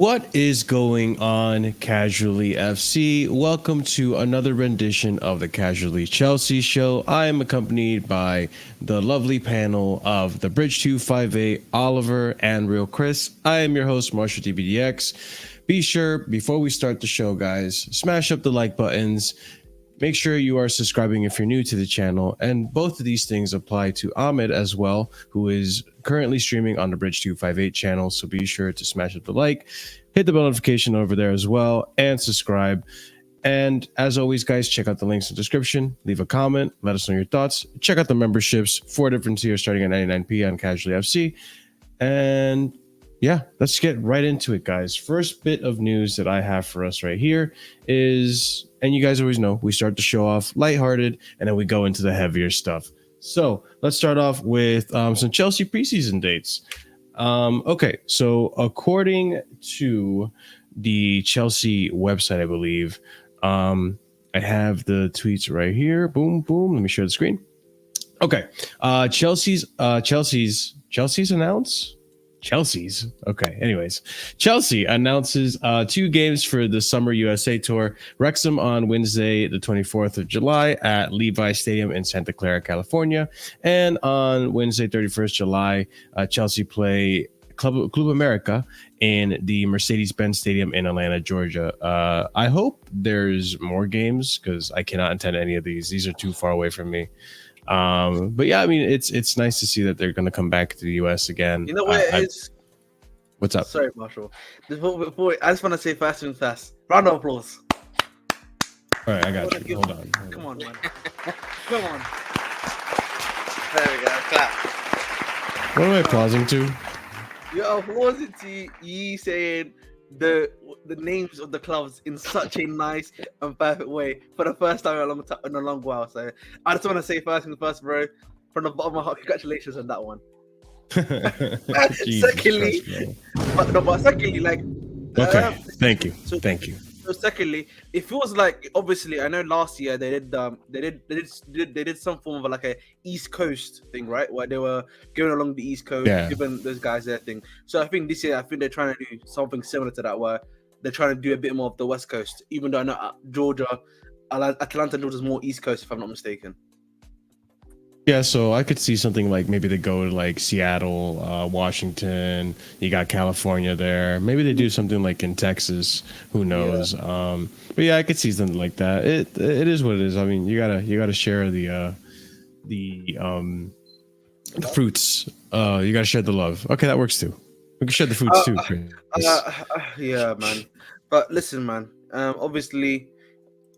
What is going on, Casually FC? Welcome to another rendition of the Casually Chelsea Show. I am accompanied by the lovely panel of the Bridge 258, Oliver, and Real Chris. I am your host, Marshall DBDX. Be sure, before we start the show, guys, smash up the like buttons. Make sure you are subscribing if you're new to the channel, and both of these things apply to Ahmed as well, who is currently streaming on the Bridge 258 channel, so be sure to smash up the like, hit the bell notification over there as well, and subscribe. And as always, guys, check out the links in the description, leave a comment, let us know your thoughts, check out the memberships, 4 different tiers starting at 99p on Casually FC, and yeah, let's get right into it, guys. First bit of news that I have for us right here is, and you guys always know, we start the show off lighthearted and then we go into the heavier stuff. So let's start off with some Chelsea preseason dates. Okay, so according to the Chelsea website, I believe, I have the tweets right here. Boom, boom. Let me share the screen. Okay, Chelsea's announce. Chelsea's. Okay. Anyways, Chelsea announces 2 games for the Summer USA Tour. Wrexham on Wednesday, the 24th of July at Levi Stadium in Santa Clara, California. And on Wednesday, 31st July, Chelsea play Club America in the Mercedes-Benz Stadium in Atlanta, Georgia. I hope there's more games because I cannot attend any of these. These are too far away from me. But yeah, I mean, it's nice to see that they're going to come back to the US again. You know what it is? What's up? Sorry, Marshall. Before, I just want to say first things first. Round of applause. All right, I got you. Hold on. Come on, man. Come on. There we go. Clap. What am I applauding to? You're applauding to you saying the names of the clubs in such a nice and perfect way for the first time in a long while. So I just want to say first things first, bro. From the bottom of my heart, congratulations on that one. Secondly, like, okay, thank you. So secondly, it feels like, obviously, I know last year they did some form of like a East Coast thing, right, where they were going along the East Coast, giving those guys their thing. So I think this year, they're trying to do something similar to that, where they're trying to do a bit more of the West Coast, even though I know Atlanta, Georgia's more East Coast, if I'm not mistaken. Yeah, so I could see something like maybe they go to like Seattle, Washington. You got California there. Maybe they do something like in Texas. Who knows? Yeah. But yeah, I could see something like that. It is what it is. I mean, you gotta share the fruits. You gotta share the love. Okay, that works too. We can share the fruits too. Yeah, man. But listen, man. Obviously,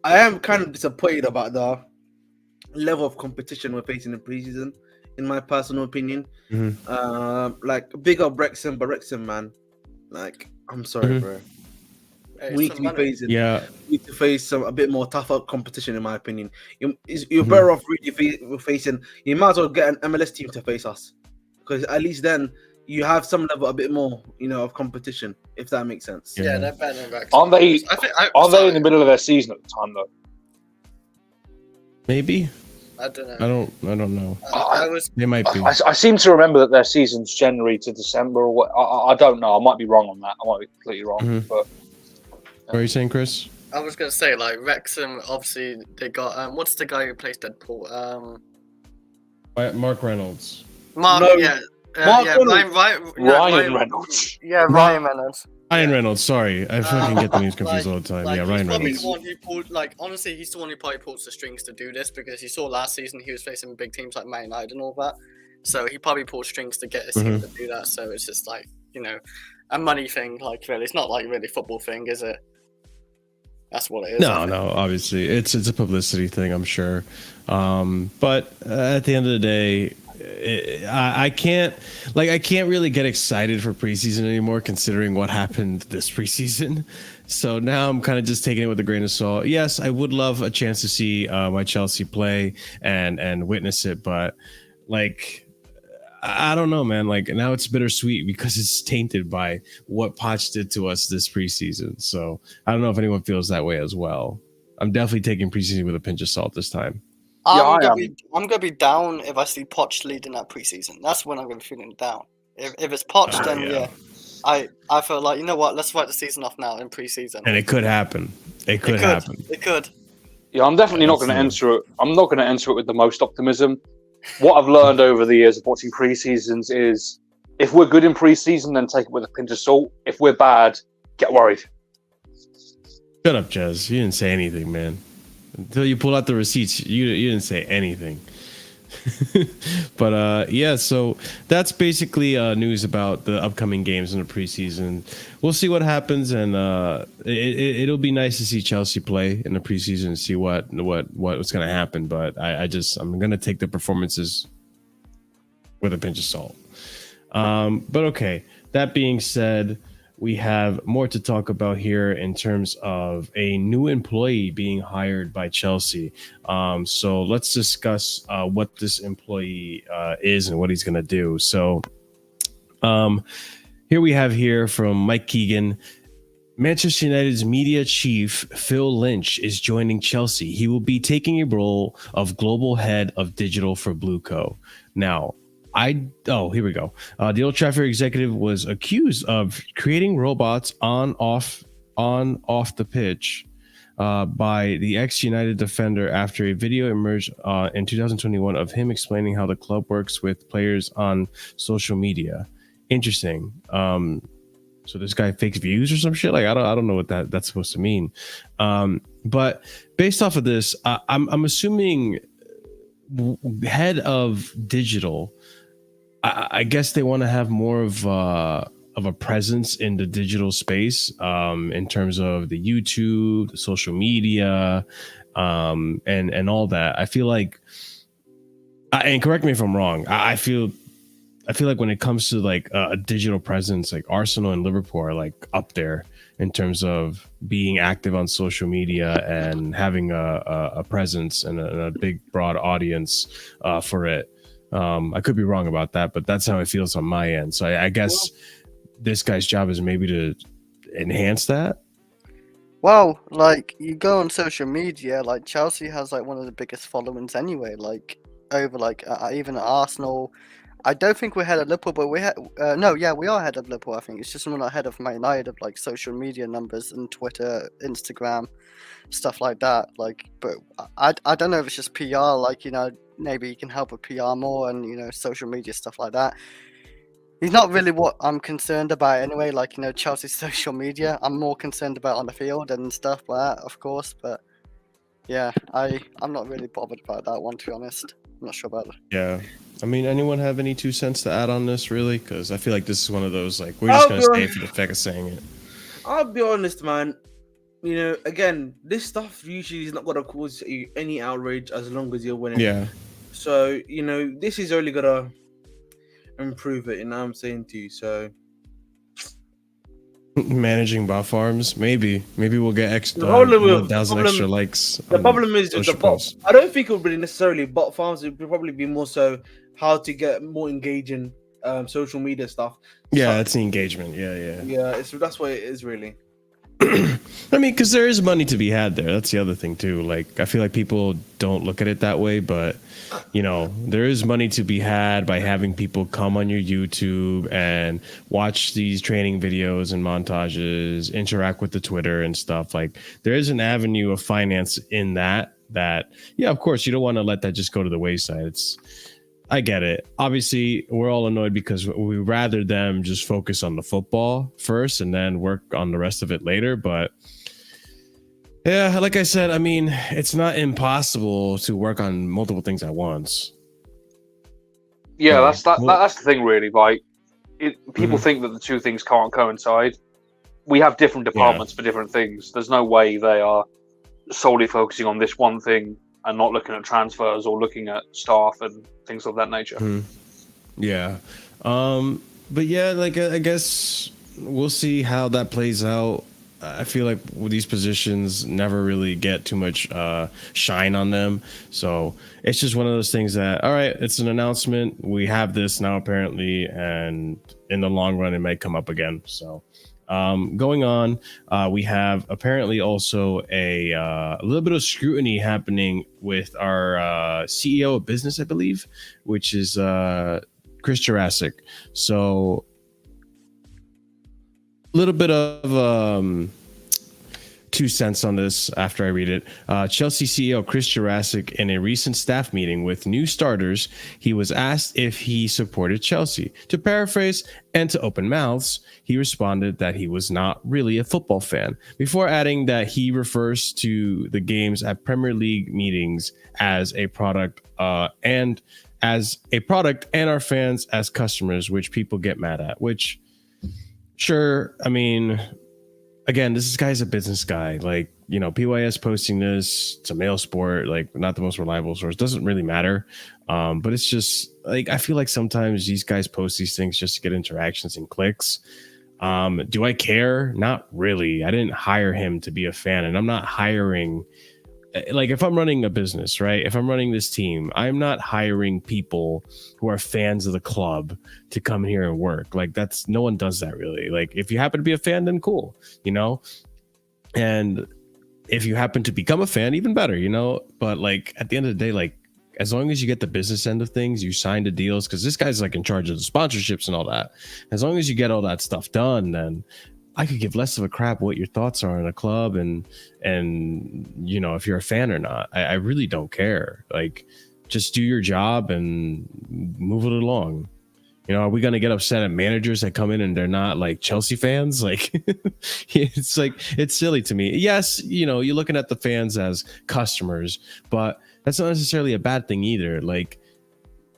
I am kind of disappointed about the level of competition we're facing in preseason, in my personal opinion. Like, big up Wrexham, but Wrexham, man, like, I'm sorry, bro. We need to face a bit more tougher competition, in my opinion. You're better off really facing. You might as well get an MLS team to face us, because at least then you have some level a bit more, of competition, if that makes sense. Yeah, they're better than Wrexham. Aren't they? Are they in the middle of their season at the time though? Maybe. I don't know. I don't know. They might be. I seem to remember that their season's January to December. Or what? I don't know. I might be wrong on that. I might be completely wrong. But what are you saying, Chris? I was going to say, like, Wrexham. Obviously, they got what's the guy who plays Deadpool? Mark Reynolds. Ryan Reynolds. Yeah, Ryan Reynolds. Ryan Reynolds, sorry. I fucking get the names confused all the time. Yeah, Ryan Reynolds. The one who pulled, honestly, he's the one who probably pulls the strings to do this, because you saw last season he was facing big teams like Man United and all that. So he probably pulled strings to get his team to do that. So it's just like, a money thing. Like, really, it's not like really a football thing, is it? That's what it is. No, obviously. It's a publicity thing, I'm sure. But at the end of the day, I can't really get excited for preseason anymore, considering what happened this preseason. So now I'm kind of just taking it with a grain of salt. Yes, I would love a chance to see my Chelsea play and witness it, but like, I don't know, man. Like, now it's bittersweet because it's tainted by what Poch did to us this preseason. So I don't know if anyone feels that way as well. I'm definitely taking preseason with a pinch of salt this time. I'm gonna be down if I see Poch leading that preseason. That's when I'm gonna be feeling down. If it's Poch, then yeah. I feel like, you know what? Let's write the season off now in pre-season. And it could happen. It could happen. It could. Yeah, I'm definitely not going to enter it. I'm not going to enter it with the most optimism. What I've learned over the years of watching pre-seasons is, if we're good in pre-season, then take it with a pinch of salt. If we're bad, get worried. Shut up, Jez. You didn't say anything, man. Until you pull out the receipts, you didn't say anything. But yeah, so that's basically news about the upcoming games in the preseason. We'll see what happens, and it'll be nice to see Chelsea play in the preseason and see what's going to happen. But I'm going to take the performances with a pinch of salt. But okay, that being said, we have more to talk about here in terms of a new employee being hired by Chelsea. So let's discuss what this employee is and what he's going to do. So here we have here from Mike Keegan. Manchester United's media chief, Phil Lynch, is joining Chelsea. He will be taking a role of global head of digital for Blueco. Now, here we go. The Old Trafford executive was accused of creating robots off the pitch by the ex-United defender after a video emerged in 2021 of him explaining how the club works with players on social media. Interesting. So this guy fakes views or some shit. Like I don't know what that's supposed to mean. But based off of this, I'm assuming head of digital. I guess they want to have more of a presence in the digital space in terms of the YouTube, the social media, and all that. I feel like, and correct me if I'm wrong, I feel like when it comes to like a digital presence, like Arsenal and Liverpool are like up there in terms of being active on social media and having a presence and a big broad audience for it. I could be wrong about that, but that's how it feels on my end. So I guess this guy's job is maybe to enhance that. Well, like you go on social media, like Chelsea has like one of the biggest followings anyway. Like over like even at Arsenal. I don't think we're ahead of Liverpool, but we are ahead of Liverpool. I think it's just we're not ahead of Man United of like social media numbers and Twitter, Instagram, stuff like that. Like, but I don't know if it's just PR. Like, you know, maybe he can help with PR more and, you know, social media stuff like that. He's not really what I'm concerned about anyway. Like, you know, Chelsea's social media, I'm more concerned about on the field and stuff like that, of course. But yeah, I'm not really bothered about that one, to be honest. I'm not sure about it. Yeah. I mean, anyone have any 2 cents to add on this, really? Because I feel like this is one of those, like, we're just going to say it for the fact of saying it. I'll be honest, man. You know, again, this stuff usually is not going to cause you any outrage as long as you're winning. Yeah. So, you know, this is only going to improve it, you know what I'm saying to you? So, managing bot farms, maybe we'll get extra 1,000 extra likes. The problem is with the bot. I don't think it would be necessarily bot farms. It would probably be more so how to get more engaging social media stuff. Yeah, that's the engagement. Yeah. That's what it is, really. I mean, because there is money to be had there. That's the other thing too. Like, I feel like people don't look at it that way, but you know, there is money to be had by having people come on your YouTube and watch these training videos and montages, interact with the Twitter and stuff. Like, there is an avenue of finance in that. Yeah, of course, you don't want to let that just go to the wayside. I get it. Obviously, we're all annoyed because we rather them just focus on the football first and then work on the rest of it later. But yeah, like I said, I mean, it's not impossible to work on multiple things at once. Yeah, that's the thing, really. Like, people think that the two things can't coincide. We have different departments for different things. There's no way they are solely focusing on this one thing and not looking at transfers or looking at staff and things of that nature. Yeah. But yeah, like, I guess we'll see how that plays out. I feel like these positions never really get too much shine on them. So it's just one of those things that, all right, it's an announcement. We have this now, apparently, and in the long run, it might come up again. So going on, we have apparently also a little bit of scrutiny happening with our CEO of business, I believe, which is Chris Jurassic. So little bit of 2 cents on this after I read it. Chelsea CEO Chris Jurassic, in a recent staff meeting with new starters, he was asked if he supported Chelsea. To paraphrase and to open mouths, he responded that he was not really a football fan, before adding that he refers to the games at Premier League meetings as a product and our fans as customers, which people get mad at. Which, sure, I mean, again, this guy's a business guy. Like, you know, PYS posting this, it's a male sport, like not the most reliable source, doesn't really matter. But it's just like, I feel like sometimes these guys post these things just to get interactions and clicks. Do I care? Not really. I didn't hire him to be a fan, and I'm not hiring, like, if I'm running a business, right? If I'm running this team, I'm not hiring people who are fans of the club to come here and work. Like, that's, no one does that really. Like, if you happen to be a fan, then cool, you know? And if you happen to become a fan, even better, you know? But like, at the end of the day, like, as long as you get the business end of things, you sign the deals, because this guy's like in charge of the sponsorships and all that. As long as you get all that stuff done, then I could give less of a crap what your thoughts are in a club and you know, if you're a fan or not. I really don't care. Like, just do your job and move it along. You know, are we going to get upset at managers that come in and they're not like Chelsea fans? Like, it's like, it's silly to me. Yes, you know, you're looking at the fans as customers, but that's not necessarily a bad thing either. Like,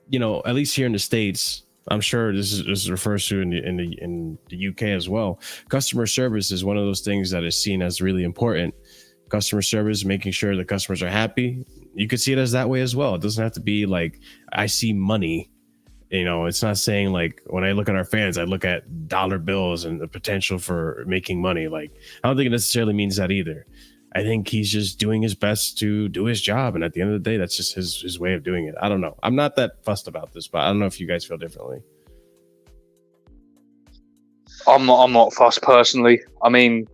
you know, at least here in the States, I'm sure this refers to in the UK as well. Customer service is one of those things that is seen as really important. Customer service, making sure the customers are happy. You could see it as that way as well. It doesn't have to be like, I see money. You know, it's not saying like, when I look at our fans, I look at dollar bills and the potential for making money. Like, I don't think it necessarily means that either. I think he's just doing his best to do his job. And at the end of the day, that's just his way of doing it. I don't know. I'm not that fussed about this, but I don't know if you guys feel differently. I'm not fussed personally. I mean,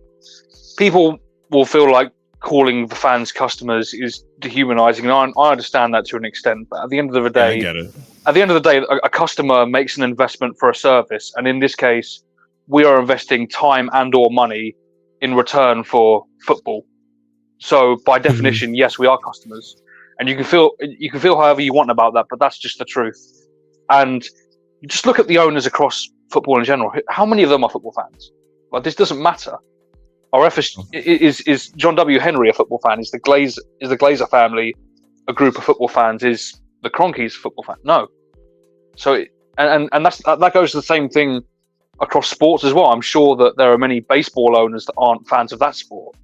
people will feel like calling the fans customers is dehumanizing, and I understand that to an extent. But at the end of the day, I get it. At the end of the day, a customer makes an investment for a service, and in this case, we are investing time and/or money in return for football. So, by definition, yes, we are customers, and you can feel however you want about that, but that's just the truth. And you just look at the owners across football in general. How many of them are football fans? Like, this doesn't matter. Our is John W. Henry a football fan? Is the Glazer family a group of football fans? Is the Cronkies a football fan? No. So, and that goes to the same thing across sports as well. I'm sure that there are many baseball owners that aren't fans of that sport.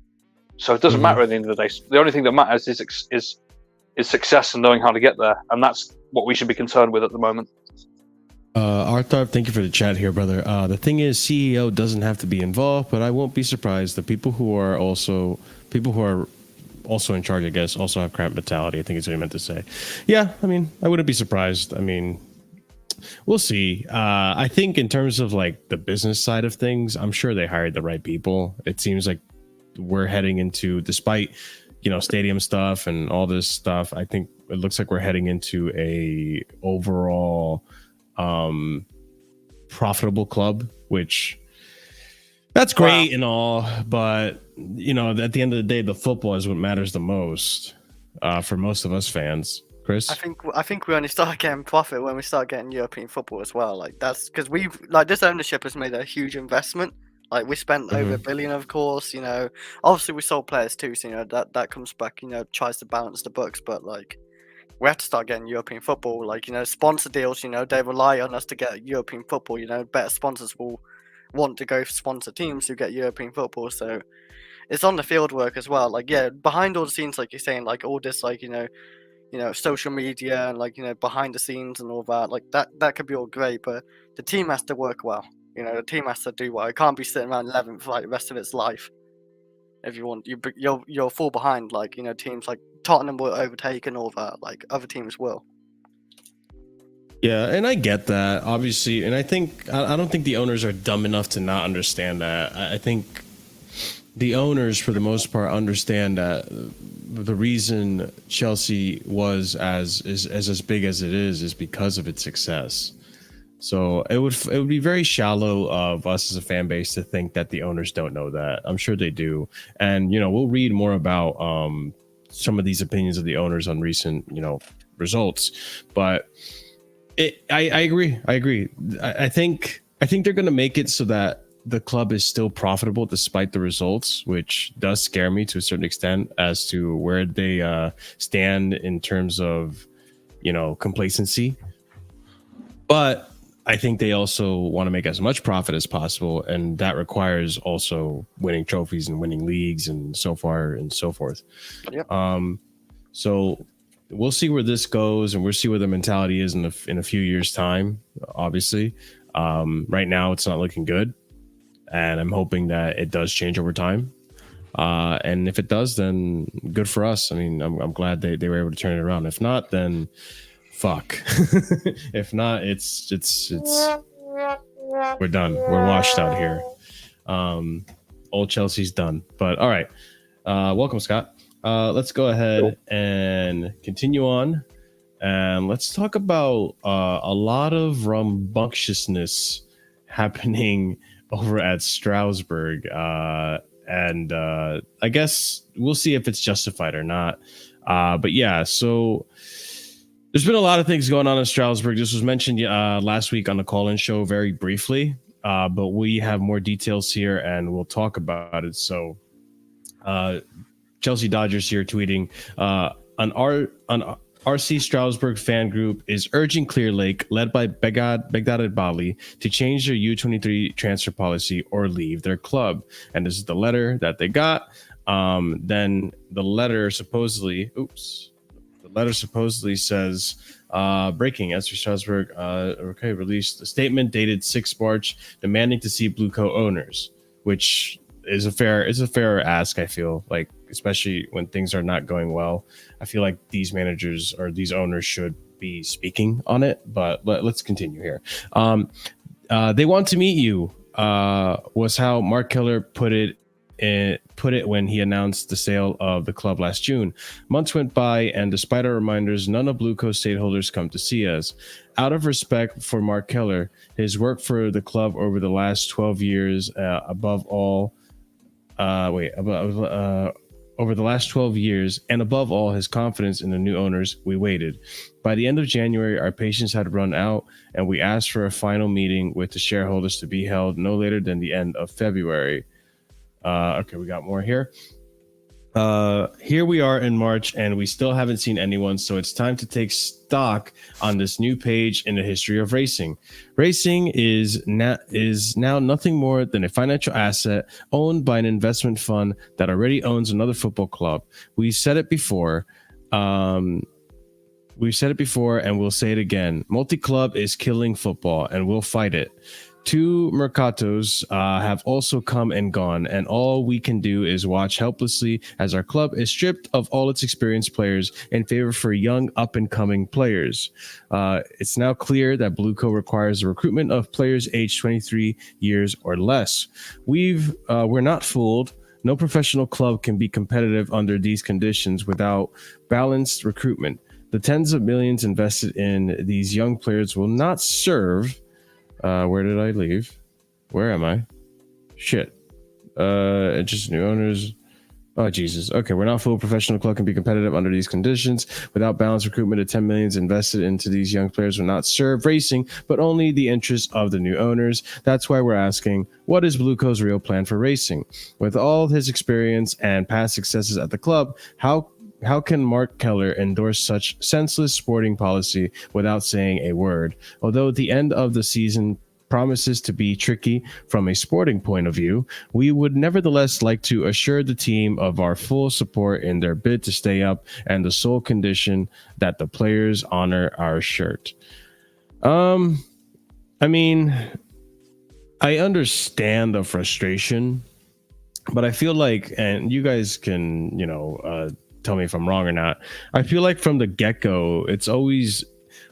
So it doesn't matter at the end of the day. The only thing that matters is success and knowing how to get there, and that's what we should be concerned with at the moment. Arthur, thank you for the chat here, brother. The thing is, CEO doesn't have to be involved, but I won't be surprised. The people who are also in charge, I guess, also have crap mentality. I think is what he meant to say. Yeah, I mean, I wouldn't be surprised. I mean, we'll see. I think in terms of like the business side of things, I'm sure they hired the right people. It seems like we're heading into, despite, you know, stadium stuff and all this stuff, I think it looks like we're heading into a overall profitable club, which that's great and all, but you know, at the end of the day, the football is what matters the most for most of us fans. Chris, I think we only start getting profit when we start getting European football as well. Like, that's because we've, like, this ownership has made a huge investment. Like, we spent over $1 billion, of course. You know, obviously we sold players too, so you know that comes back. You know, tries to balance the books, but like, we have to start getting European football. Like, you know, sponsor deals, you know, they rely on us to get European football. You know, better sponsors will want to go sponsor teams who get European football. So it's on the field work as well. Like, yeah, behind all the scenes, like you're saying, like all this, like, you know, social media and like, you know, behind the scenes and all that, like that could be all great, but the team has to work well. You know, the team has to do well. It can't be sitting around 11th for like the rest of its life. If you want, you'll fall behind. Like, you know, teams like Tottenham will overtake and all that. Like, other teams will. yeah, and I get that, obviously, and I don't think the owners are dumb enough to not understand that. I think the owners, for the most part, understand that the reason Chelsea was as big as it is because of its success. So it would be very shallow of us as a fan base to think that the owners don't know that. I'm sure they do, and we'll read more about some of these opinions of the owners on recent results. But I agree. I think they're going to make it so that the club is still profitable despite the results, which does scare me to a certain extent as to where they stand in terms of complacency. But I think they also want to make as much profit as possible, and that requires also winning trophies and winning leagues and so far and so forth. Yep. So we'll see where this goes, and we'll see where the mentality is in a few years' time. Obviously, right now it's not looking good, and I'm hoping that it does change over time. And if it does, then good for us. I mean, I'm glad they were able to turn it around. If not, then fuck. If not, it's we're done. We're washed out here. Old Chelsea's done. But all right. Welcome, Scott. Let's go ahead and continue on. And let's talk about a lot of rambunctiousness happening over at Strasbourg. And I guess we'll see if it's justified or not. But yeah, so there's been a lot of things going on in Strasbourg. This was mentioned last week on the call-in show very briefly, but we have more details here and we'll talk about it. So Chelsea Dodgers here tweeting, an RC Strasbourg fan group is urging Clear Lake, led by Begdad Bali, to change their U23 transfer policy or leave their club. And this is the letter that they got. Then the letter supposedly says, breaking, SC Strasbourg released a statement dated 6 March demanding to see Blue Co owners, which is a fair ask, I feel like, especially when things are not going well. I feel like these managers or these owners should be speaking on it, but let's continue here. They want to meet you, was how Mark Keller put it when he announced the sale of the club last June. Months went by, and despite our reminders, none of Blue Coast stakeholders come to see us. Out of respect for Mark Keller, his work for the club over the last 12 years, over the last 12 years, and above all, his confidence in the new owners, we waited. By the end of January, our patience had run out, and we asked for a final meeting with the shareholders to be held no later than the end of February. Okay, we got more here. Here we are in March, and we still haven't seen anyone, so it's time to take stock on this new page in the history of racing. Racing is now nothing more than a financial asset owned by an investment fund that already owns another football club. We've said it before, and we'll say it again. Multi-club is killing football, and we'll fight it. 2 mercatos have also come and gone, and all we can do is watch helplessly as our club is stripped of all its experienced players in favor for young up-and-coming players. It's now clear that Blue Co requires the recruitment of players aged 23 years or less. We're not fooled. No professional club can be competitive under these conditions without balanced recruitment. The tens of millions invested in these young players will not serve. Where did I leave? Where am I? Shit. Just new owners. Oh, Jesus. Okay, we're not full. Professional club can be competitive under these conditions. Without balanced recruitment, of 10 millions invested into these young players will not serve racing, but only the interests of the new owners. That's why we're asking, what is Blue Co's real plan for racing? With all his experience and past successes at the club, how can Mark Keller endorse such senseless sporting policy without saying a word? Although the end of the season promises to be tricky from a sporting point of view, we would nevertheless like to assure the team of our full support in their bid to stay up, and the sole condition that the players honor our shirt. I mean, I understand the frustration, but I feel like, and you guys can, tell me if I'm wrong or not. I feel like from the get-go,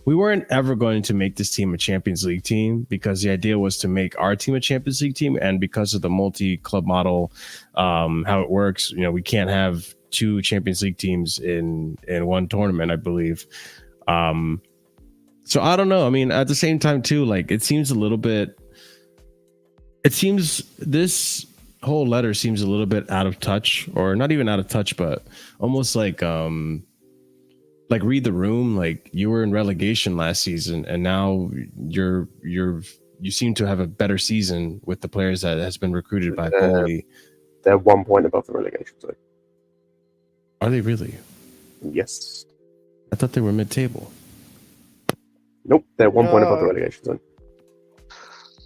we weren't ever going to make this team a Champions League team, because the idea was to make our team a Champions League team. And because of the multi-club model, how it works, we can't have 2 Champions League teams in one tournament, I believe. So I don't know. I mean, at the same time too, like it seems this whole letter seems a little bit out of touch, or not even out of touch, but almost like read the room. Like you were in relegation last season and now you seem to have a better season with the players that has been recruited by Poch. They're 1 point above the relegation zone. Are they really? Yes. I thought they were mid-table. Nope, they're 1 point above the relegation zone.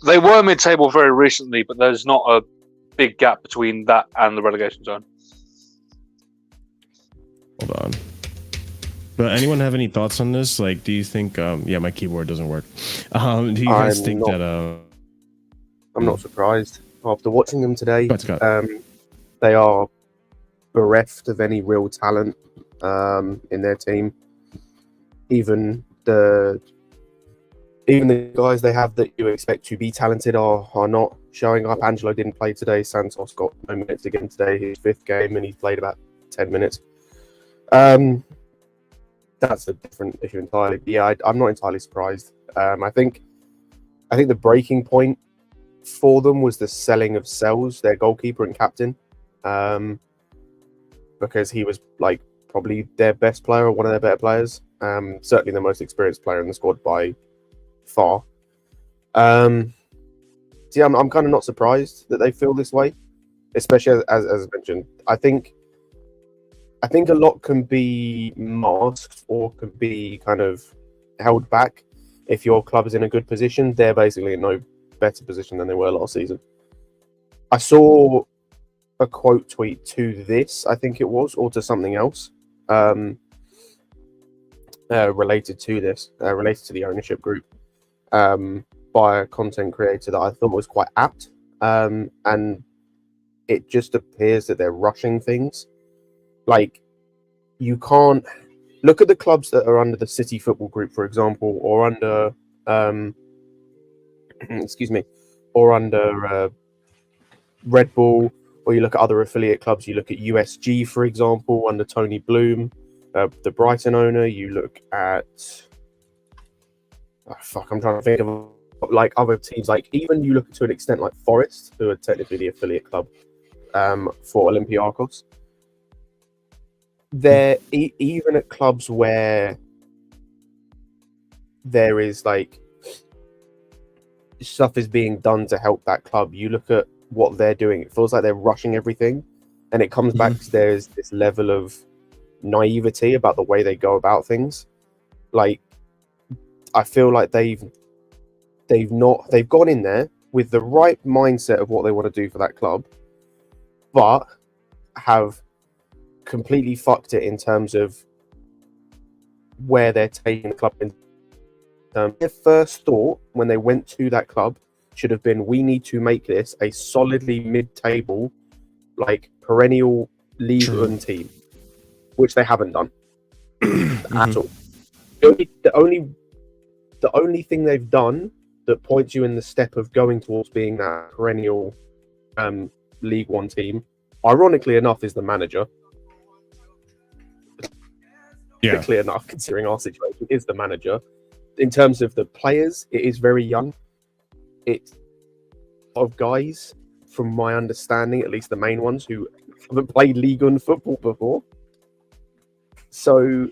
They were mid-table very recently, but there's not a big gap between that and the relegation zone. Hold on. But anyone have any thoughts on this? Like, do you think? Yeah, my keyboard doesn't work. Do you guys think that? I'm not surprised. After watching them today, Scott. they are bereft of any real talent in their team. Even the guys they have that you expect to be talented are not showing up. Angelo didn't play today. Santos got no minutes again today. His 5th game, and he played about 10 minutes. That's a different issue entirely. But yeah, I'm not entirely surprised. I think the breaking point for them was the selling of Sells, their goalkeeper and captain, because he was like probably their best player or one of their better players. Certainly the most experienced player in the squad by far. So yeah, I'm kind of not surprised that they feel this way, especially as mentioned. I think a lot can be masked or can be kind of held back if your club is in a good position. They're basically in no better position than they were last season. I saw a quote tweet to this, I think it was, or to something else related to this, related to the ownership group, by a content creator that I thought was quite apt. And it just appears that they're rushing things. Like, you can't look at the clubs that are under the City Football Group, for example, or under or under Red Bull, or you look at other affiliate clubs. You look at USG, for example, under Tony Bloom, the Brighton owner. You look at I'm trying to think of like other teams. Like, even you look to an extent like Forest, who are technically the affiliate club for Olympiacos. They're even at clubs where there is like stuff is being done to help that club. You look at what they're doing, it feels like they're rushing everything, and it comes back to there's this level of naivety about the way they go about things. Like, I feel like they've gone in there with the right mindset of what they want to do for that club, but have completely fucked it in terms of where they're taking the club in. Their first thought when they went to that club should have been, we need to make this a solidly mid-table, like perennial League One team, which they haven't done at all. The only thing they've done that points you in the step of going towards being that perennial League One team, ironically enough, is the manager. Yeah. Quickly enough, considering our situation, is the manager. In terms of the players, it is very young. It's of guys, from my understanding, at least the main ones, who haven't played League One football before. So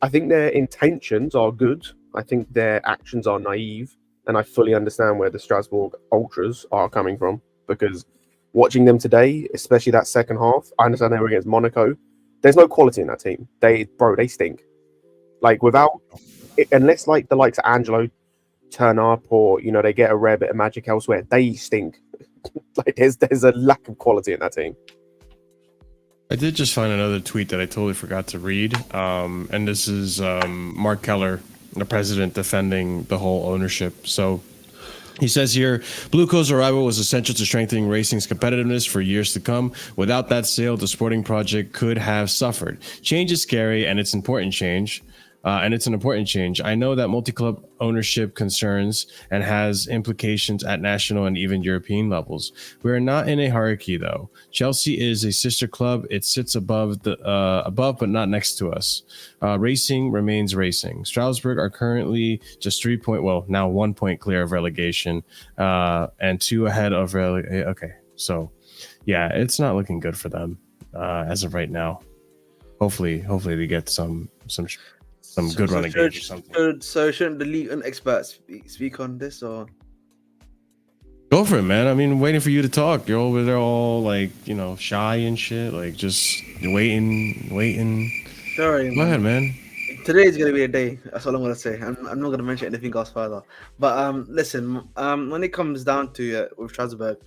I think their intentions are good. I think their actions are naive. And I fully understand where the Strasbourg Ultras are coming from, because watching them today, especially that second half, I understand they were against Monaco. There's no quality in that team. They stink. Like, unless like the likes of Angelo turn up, or they get a rare bit of magic elsewhere, they stink. Like, there's a lack of quality in that team. I did just find another tweet that I totally forgot to read, and this is Mark Keller, the president, defending the whole ownership. So he says here, Blue Coat's arrival was essential to strengthening racing's competitiveness for years to come. Without that sale, the sporting project could have suffered. Change is scary, and it's important change. and it's an important change. I know that multi-club ownership concerns and has implications at national and even European levels. We are not in a hierarchy, though. Chelsea is a sister club. It sits above but not next to us. Racing remains racing. Strasbourg are currently just 1 point clear of relegation, and 2 ahead of relegation. Okay, so yeah, it's not looking good for them as of right now. Hopefully they get some good run of games or something. So shouldn't the league and experts speak on this, or go for it, man? I mean, waiting for you to talk. You're over there all like, shy and shit, like just waiting. Sorry, Go ahead, man. Today is gonna be a day. That's all I'm gonna say. I'm not gonna mention anything else further. But listen, when it comes down to with Strasbourg,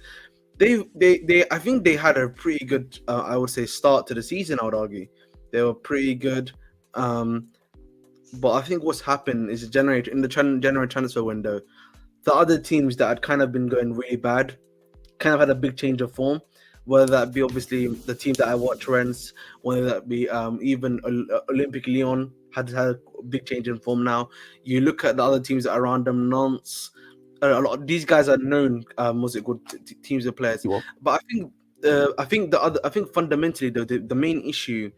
they I think they had a pretty good I would say start to the season. I would argue they were pretty good. But I think what's happened is in the January transfer window, the other teams that had kind of been going really bad kind of had a big change of form. Whether that be obviously the team that I watch, Rennes, whether that be even Olympic Lyon had a big change in form now. You look at the other teams that are around them, Nantes, a lot of these guys are known, teams of players. But I think fundamentally the main issue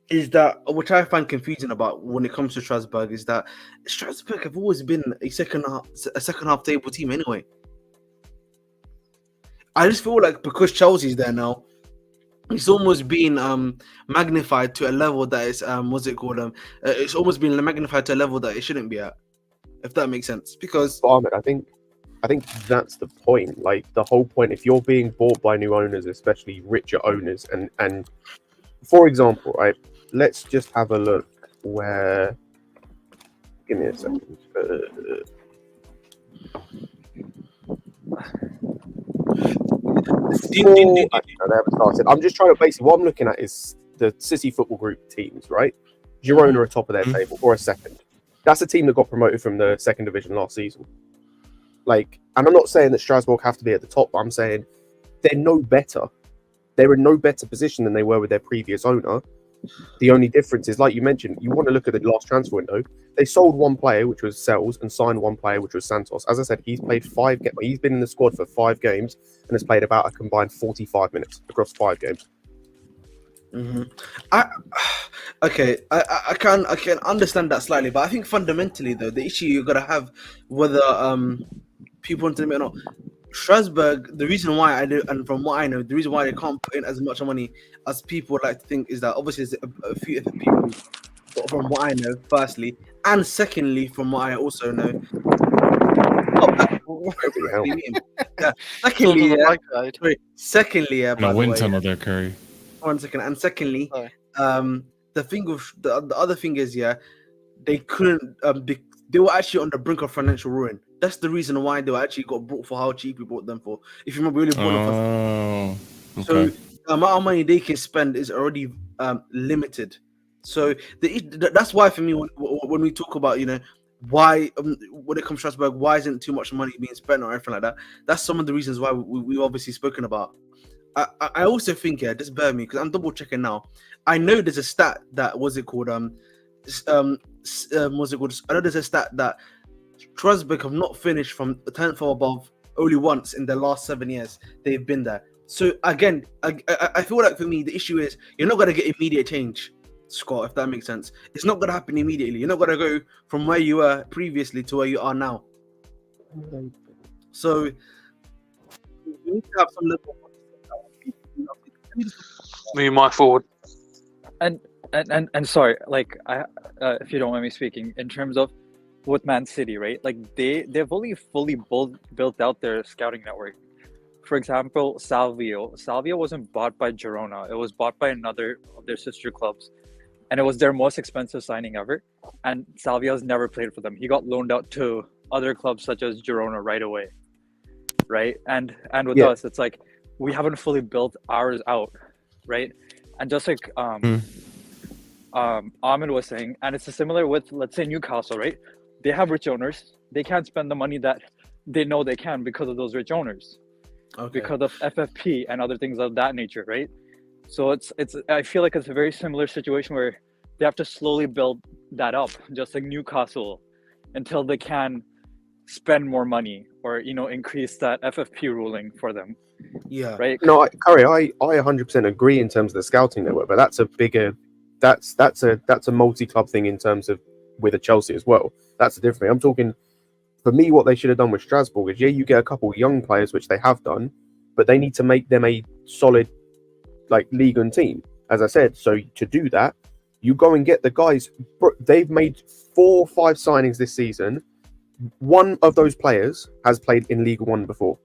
is that, which I find confusing about when it comes to Strasbourg, is that Strasbourg have always been a second half table team anyway. I just feel like because Chelsea's there now, it's almost been magnified to a level that is it's almost been magnified to a level that it shouldn't be at, if that makes sense. Because Ahmed, I think that's the point. Like the whole point, if you're being bought by new owners, especially richer owners, and for example, right, let's just have a look where. Give me a second. They haven't started. I'm just trying to basically what I'm looking at is the City Football Group teams, right? Girona are top of their table or a second. That's a team that got promoted from the second division last season. Like, and I'm not saying that Strasbourg have to be at the top, but I'm saying they're no better. They're in no better position than they were with their previous owner. The only difference is, like you mentioned, you want to look at the last transfer window. They sold one player, which was Sells, and signed one player, which was Santos. As I said, he's played 5 games. He's been in the squad for 5 games and has played about a combined 45 minutes across 5 games. Mm-hmm. I can understand that slightly, but I think fundamentally though the issue you're gonna have, whether people want to admit or not, Strasbourg, the reason why I do, and from what I know, the reason why they can't put in as much money as people would like to think is that obviously there's a few people, from what I know, firstly, and secondly, from what I also know. Secondly, no wind tunnel there, Curry. 1 second, and secondly, the thing with the other thing is, they couldn't. They were actually on the brink of financial ruin. That's the reason why they were actually got bought for how cheap we bought them for. If you remember, we really bought them for. Okay. So the amount of money they can spend is already limited. So that's why for me, when we talk about why when it comes to Strasbourg, why isn't too much money being spent or anything like that? That's some of the reasons why we've obviously spoken about. I also think just bear me because I'm double checking now. I know there's a stat that I know there's a stat that Strasbourg have not finished from 10th or above only once in the last 7 years they've been there. So again, I feel like for me the issue is you're not gonna get immediate change, Scott, if that makes sense. It's not gonna happen immediately. You're not gonna go from where you were previously to where you are now. So you need to have some level me and my forward. And sorry, like I if you don't mind me speaking, in terms of with Man City, right? Like they've only fully built out their scouting network. For example, Salvio wasn't bought by Girona. It was bought by another of their sister clubs. And it was their most expensive signing ever. And Salvio's never played for them. He got loaned out to other clubs such as Girona right away. Right? And with us, it's like we haven't fully built ours out, right? And just like Ahmed was saying, and it's similar with, let's say, Newcastle, right? They have rich owners. They can't spend the money that they know they can because of those rich owners. Okay. Because of FFP and other things of that nature, right? So it's I feel like it's a very similar situation where they have to slowly build that up, just like Newcastle, until they can spend more money or increase that FFP ruling for them, Yeah. right? No, Curry, I 100% agree in terms of the scouting network, but that's a bigger, that's a multi-club thing in terms of with a Chelsea as well. That's a different thing. I'm talking, for me, what they should have done with Strasbourg is, yeah, you get a couple of young players, which they have done, but they need to make them a solid, like, league and team, as I said. So to do that, you go and get the guys. They've made 4 or 5 signings this season. One of those players has played in League One before,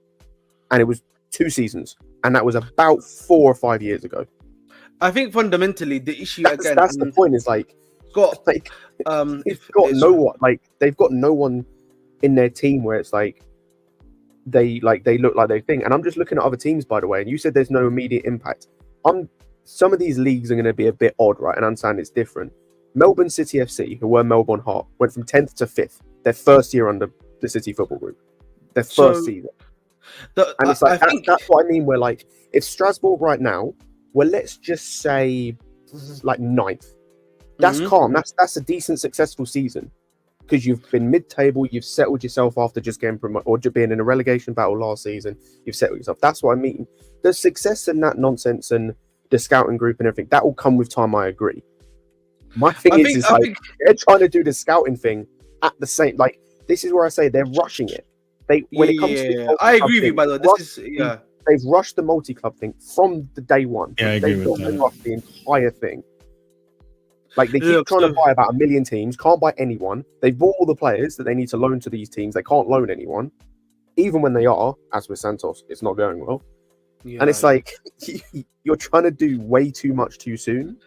and it was 2 seasons, and that was about 4 or 5 years ago. I think fundamentally the issue That's the point. Is like, Scott, like if they've got no one in their team where it's like they look like they think. And I'm just looking at other teams, by the way. And you said there's no immediate impact. Some of these leagues are going to be a bit odd, right? And I understand it's different. Melbourne City FC, who were Melbourne Heart, went from 10th to 5th. Their first year under the City Football Group. Their first season. And it's like, that's what I mean. Where, like, if Strasbourg right now, well, let's just say like 9th. That's calm. That's a decent, successful season, because you've been mid-table, you've settled yourself after just getting promoted or just being in a relegation battle last season. You've settled yourself. That's what I mean. The success and that nonsense and the scouting group and everything, that will come with time. I agree. My thing is they're trying to do the scouting thing at the same. Like, this is where I say they're rushing it. When it comes to I agree with you. By the way, they've rushed the multi-club thing from the day one. Yeah, I agree with that. They've rushed the entire thing. Like, they keep trying to buy about 1 million teams, can't buy anyone. They've bought all the players that they need to loan to these teams. They can't loan anyone. Even when they are, as with Santos, it's not going well. Yeah. And it's like, you're trying to do way too much too soon.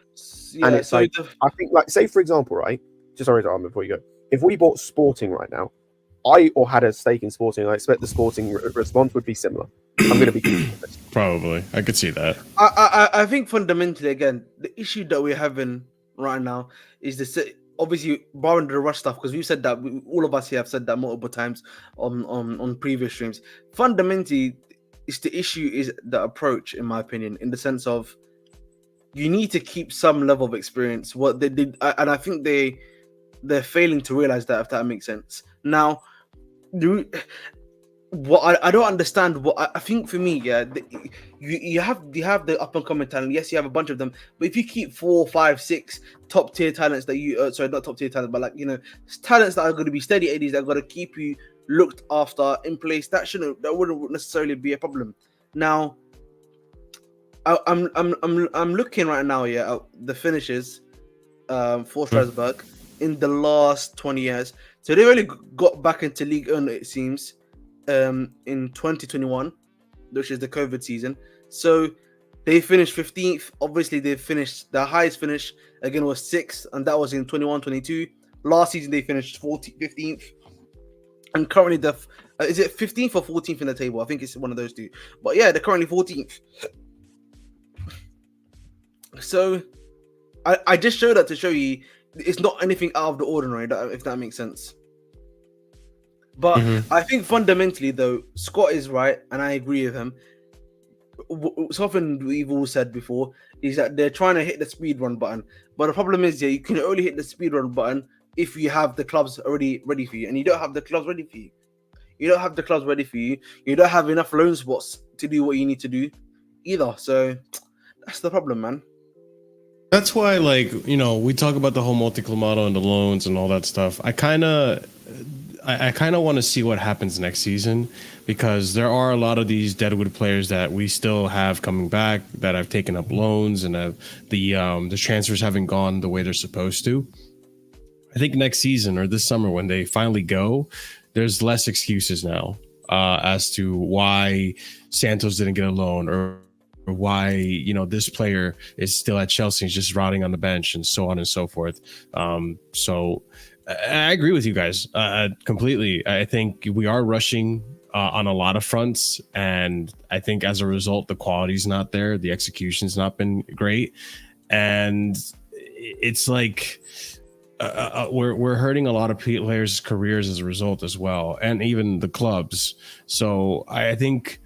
Yeah, and it's I think, like, say, for example, right? Just sorry, before you go. If we bought Sporting right now, or had a stake in Sporting, I expect the Sporting response would be similar. I'm going to be probably. I could see that. I think fundamentally, again, the issue that we're having right now is this. Obviously, barring the rush stuff, because we've said that, all of us here have said that multiple times on previous streams. Fundamentally, it's the issue is the approach, in my opinion, in the sense of you need to keep some level of experience. What they did, and I think they're failing to realize that, if that makes sense. Now, what I don't understand. What I think, for me, yeah, you have the up and coming talent. Yes, you have a bunch of them, but if you keep 4, 5, 6 top tier talents that you sorry, not top tier talents, but, like, talents that are going to be steady eddies, that are going to keep you looked after in place, that wouldn't necessarily be a problem. Now, I'm looking right now, yeah, at the finishes for Strasbourg in the last 20 years. So they really got back into League 1, it seems, in 2021, which is the COVID season. So they finished 15th. Obviously, they finished, their highest finish again was 6th, and that was in 21-22. Last season they finished 15th, and currently is it 15th or 14th in the table? I think it's one of those two. But yeah, they're currently 14th. So I just showed that to show you it's not anything out of the ordinary, if that makes sense. But I think fundamentally, though, Scott is right, and I agree with him. Something we've all said before is that they're trying to hit the speed run button. But the problem is, yeah, you can only hit the speed run button if you have the clubs already ready for you, and you don't have the clubs ready for you. You don't have the clubs ready for you. You don't have enough loan spots to do what you need to do either. So that's the problem, man. That's why, like, we talk about the whole multi-club model and the loans and all that stuff. I kind of want to see what happens next season, because there are a lot of these deadwood players that we still have coming back that have taken up loans, and the transfers haven't gone the way they're supposed to. I think next season or this summer, when they finally go, there's less excuses now as to why Santos didn't get a loan, or why this player is still at Chelsea, is just rotting on the bench, and so on and so forth. So I agree with you guys completely. I think we are rushing on a lot of fronts, and I think as a result, the quality's not there, the execution's not been great, and it's like we're hurting a lot of players' careers as a result as well, and even the clubs. So I think,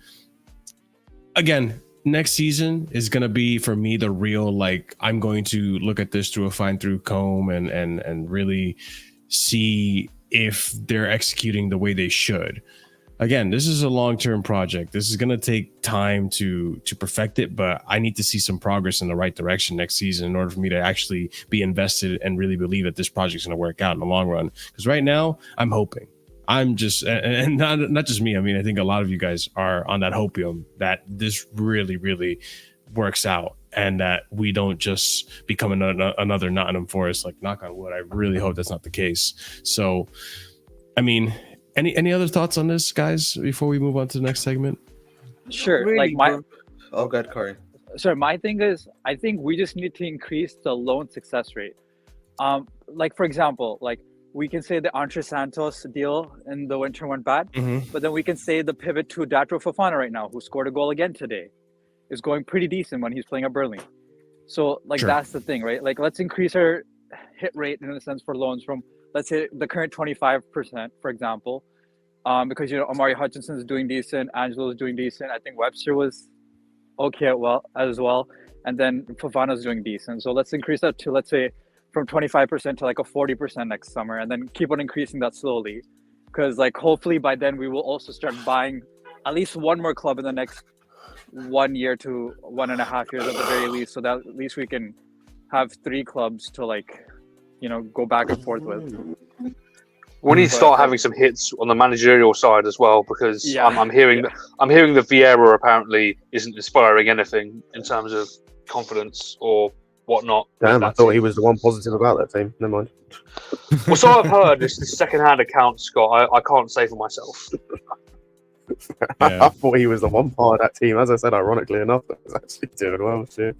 again, next season is going to be for me the real, like, I'm going to look at this through a fine through comb and really see if they're executing the way they should. Again, this is a long-term project. This is going to take time to perfect it, but I need to see some progress in the right direction next season in order for me to actually be invested and really believe that this project's going to work out in the long run. Because right now, I'm hoping. I'm just, and not just me. I mean, I think a lot of you guys are on that hopium that this really, really works out and that we don't just become another Nottingham Forest. Like, knock on wood, I really hope that's not the case. So, I mean, any other thoughts on this, guys, before we move on to the next segment? Sure. Really, Like my bro. Oh, God, Corey. sorry, my thing is, I think we just need to increase the loan success rate. Like for example, like we can say the Andre Santos deal in the winter went bad, but then we can say the pivot to Datro Fofana right now, who scored a goal again today, is going pretty decent when he's playing at Burnley. So like Sure. that's the thing, right? Like let's increase our hit rate in a sense for loans from, let's say, the current 25%, for example, because Amari Hutchinson is doing decent, Angelo is doing decent. I think Webster was okay as well, and then Fofana's doing decent. So let's increase that to, let's say, from 25% to like a 40% next summer, and then keep on increasing that slowly, because like hopefully by then we will also start buying at least one more club in the next 1 year to 1.5 years at the very least, so that at least we can have 3 clubs to like go back and forth with. We need to start having some hits on the managerial side as well, because Yeah. I'm hearing that Vieira apparently isn't inspiring anything in terms of confidence or whatnot. Damn, I thought he was the one positive about that team. Never mind. Well, so I've heard. This is second-hand account, Scott. I can't say for myself. Yeah. I thought he was the one part of that team. As I said, ironically enough, that was actually doing well. Shit.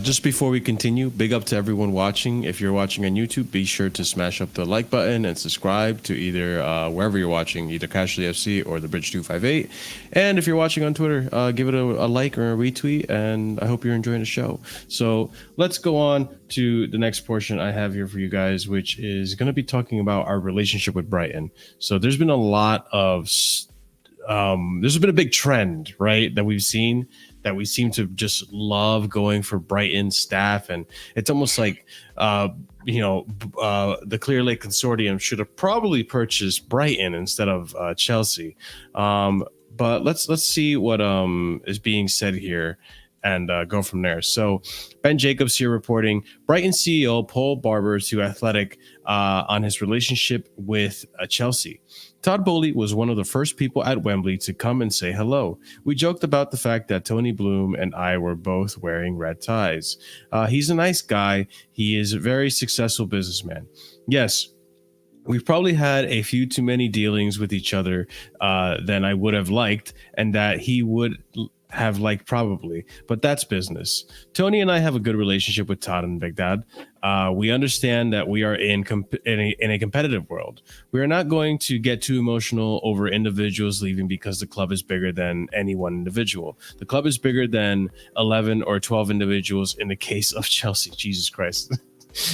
Just before we continue, big up to everyone watching. If you're watching on YouTube, be sure to smash up the like button and subscribe to either wherever you're watching, either Casually FC or the Bridge 258. And if you're watching on Twitter, give it a like or a retweet. And I hope you're enjoying the show. So let's go on to the next portion I have here for you guys, which is going to be talking about our relationship with Brighton. So there's been a lot of there's been a big trend, right, that we've seen, that we seem to just love going for Brighton staff, and it's almost like the Clear Lake Consortium should have probably purchased Brighton instead of Chelsea. But let's see what is being said here and go from there. So Ben Jacobs here reporting Brighton CEO Paul Barber to Athletic on his relationship with Chelsea. Todd Bowley was one of the first people at Wembley to come and say hello. We joked about the fact that Tony Bloom and I were both wearing red ties. He's a nice guy. He is a very successful businessman. Yes, we've probably had a few too many dealings with each other than I would have liked, and that he would have liked probably, but that's business. Tony and I have a good relationship with Todd and Big Dad. We understand that we are in a competitive world. We are not going to get too emotional over individuals leaving because the club is bigger than any one individual. The club is bigger than 11 or 12 individuals in the case of Chelsea. Jesus Christ.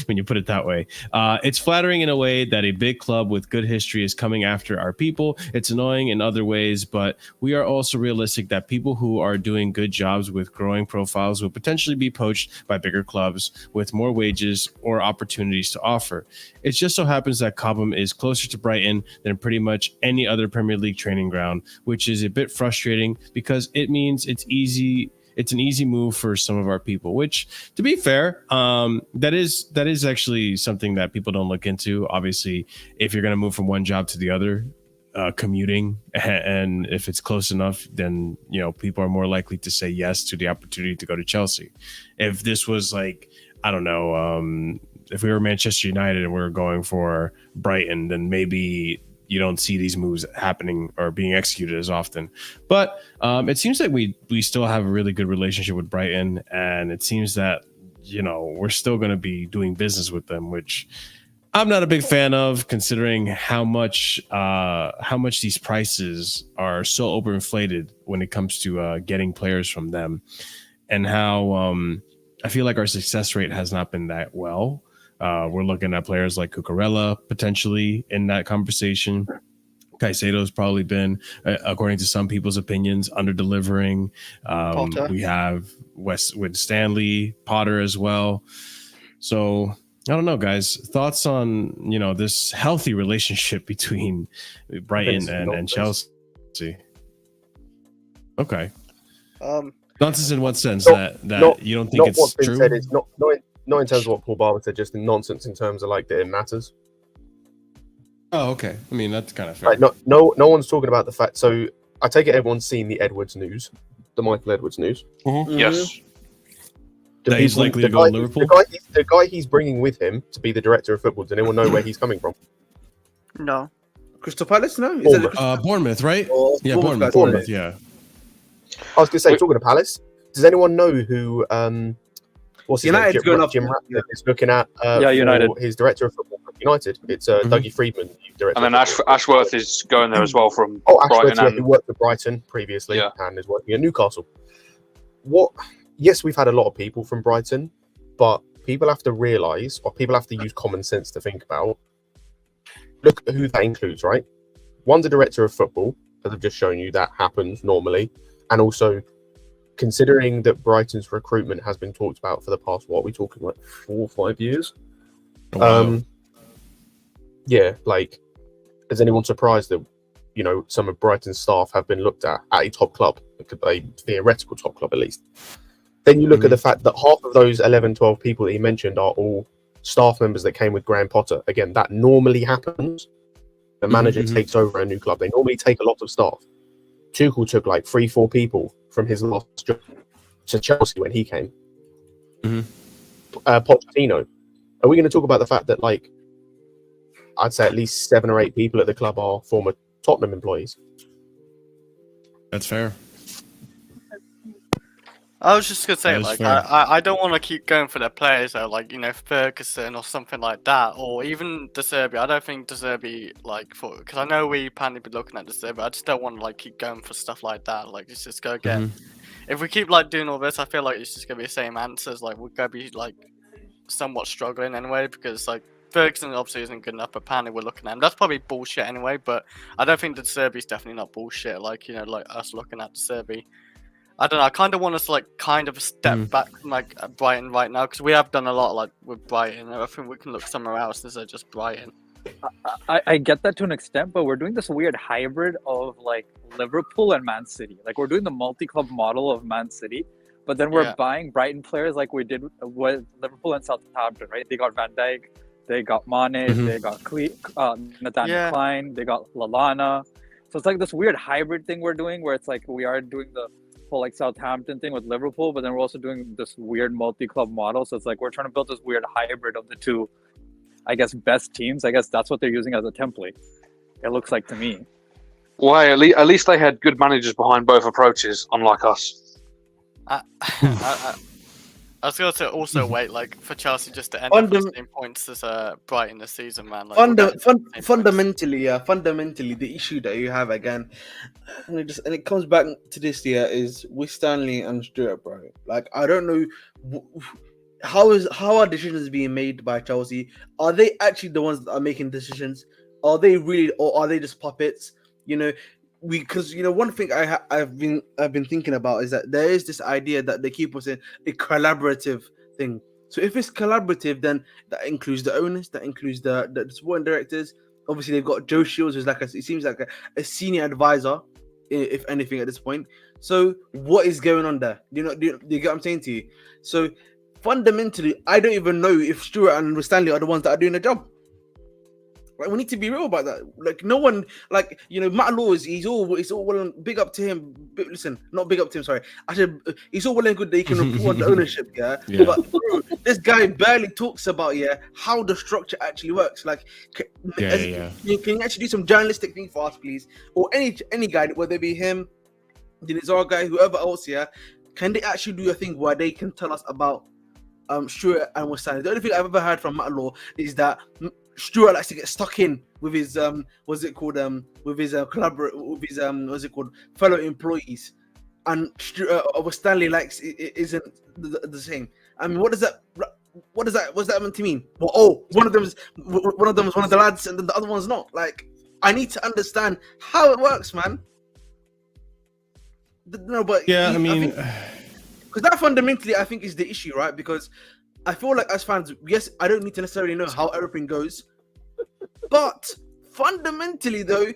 When you put it that way. It's flattering in a way that a big club with good history is coming after our people. It's annoying in other ways, but we are also realistic that people who are doing good jobs with growing profiles will potentially be poached by bigger clubs with more wages or opportunities to offer. It just so happens that Cobham is closer to Brighton than pretty much any other Premier League training ground, which is a bit frustrating because it means it's an easy move for some of our people, which, to be fair, that is actually something that people don't look into. Obviously, if you're going to move from one job to the other, commuting, and if it's close enough, then people are more likely to say yes to the opportunity to go to Chelsea. If this was like, I don't know, if we were Manchester United and we were going for Brighton, then maybe you don't see these moves happening or being executed as often. But it seems like we still have a really good relationship with Brighton, and it seems that we're still going to be doing business with them, which I'm not a big fan of, considering how much these prices are so overinflated when it comes to getting players from them, and how I feel like our success rate has not been that well. We're looking at players like Cucurella potentially in that conversation. Caicedo's probably been, according to some people's opinions, under delivering. Potter. We have West with Stanley, Potter as well. So I don't know, guys. Thoughts on this healthy relationship between Brighton and Chelsea? Okay. Nonsense in what sense? That you don't think it's what's been true? said is not in terms of what Paul Barber said, just nonsense in terms of like that it matters. Oh, okay. I mean, that's kind of fair. Like, no one's talking about the fact. So I take it everyone's seen the Edwards news, the Michael Edwards news. Yes. That he's likely to go to Liverpool? The guy he's bringing with him to be the director of football. Does anyone know where he's coming from? No. Crystal Palace, no? Is Bournemouth. it Bournemouth, right? Or Yeah, Bournemouth? Bournemouth. Yeah. I was going to say, talking to Palace, does anyone know who what's his United's name? going off. Jim Ratcliffe is looking at United. for his director of football for United. It's Dougie Freedman, director. And then of football. Ashworth is going there as well from Ashworth, Brighton. yeah, And who worked for Brighton previously and is working at Newcastle. Yes, we've had a lot of people from Brighton, but people have to realise, or people have to use common sense to think about. Look at who that includes, right? One's a director of football, as I've just shown you, that happens normally, and also considering that Brighton's recruitment has been talked about for the past, what are we talking, like 4 or 5 years? Wow. Yeah, like, is anyone surprised that some of Brighton's staff have been looked at a top club, a theoretical top club at least? Then you look at the fact that half of those 11, 12 people that he mentioned are all staff members that came with Graham Potter. Again, that normally happens. The manager takes over a new club. They normally take a lot of staff. Tuchel took like 3-4 people from his last job to Chelsea when he came. Pochettino. Are we going to talk about the fact that, like, I'd say at least 7 or 8 people at the club are former Tottenham employees? That's fair. I was just gonna say, That is like, fair. I don't want to keep going for the players though, like Ferguson or something like that, or even De Zerbi. I don't think De Zerbi, like, because I know we apparently be looking at De Zerbi. I just don't want to like keep going for stuff like that. Like, it's just go get. If we keep like doing all this, I feel like it's just gonna be the same answers. Like, we're gonna be like somewhat struggling anyway, because like Ferguson obviously isn't good enough, but apparently we're looking at him. That's probably bullshit anyway, but I don't think De Zerbi's definitely not bullshit. Like, like us looking at De Zerbi. I don't know. I kind of want us to like kind of step back from like Brighton right now, because we have done a lot like with Brighton. I think we can look somewhere else instead of just Brighton. I get that to an extent, but we're doing this weird hybrid of like Liverpool and Man City. Like, we're doing the multi-club model of Man City, but then we're buying Brighton players like we did with Liverpool and Southampton, right? They got Van Dijk, they got Mane, they got Nathaniel Klein, they got Lallana. So it's like this weird hybrid thing we're doing, where it's like we are doing the whole like Southampton thing with Liverpool, but then we're also doing this weird multi-club model. So it's like we're trying to build this weird hybrid of the two, I guess, best teams. I guess that's what they're using as a template, it looks like to me. Well, at least they had good managers behind both approaches, unlike us. I was going to also wait like for Chelsea just to end up with the same points as Brighton this season, man. Like, fundamentally, the issue that you have again, and it comes back to this year, is with Stanley and Stuart, bro. Like, I don't know how are decisions being made by Chelsea? Are they actually the ones that are making decisions? Are they really, or are they just puppets? Because one thing I've been thinking about is that there is this idea that they keep us in a collaborative thing. So if it's collaborative, then that includes the owners, that includes the sporting directors. Obviously, they've got Joe Shields, who's it seems like a senior advisor, if anything, at this point. So what is going on there? Do you get what I'm saying to you? So fundamentally, I don't even know if Stuart and Stanley are the ones that are doing the job. Like, we need to be real about that. Like, no one, like, Matt Law he's all well and big up to him. Listen, not big up to him, sorry. Actually, he's all well and good that he can report the ownership, yeah? But bro, this guy barely talks about how the structure actually works. Like, can you actually do some journalistic thing for us, please? Or any guy, whether it be him, the Nizar guy, whoever else, can they actually do a thing where they can tell us about Stuart and West Ham? The only thing I've ever heard from Matt Law is that Stuart likes to get stuck in with his fellow employees, and Stanley likes it isn't the same. I mean, what does that meant to mean? Well, one of them is one of the lads, and then the other one's not. Like, I need to understand how it works, man. No, but Yeah, I mean, because that fundamentally, I think, is the issue, right? Because I feel like as fans, yes, I don't need to necessarily know how everything goes, but fundamentally, though,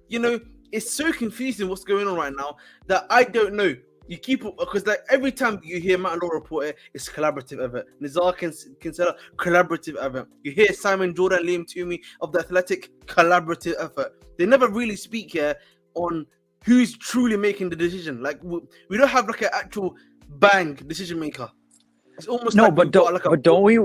you know, it's so confusing what's going on right now that I don't know. You keep because like every time you hear Matt Law report it, it's collaborative effort. Nizar can consider collaborative effort. You hear Simon Jordan, Liam Toomey of the Athletic, collaborative effort. They never really speak here on who's truly making the decision. Like we don't have like an actual bang decision maker. It's almost No, like but we've got, don't like, a but don't we?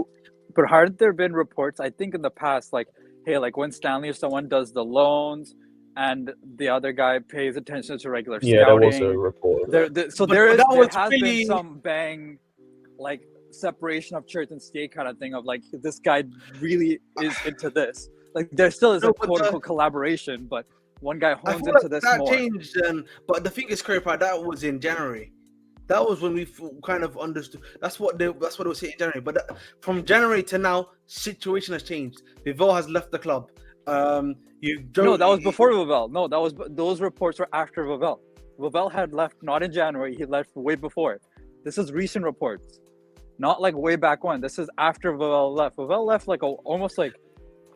But haven't there been reports? I think in the past, like, hey, like when Stanley or someone does the loans, and the other guy pays attention to regular Yeah, there was a scouting. report. So But there that was has really- been some bang, like separation of church and state kind of thing of like this guy really is into this. Like there still is No, a but quote unquote collaboration, but one guy I hones feel into like this that more. changed, but the thing is, Creeper, that was in January. That was when we kind of understood. That's what they were saying in January. But from January to now, situation has changed. Vivell has left the club. No, that was before Vivell. No, those reports were after Vivell. Vivell had left not in January. He left way before. This is recent reports, not like way back when. This is after Vivell left. Vivell left like almost like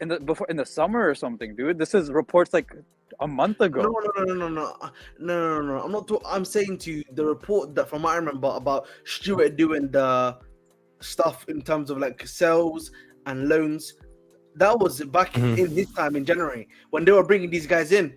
in the summer or something, dude. This is reports like a month ago. No. I'm not. I'm saying to you the report that from what I remember about Stuart doing the stuff in terms of like sales and loans. That was back in his time in January when they were bringing these guys in.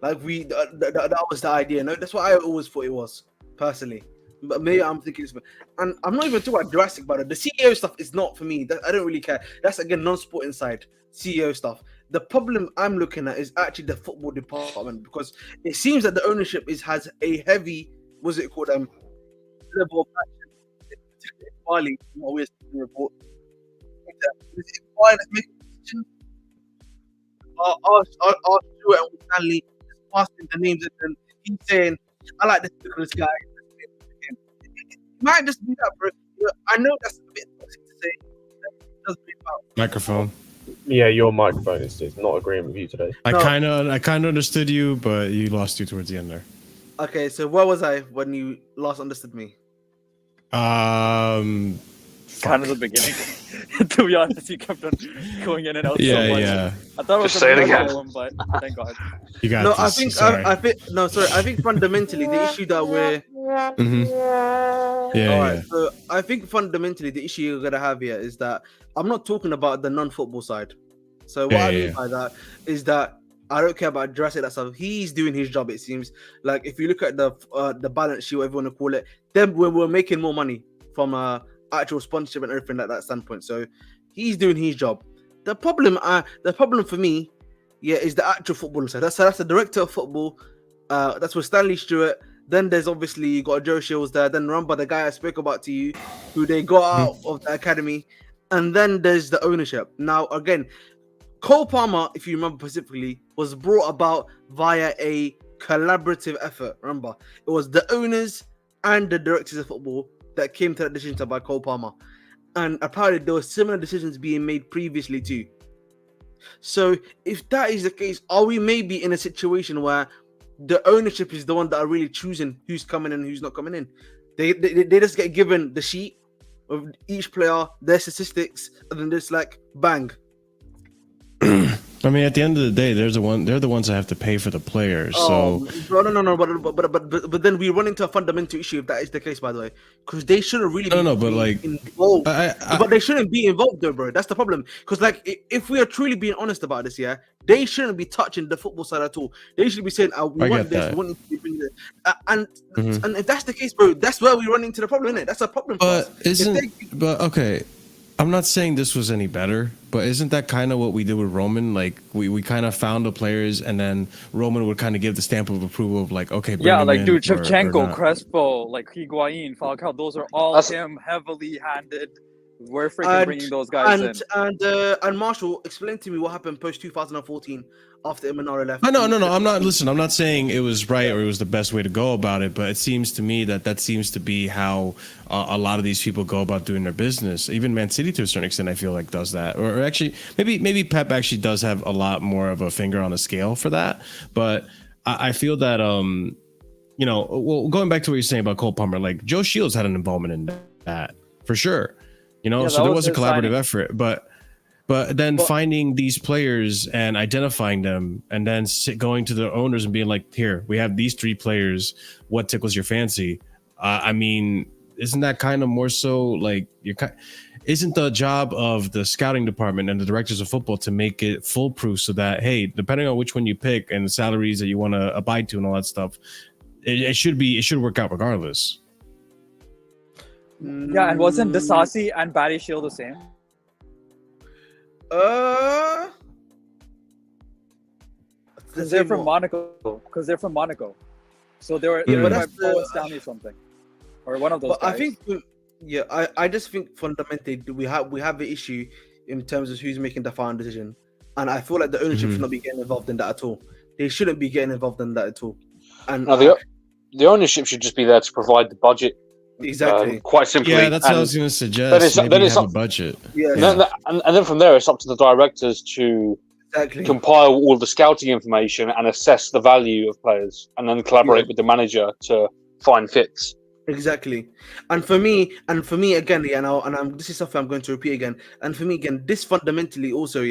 Like that was the idea. No, that's what I always thought it was personally. But maybe I'm thinking it's, and I'm not even talking about Jurassic, but the CEO stuff is not for me. I don't really care. That's again non-sporting side CEO stuff. The problem I'm looking at is actually the football department because it seems that the ownership has a heavy, what's it called, level of action. Bali, what we're seeing the report. Is it Bali that's making decisions? Our Stuart and Stanley just passing the names and then he's saying, "I like this guy." It might just be that, bro. I know that's a bit toxic to say. It does bring about microphone. Yeah, your microphone is not agreeing with you today. I kind of understood you, but you lost you towards the end there. Okay, so where was I when you last understood me? Kind of the beginning. To be honest, you kept on going in and out. Yeah, so much. yeah. I thought it was Just say it again. one, but thank God. You got No, this. I think Sorry. I think fundamentally the issue that we're Yeah, all right. yeah. So I think fundamentally the issue you're gonna have here is that I'm not talking about the non-football side. So what I mean by that is that I don't care about Jurassic, that stuff. He's doing his job. It seems like if you look at the balance sheet, whatever you want to call it, then we're making more money from actual sponsorship and everything like that standpoint. So he's doing his job. The problem for me, is the actual football side. That's the director of football. That's with Stanley Stewart. Then there's obviously you got Joe Shields there. Then Rumba, the guy I spoke about to you, who they got out of the academy. And then there's the ownership. Now again, Cole Palmer, if you remember specifically, was brought about via a collaborative effort. Remember, it was the owners and the directors of football that came to that decision by Cole Palmer. And apparently there were similar decisions being made previously too. So if that is the case, are we maybe in a situation where the ownership is the one that are really choosing who's coming in and who's not coming in? They just get given the sheet of each player, their statistics, and then just like bang. I mean, at the end of the day, they're the ones that have to pay for the players. So No. But then we run into a fundamental issue if that is the case, by the way, because they shouldn't really be involved. But they shouldn't be involved, though, bro. That's the problem. Because like, if we are truly being honest about this, they shouldn't be touching the football side at all. They should be saying, "We want this, we want to bring this." And if that's the case, bro, that's where we run into the problem, isn't it? That's a problem. But okay. I'm not saying this was any better, but isn't that kind of what we did with Roman? Like we kind of found the players, and then Roman would kind of give the stamp of approval of like, okay, bring them in dude, or Shevchenko, not. Crespo, like Higuain, Falcao, those are all him heavily handed We're freaking bringing those guys in. And Marshall, explain to me what happened post 2014 after Imanara left. No. I'm not. Listen, I'm not saying it was right or it was the best way to go about it, but it seems to me that seems to be how a lot of these people go about doing their business. Even Man City, to a certain extent, I feel like does that. Or actually, maybe Pep actually does have a lot more of a finger on the scale for that. But I feel that well, going back to what you're saying about Cole Palmer, like Joe Shields had an involvement in that for sure. So there was a collaborative effort, but then finding these players and identifying them, and then going to the owners and being like, "Here, we have these 3 players. What tickles your fancy?" I mean, isn't that kind of more so like isn't the job of the scouting department and the directors of football to make it foolproof so that, hey, depending on which one you pick and the salaries that you want to abide to and all that stuff, it should work out regardless. Yeah, and wasn't Disasi and Barry Shield the same? Because they're from Monaco. So they were by Poe and Stanley something, or one of those guys. I think, I just think fundamentally we have the issue in terms of who's making the final decision, and I feel like the ownership should not be getting involved in that at all. They shouldn't be getting involved in that at all. And the ownership should just be there to provide the budget. Exactly. Quite simply. Yeah, that's what I was going to suggest. Then it's a budget. Yeah. And then from there, it's up to the directors to compile all the scouting information and assess the value of players, and then collaborate with the manager to find fits. Exactly. And for me again, this is something I'm going to repeat again. And for me again, this fundamentally also,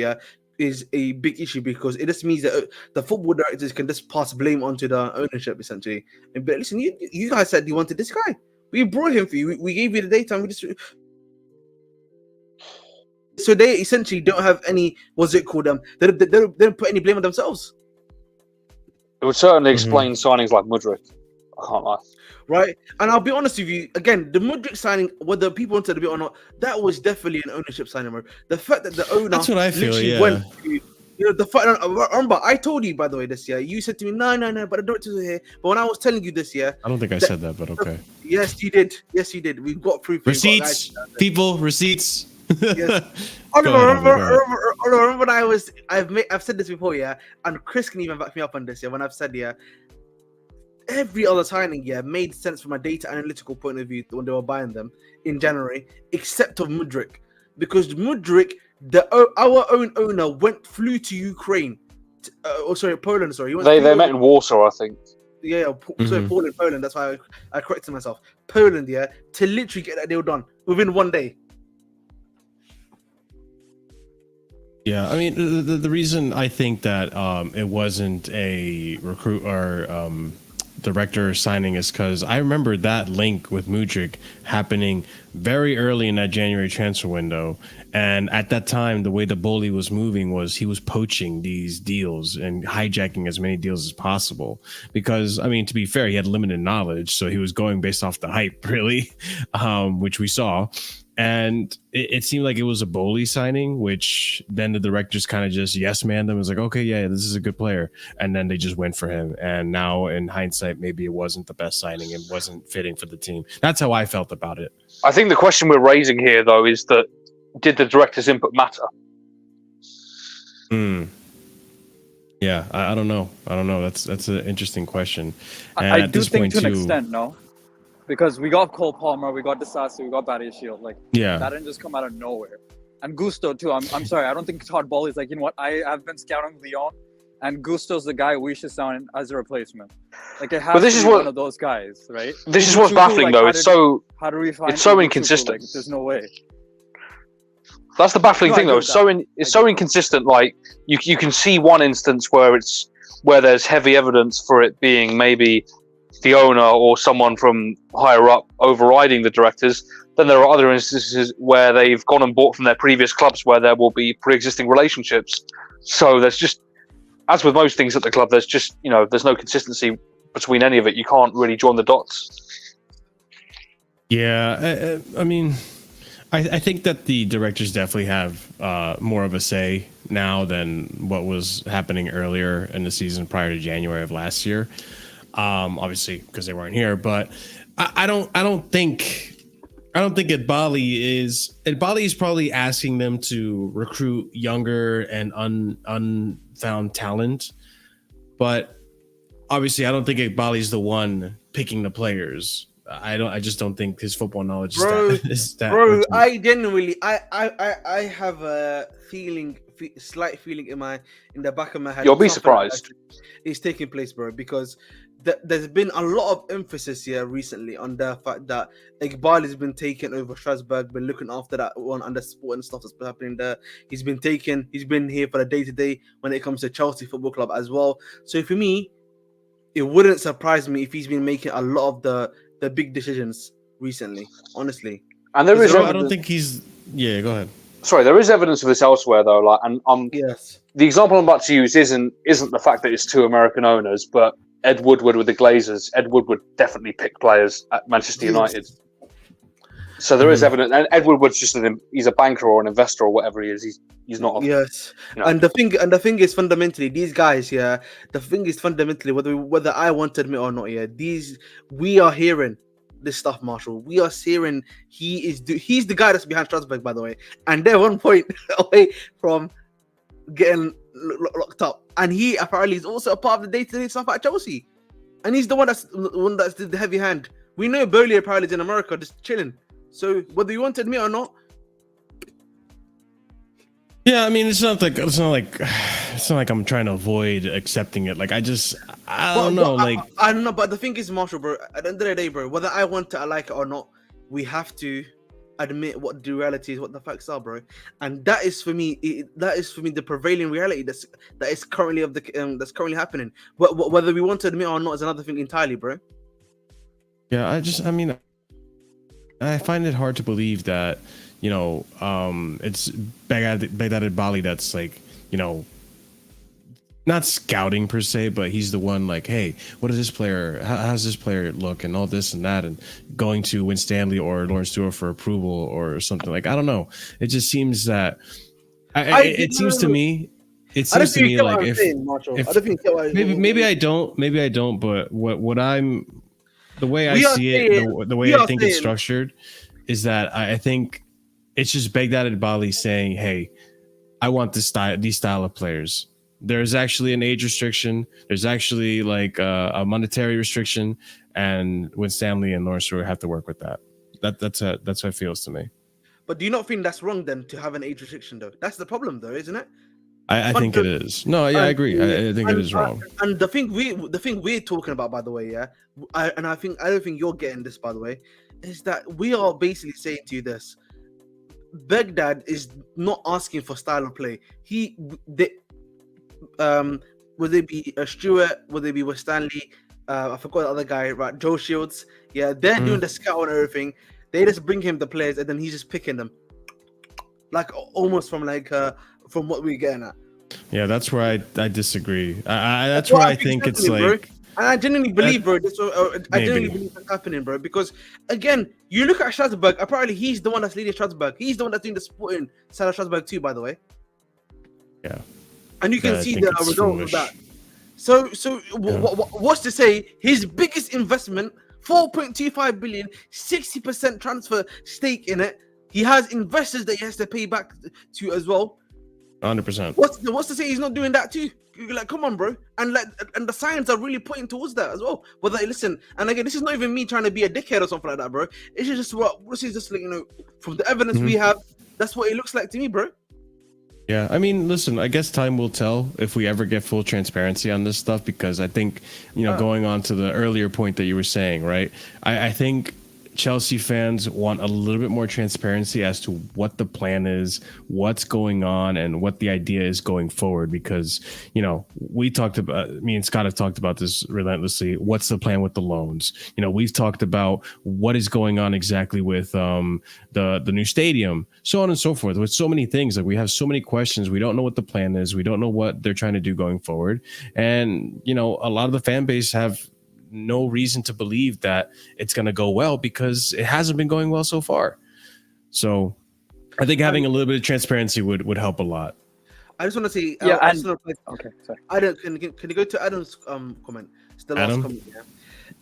is a big issue, because it just means that the football directors can just pass blame onto the ownership essentially. But listen, you guys said you wanted this guy. We brought him for you. We gave you the data. And so they essentially don't have any. What's it called? They don't put any blame on themselves. It would certainly explain signings like Mudryk. I can't lie. Right, and I'll be honest with you. Again, the Mudryk signing, whether people wanted to be or not, that was definitely an ownership signing. Bro. The fact that the owner—that's what I feel. Yeah. Went to, the fact. Remember, I told you, by the way, this year. You said to me, "No, but the directors are here." But when I was telling you this year, I don't think I said that, but okay. Yes, you did. We've got proof. Receipts, people, receipts. Yes. Remember when I've said this before, and Chris can even back me up on this, when I've said, every other signing, made sense from a data analytical point of view when they were buying them in January, except of Mudryk, because Mudryk, our own owner flew to Ukraine, Poland. Sorry, they met in Warsaw, I think. Poland. That's why I corrected myself. Poland, to literally get that deal done within 1 day. Yeah, I mean, the reason I think that it wasn't a recruit or director signing is because I remember that link with Mudryk happening very early in that January transfer window. And at that time, the way the bully was moving was he was poaching these deals and hijacking as many deals as possible. Because, I mean, to be fair, he had limited knowledge. So he was going based off the hype, really, which we saw. And it seemed like it was a bully signing, which then the directors kind of just yes-manned them. It was like, okay, yeah, this is a good player. And then they just went for him. And now in hindsight, maybe it wasn't the best signing. It wasn't fitting for the team. That's how I felt about it. I think the question we're raising here, though, is that did the director's input matter? Yeah, I don't know. That's an interesting question. And I do think to an extent, no. Because we got Cole Palmer, we got Disasi, we got Barry Shield. That didn't just come out of nowhere. And Gusto too. I'm sorry, I don't think Todd Bowley is like, you know what? I've been scouting Lyon, and Gusto's the guy we should sign as a replacement. Like it has to be one of those guys, right? This is what's baffling, though. It's so inconsistent. Like, there's no way. That's the baffling thing, though. It's so inconsistent. Like you can see one instance where there's heavy evidence for it being maybe the owner or someone from higher up overriding the directors. Then there are other instances where they've gone and bought from their previous clubs where there will be pre-existing relationships. So there's just, as with most things at the club, there's just, there's no consistency between any of it. You can't really join the dots. Yeah, I mean, I think that the directors definitely have more of a say now than what was happening earlier in the season prior to January of last year. Obviously because they weren't here, but I don't think I don't think Bali is probably asking them to recruit younger and unfound talent, but obviously I don't think Bali's the one picking the players. I just don't think his football knowledge is that bro. much. I genuinely, I have a slight feeling in the back of my head. You'll be something like surprised. that is taking place, bro, because there's been a lot of emphasis here recently on the fact that Iqbal has been taken over Strasbourg, been looking after that one and the sport and stuff that's been happening there. He's been here for the day-to-day when it comes to Chelsea Football Club as well. So for me, it wouldn't surprise me if he's been making a lot of the big decisions recently, honestly. And there is. I don't think he's. Yeah, go ahead. Sorry, there is evidence of this elsewhere though. Like, and Yes. the example I'm about to use isn't the fact that it's two American owners, but Ed Woodward with the Glazers. Ed Woodward definitely picked players at Manchester United. So there is evidence, and Ed Woodward's just he's a banker or an investor or whatever he is. He's not. Yes, you know. and the thing is fundamentally these guys. Yeah, the thing is fundamentally whether I want to admit or not. Yeah, we are hearing this stuff, Marshall. We are hearing he's the guy that's behind Strasbourg, by the way, and they're 1 point away from getting locked up. And he apparently is also a part of the day-to-day stuff at Chelsea, and he's the one that's the heavy hand. We know Burley apparently is in America just chilling. So whether you want to admit or not. Yeah, I mean, it's not like I'm trying to avoid accepting it. Like I don't know. I don't know, but the thing is, Marshall, bro, at the end of the day, bro, whether I want to like it or not, we have to admit what the reality is, what the facts are, bro. And that is for me, the prevailing reality that is currently that's currently happening. Whether we want to admit or not is another thing entirely, bro. Yeah, I find it hard to believe that, it's Baghdad Bali that's like, not scouting per se, but he's the one like, hey, what is this player? How does this player look and all this and that, and going to Win Stanley or Lawrence Stewart for approval or something. Like, I don't know. It just seems that it seems to me like if maybe I don't, but what I'm the way I see it, the way I think it's structured is that I think it's just Baghdad Bali saying, hey, I want these style of players. There's actually an age restriction. There's actually like a monetary restriction, and Win Stanley and Lawrence Stewart have to work with that. That's what it feels to me. But do you not think that's wrong then to have an age restriction though? That's the problem though, isn't it? I think it is. No, yeah, I agree. I think it is wrong. And the thing we're talking about, by the way, yeah, I don't think you're getting this, by the way, is that we are basically saying to you this: Baghdad is not asking for style of play. Would they be Stewart? Would they be West Stanley? I forgot the other guy, right? Joe Shields. Yeah, they're doing the scout and everything. They just bring him the players, and then he's just picking them, like almost from what we're getting at. Yeah, that's where I disagree. That's where I think it's like. Bro. And I genuinely believe, bro. I genuinely believe that's happening, bro. Because again, you look at Strasbourg. Apparently, he's the one that's leading Strasbourg. He's the one that's doing the sporting side of Strasbourg too, by the way. Yeah. And you can see the result of that. So what's to say? His biggest investment, 4.25 billion, 60% transfer stake in it. He has investors that he has to pay back to as well. 100%. What's to say he's not doing that too? Like, come on, bro. And the signs are really pointing towards that as well. But like, listen, and again, this is not even me trying to be a dickhead or something like that, bro. This is just like, from the evidence we have, that's what it looks like to me, bro. Yeah, I mean, listen, I guess time will tell if we ever get full transparency on this stuff, because I think, going on to the earlier point that you were saying, right? I think Chelsea fans want a little bit more transparency as to what the plan is, what's going on, and what the idea is going forward. Because, we talked about, me and Scott have talked about this relentlessly. What's the plan with the loans? We've talked about what is going on exactly with the new stadium, so on and so forth. With so many things, like we have so many questions. We don't know what the plan is. We don't know what they're trying to do going forward. And, a lot of the fan base have no reason to believe that it's going to go well, because it hasn't been going well so far. So I think having a little bit of transparency would help a lot. I just want to say, okay, sorry. Adam, can you go to Adam's comment? It's the last Adam? comment. Yeah.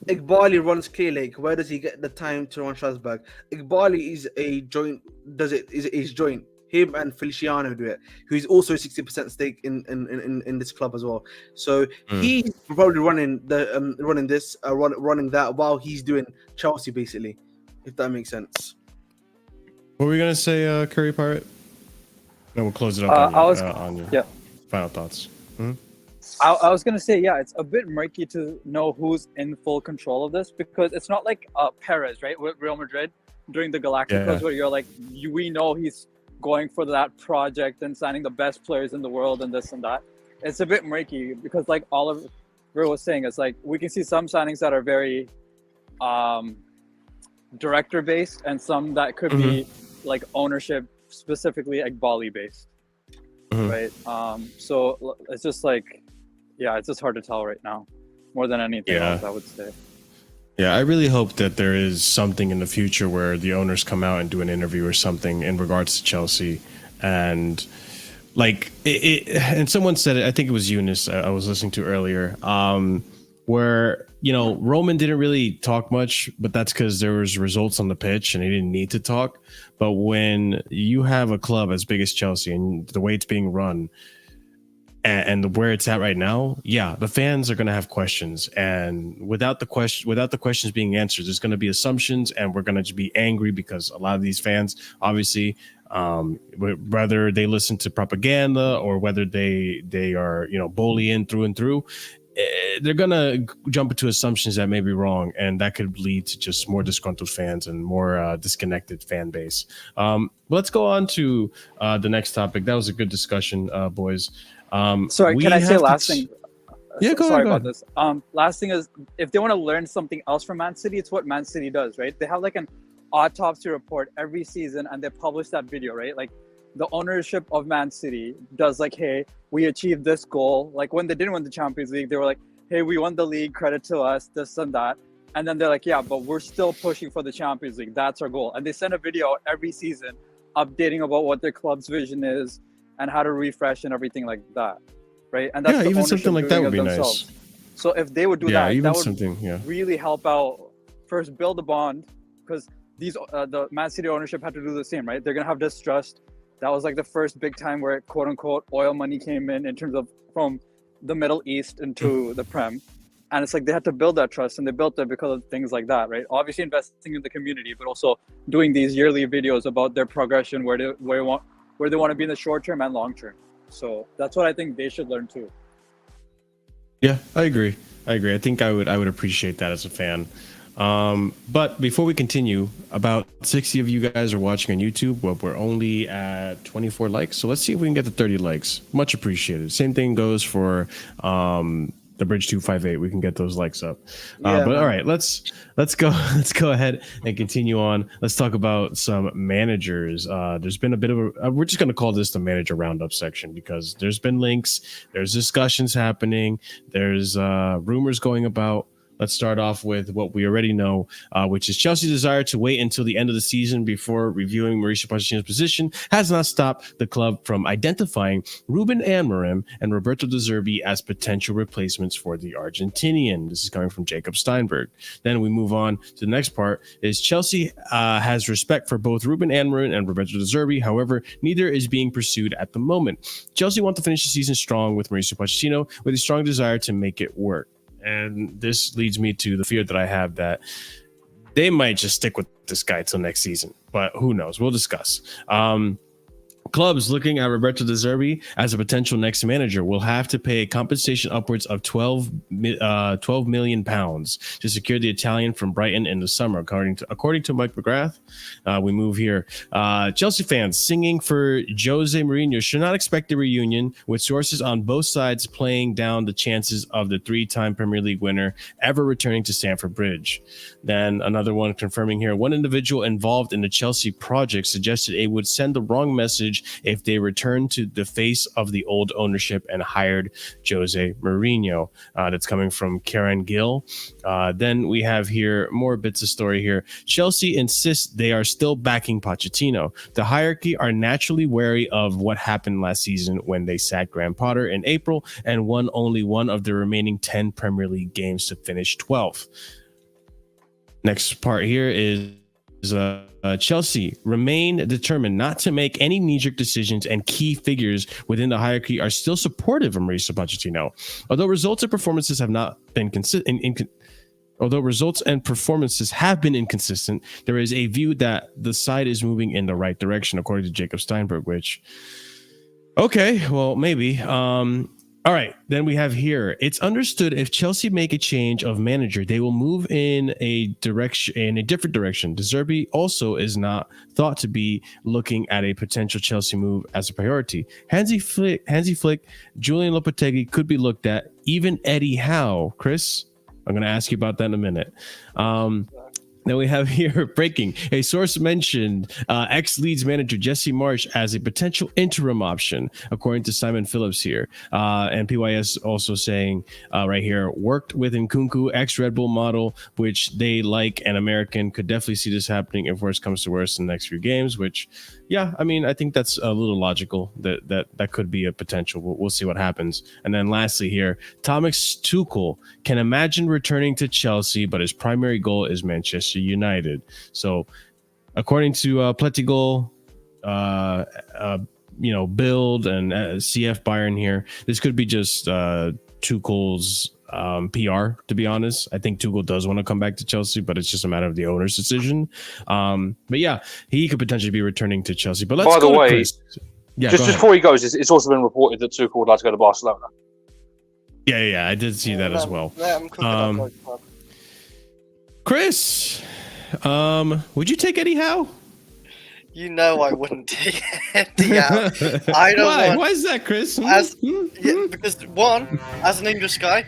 Igbali runs Clear Lake. Where does he get the time to run Strasbourg? Igbali is a joint. Is joint. Him and Feliciano do it. Who's also 60% stake in this club as well. So he's probably running running that while he's doing Chelsea, basically. If that makes sense. What were we gonna say, Curry Pirate? No, we'll close it up on your final thoughts. I was gonna say, yeah, it's a bit murky to know who's in full control of this, because it's not like Perez, right, with Real Madrid during the Galacticos, where you're like, we know he's going for that project and signing the best players in the world and this and that. It's a bit murky because, like Oliver was saying, it's like we can see some signings that are very director based and some that could be like ownership, specifically like Bali based, right? So it's just like, yeah, it's just hard to tell right now, more than anything else, I would say. Yeah, I really hope that there is something in the future where the owners come out and do an interview or something in regards to Chelsea. And like and someone said it, I think it was Eunice I was listening to earlier, where, you know, Roman didn't really talk much, but that's because there was results on the pitch and he didn't need to talk. But when you have a club as big as Chelsea and the way it's being run, and where it's at right now, the fans are going to have questions, and without the questions being answered, there's going to be assumptions, and we're going to be angry because a lot of these fans, obviously, whether they listen to propaganda or whether they are, you know, bullying through and through, they're going to jump into assumptions that may be wrong, and that could lead to just more disgruntled fans and more disconnected fan base. Let's go on to the next topic. That was a good discussion, boys. Sorry, can I say last thing? Yeah, go sorry ahead. about this. Last thing is, if they want to learn something else from Man City, it's what Man City does, right? They have like an autopsy report every season, and they publish that video, right? Like the ownership of Man City does like, hey, we achieved this goal. Like when they didn't win the Champions League, they were like, hey, we won the league, credit to us, this and that. And then they're like, yeah, but we're still pushing for the Champions League. That's our goal. And they send a video every season updating about what their club's vision is and how to refresh and everything like that, right? And that's even something like that would be themselves. nice. So if they would do that, that would really help out. First, build a bond, because these the Man City ownership had to do the same, right? They're gonna have distrust. That was like the first big time where quote unquote oil money came in terms of from the Middle East into the Prem, and it's like they had to build that trust, and they built it because of things like that, right? Obviously investing in the community, but also doing these yearly videos about their progression, where they want to be in the short term and long term. So that's what I think they should learn too. Yeah, I agree. I think I would appreciate that as a fan. But before we continue, about 60 of you guys are watching on YouTube. Well, we're only at 24 likes, so let's see if we can get to 30 likes. Much appreciated. Same thing goes for the Bridge 258. We can get those likes up. But all right, let's go ahead and continue on. Let's talk about some managers. There's been a bit of a we're just going to call this the manager roundup section, because there's been links, there's discussions happening, there's rumors going about. Let's start off with what we already know, which is Chelsea's desire to wait until the end of the season before reviewing Mauricio Pochettino's position has not stopped the club from identifying Ruben Amorim and Roberto De Zerbi as potential replacements for the Argentinian. This is coming from Jacob Steinberg. Then we move on to the next part, is Chelsea has respect for both Ruben Amorim and Roberto De Zerbi. However, neither is being pursued at the moment. Chelsea want to finish the season strong with Mauricio Pochettino, with a strong desire to make it work. And this leads me to the fear that I have that they might just stick with this guy till next season. But who knows? We'll discuss. Clubs looking at Roberto De Zerbi as a potential next manager will have to pay a compensation upwards of 12 million pounds to secure the Italian from Brighton in the summer, according to Mike McGrath. We move here. Chelsea fans singing for Jose Mourinho should not expect a reunion, with sources on both sides playing down the chances of the three-time Premier League winner ever returning to Stamford Bridge. Then another one confirming here, one individual involved in the Chelsea project suggested it would send the wrong message if they returned to the face of the old ownership and hired Jose Mourinho. That's coming from Karen Gill. Then we have here more bits of story here. Chelsea insists they are still backing Pochettino. The hierarchy are naturally wary of what happened last season when they sacked Graham Potter in April and won only one of the remaining 10 Premier League games to finish 12th. Next part here is Chelsea remain determined not to make any knee-jerk decisions, and key figures within the hierarchy are still supportive of Mauricio Pochettino. Although results and performances have not been consistent. Although results and performances have been inconsistent, there is a view that the side is moving in the right direction, according to Jacob Steinberg, which, okay, well, maybe. All right, then we have here, it's understood if Chelsea make a change of manager, they will move in a different direction. De Zerbi also is not thought to be looking at a potential Chelsea move as a priority. Hansi Flick, Julian Lopetegui could be looked at, even Eddie Howe. Chris, I'm going to ask you about that in a minute. Then we have here breaking. A source mentioned ex-Leeds manager Jesse Marsch as a potential interim option, according to Simon Phillips here. And PYS also saying right here, worked with Nkunku, ex-Red Bull model, which they like, and American could definitely see this happening if worse comes to worse in the next few games, which, yeah, I mean, I think that's a little logical. That could be a potential. We'll see what happens. And then lastly here, Thomas Tuchel can imagine returning to Chelsea, but his primary goal is Manchester United. So according to Pletigol, Build and CF Bayern here, this could be just Tuchel's PR, to be honest. I think Tuchel does want to come back to Chelsea, but it's just a matter of the owner's decision. But yeah, he could potentially be returning to Chelsea. But let's By the go way, to Chris. Yeah, just before he goes, it's also been reported that Tuchel would like to go to Barcelona. Yeah, I did see that as well. Yeah, I'm cooking up like that. Chris, would you take Eddie Howe? You know I wouldn't take Eddie out. I don't want. Why is that, Chris? Yeah, because one, as an English guy,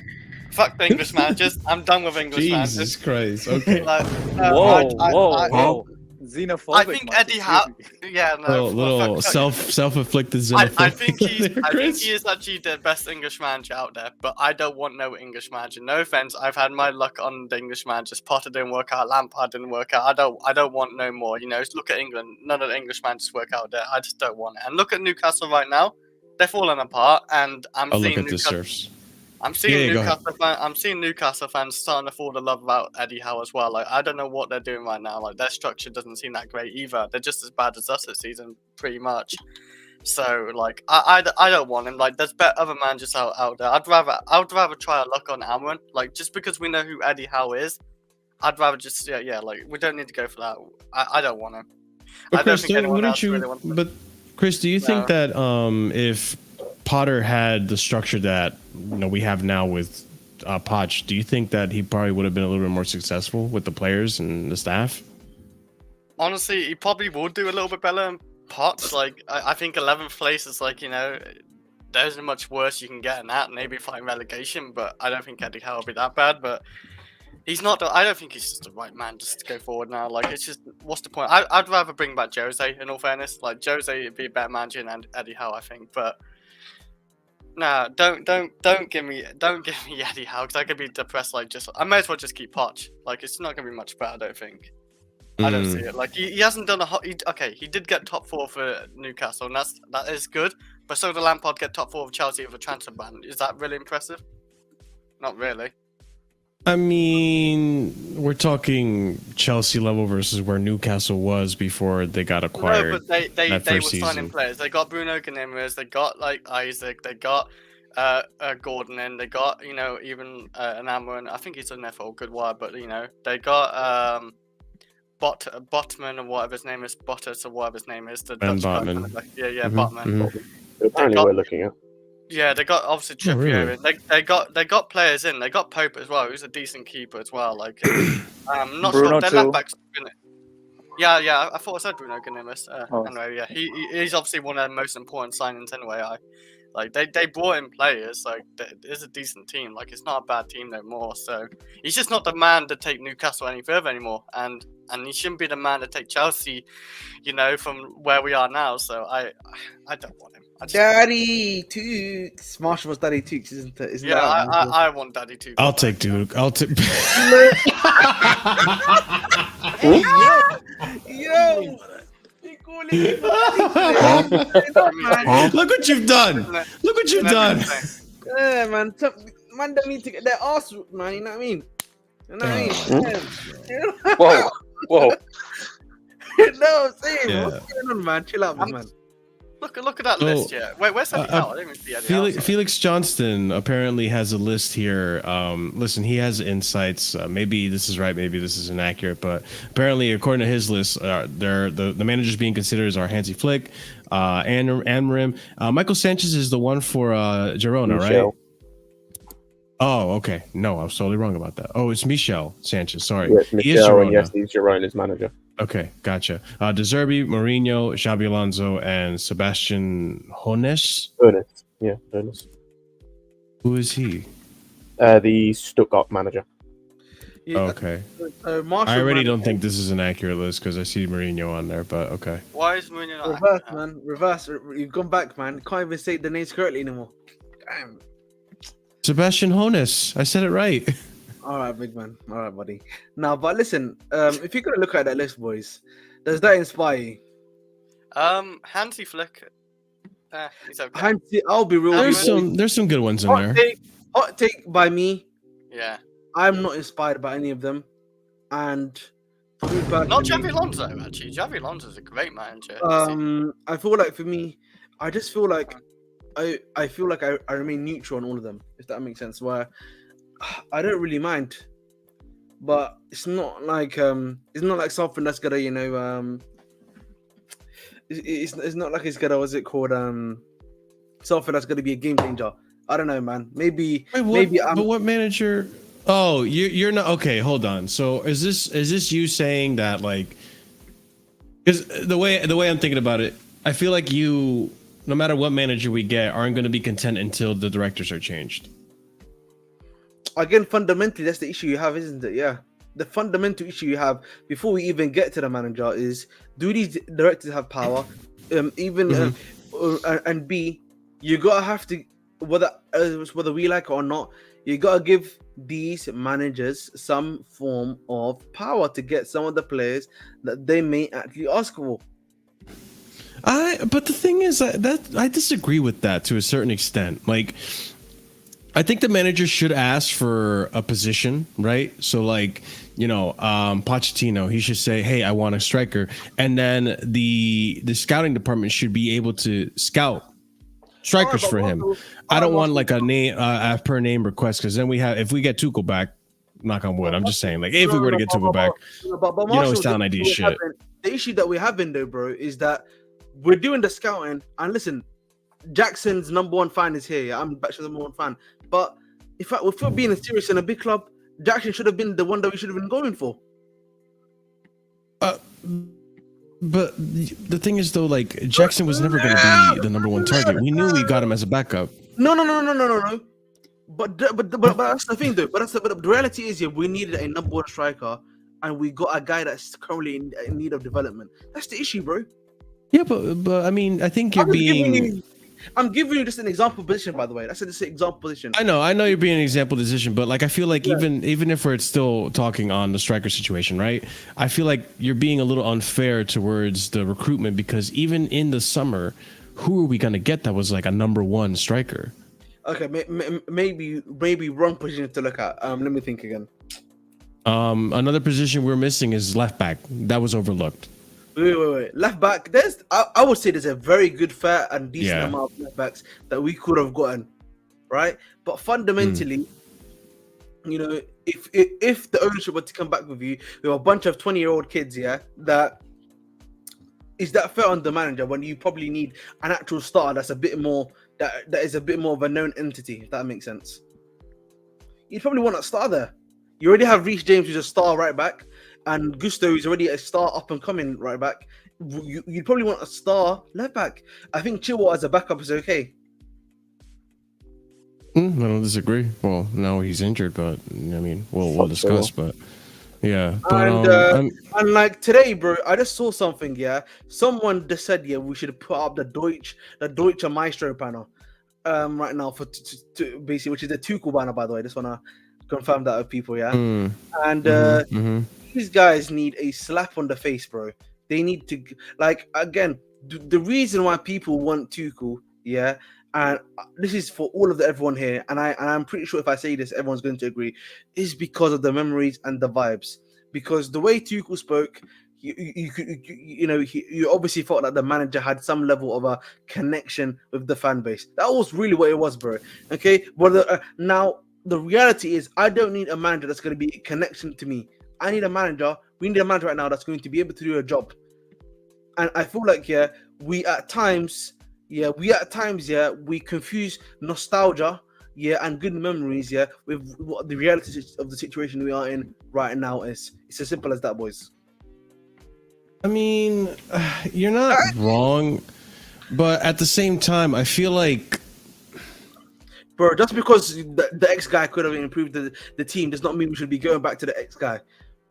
fuck the English managers. I'm done with English managers. Jesus Christ. Okay. Like, Whoa. Xenophobic. I think Eddie Howe. Yeah, no. Little self-inflicted xenophobe. I think he is actually the best English manager out there, but I don't want no English manager. No offense, I've had my luck on the English managers. Potter didn't work out, Lampard didn't work out. I don't want no more. Look at England. None of the English managers work out there. I just don't want it. And look at Newcastle right now. They're falling apart, and I'm seeing look at the Newcastle. surfs. I'm seeing Yeah, I'm seeing Newcastle fans starting to fall in love about Eddie Howe as well. Like, I don't know what they're doing right now. Like, their structure doesn't seem that great either. They're just as bad as us this season, pretty much. So, like, I don't want him. Like, there's other managers out there. I'd rather try our luck on Amron. Like, just because we know who Eddie Howe is, I'd rather just like, we don't need to go for that. I don't want him. But I don't Chris, think anyone else really wants him. But Chris, do you think that if Potter had the structure that we have now with Poch, do you think that he probably would have been a little bit more successful with the players and the staff? Honestly, he probably would do a little bit better than Poch. Like, I think 11th place is like, there isn't much worse you can get than that. Maybe fighting relegation, but I don't think Eddie Howe will be that bad. But he's not. I don't think he's just the right man just to go forward now. Like, it's just, what's the point? I'd rather bring back Jose. In all fairness, like, Jose would be a better manager than Eddie Howe, I think. But nah, don't give me Eddie Howe, because I could be depressed. Like, I may as well just keep Poch. Like, it's not gonna be much better, I don't think. I don't see it. Like, he hasn't done he did get top 4 for Newcastle, and that is good. But so did Lampard get top 4 of Chelsea with a transfer ban. Is that really impressive? Not really. I mean, we're talking Chelsea level versus where Newcastle was before they got acquired. No, but they were season. signing players. They got Bruno Guimaraes, they got like Isaac, they got Gordon, and they got even an Amron. I think he's in there for a good while, but they got Botman or whatever his name is, Bottas or whatever his name is. The Ben Dutch guy, Botman. kind of like, Botman. Mm-hmm. Apparently, we're looking at. Yeah, they got obviously Trippier in. They got players in. They got Pope as well, who's a decent keeper as well. Like, not Bruno sure. Their too. left backs. Yeah. I thought I said Bruno Guimaraes. Anyway, yeah, he's obviously one of the most important signings anyway. They brought in players. Like, it's a decent team. Like, it's not a bad team no more. So he's just not the man to take Newcastle any further anymore. And he shouldn't be the man to take Chelsea, from where we are now. So I don't want him. Daddy Tukes. Marshall was Daddy Tukes, isn't it? Isn't I want Daddy Tukes. I'll take Duke. I'll take. Yo. Look what you've done. Look what you've done. Yeah, man. Man don't need to get their arse, man. You know what I mean? You know what I mean? Oh, Whoa, whoa. No, I'm saying, Yeah. what's going on, man? Chill out, man. Look at that So, list. Yeah. Wait, where's Eddie Howe? I don't even see Eddie Howe. sorry. Felix Johnston apparently has a list here. Listen, he has insights. Maybe this is right, maybe this is inaccurate, but apparently, according to his list, the managers being considered are Hansi Flick, Amorim. Michael Sanchez is the one for Girona, right? Michel. Oh, okay. No, I was totally wrong about that. Oh, it's Michel Sanchez. Sorry, Yes, he is Michel, and Girona. yes, he's Girona's manager. Okay, gotcha. De Zerbi, Mourinho, Xabi Alonso, and Sebastian Hoeneß. Ernest. Yeah, Ernest. Who is he? The Stuttgart manager. Yeah, Okay. Marshall, I already man, don't think this is an accurate list because I see Mourinho on there, but okay. Why is Mourinho not Reverse, acting? man. Reverse. You've gone back, man. Can't even say the names correctly anymore. Damn. Sebastian Hoeneß. I said it right. All right, big man. All right, buddy. Now, but listen, if you're gonna look at that list, boys, does that inspire you? Hansi Flick. He's okay. Hansi, I'll be real. There's with you. there's some good ones in there. Hot take by me. Yeah. I'm not inspired by any of them, and for me Not personally, Xavi Alonso, actually. Xavi Alonso's a great manager. I feel like for me, I just feel like I feel like I remain neutral on all of them, if that makes sense. Where I don't really mind, but it's not like something that's gonna it's not like it's gonna, what's it called, something that's gonna be a game changer. I don't know, man. Maybe But what manager? Oh, you're not okay. Hold on. So is this you saying that, like, because the way I'm thinking about it, I feel like you, no matter what manager we get, aren't going to be content until the directors are changed. again, fundamentally, that's the issue you have, isn't it? Yeah. The fundamental issue you have before we even get to the manager is, do these directors have power? And B, you gotta have to, whether we like it or not, you gotta give these managers some form of power to get some of the players that they may actually ask for. But the thing is that I disagree with that to a certain extent. Like, I think the manager should ask for a position, right? So, like, Pochettino, he should say, "Hey, I want a striker," and then the scouting department should be able to scout strikers for him. I don't want like a name per name request, because then if we get Tuchel back, knock on wood. I'm just saying, like, if we were to get Tuchel back, he's telling ideas shit. The issue that we're having though, bro, is that we're doing the scouting, and listen, Jackson's #1 fan is here. Yeah? I'm Jackson's #1 fan, but if we're being serious in a big club, Jackson should have been the one that we should have been going for. But the thing is, though, like, Jackson was never going to be the #1 target. We knew we got him as a backup. No. But that's the thing, though. But the reality is, yeah, we needed a #1 striker, and we got a guy that's currently in need of development. That's the issue, bro. Yeah, but I mean, I think I'm giving you just an example position, by the way. That's just an example position. I know you're being an example decision, but like, I feel like even if we're still talking on the striker situation, right? I feel like you're being a little unfair towards the recruitment, because even in the summer, who are we gonna get that was like a #1 striker? Okay, maybe wrong position to look at. Let me think again. Another position we're missing is left back. That was overlooked. Wait. Left back. I would say there's a very good, fair, and decent amount of left backs that we could have gotten, right? But fundamentally, if the ownership were to come back with you, with a bunch of 20-year-old kids, that is that fair on the manager when you probably need an actual starter that's a bit more that is a bit more of a known entity, if that makes sense. You'd probably want a star there. You already have Reece James, who's a star right back, and Gusto is already a star up and coming right back. You'd probably want a star left back. I think Chilwell as a backup is okay. I don't disagree. Well, now he's injured, but I mean, we'll discuss. But yeah, and like today, bro, I just saw something. Yeah, someone just said, we should put up the Deutsche Maestro panel right now for basically, which is the Tuchel banner, by the way. Just wanna confirm that with people. These guys need a slap on the face, bro. They need to, like, again, the reason why people want Tuchel, and this is for all of everyone here, and I'm pretty sure if I say this, everyone's going to agree, is because of the memories and the vibes. Because the way Tuchel spoke, you obviously felt that the manager had some level of a connection with the fan base. That was really what it was, bro. Okay, but now the reality is, I don't need a manager that's going to be a connection to me. I need a manager. We need a manager right now that's going to be able to do a job. And I feel like we at times we confuse nostalgia and good memories with what the reality of the situation we are in right now is. It's as simple as that, boys. I mean, you're not wrong, but at the same time, I feel like, bro, just because the ex guy could have improved the team does not mean we should be going back to the ex guy.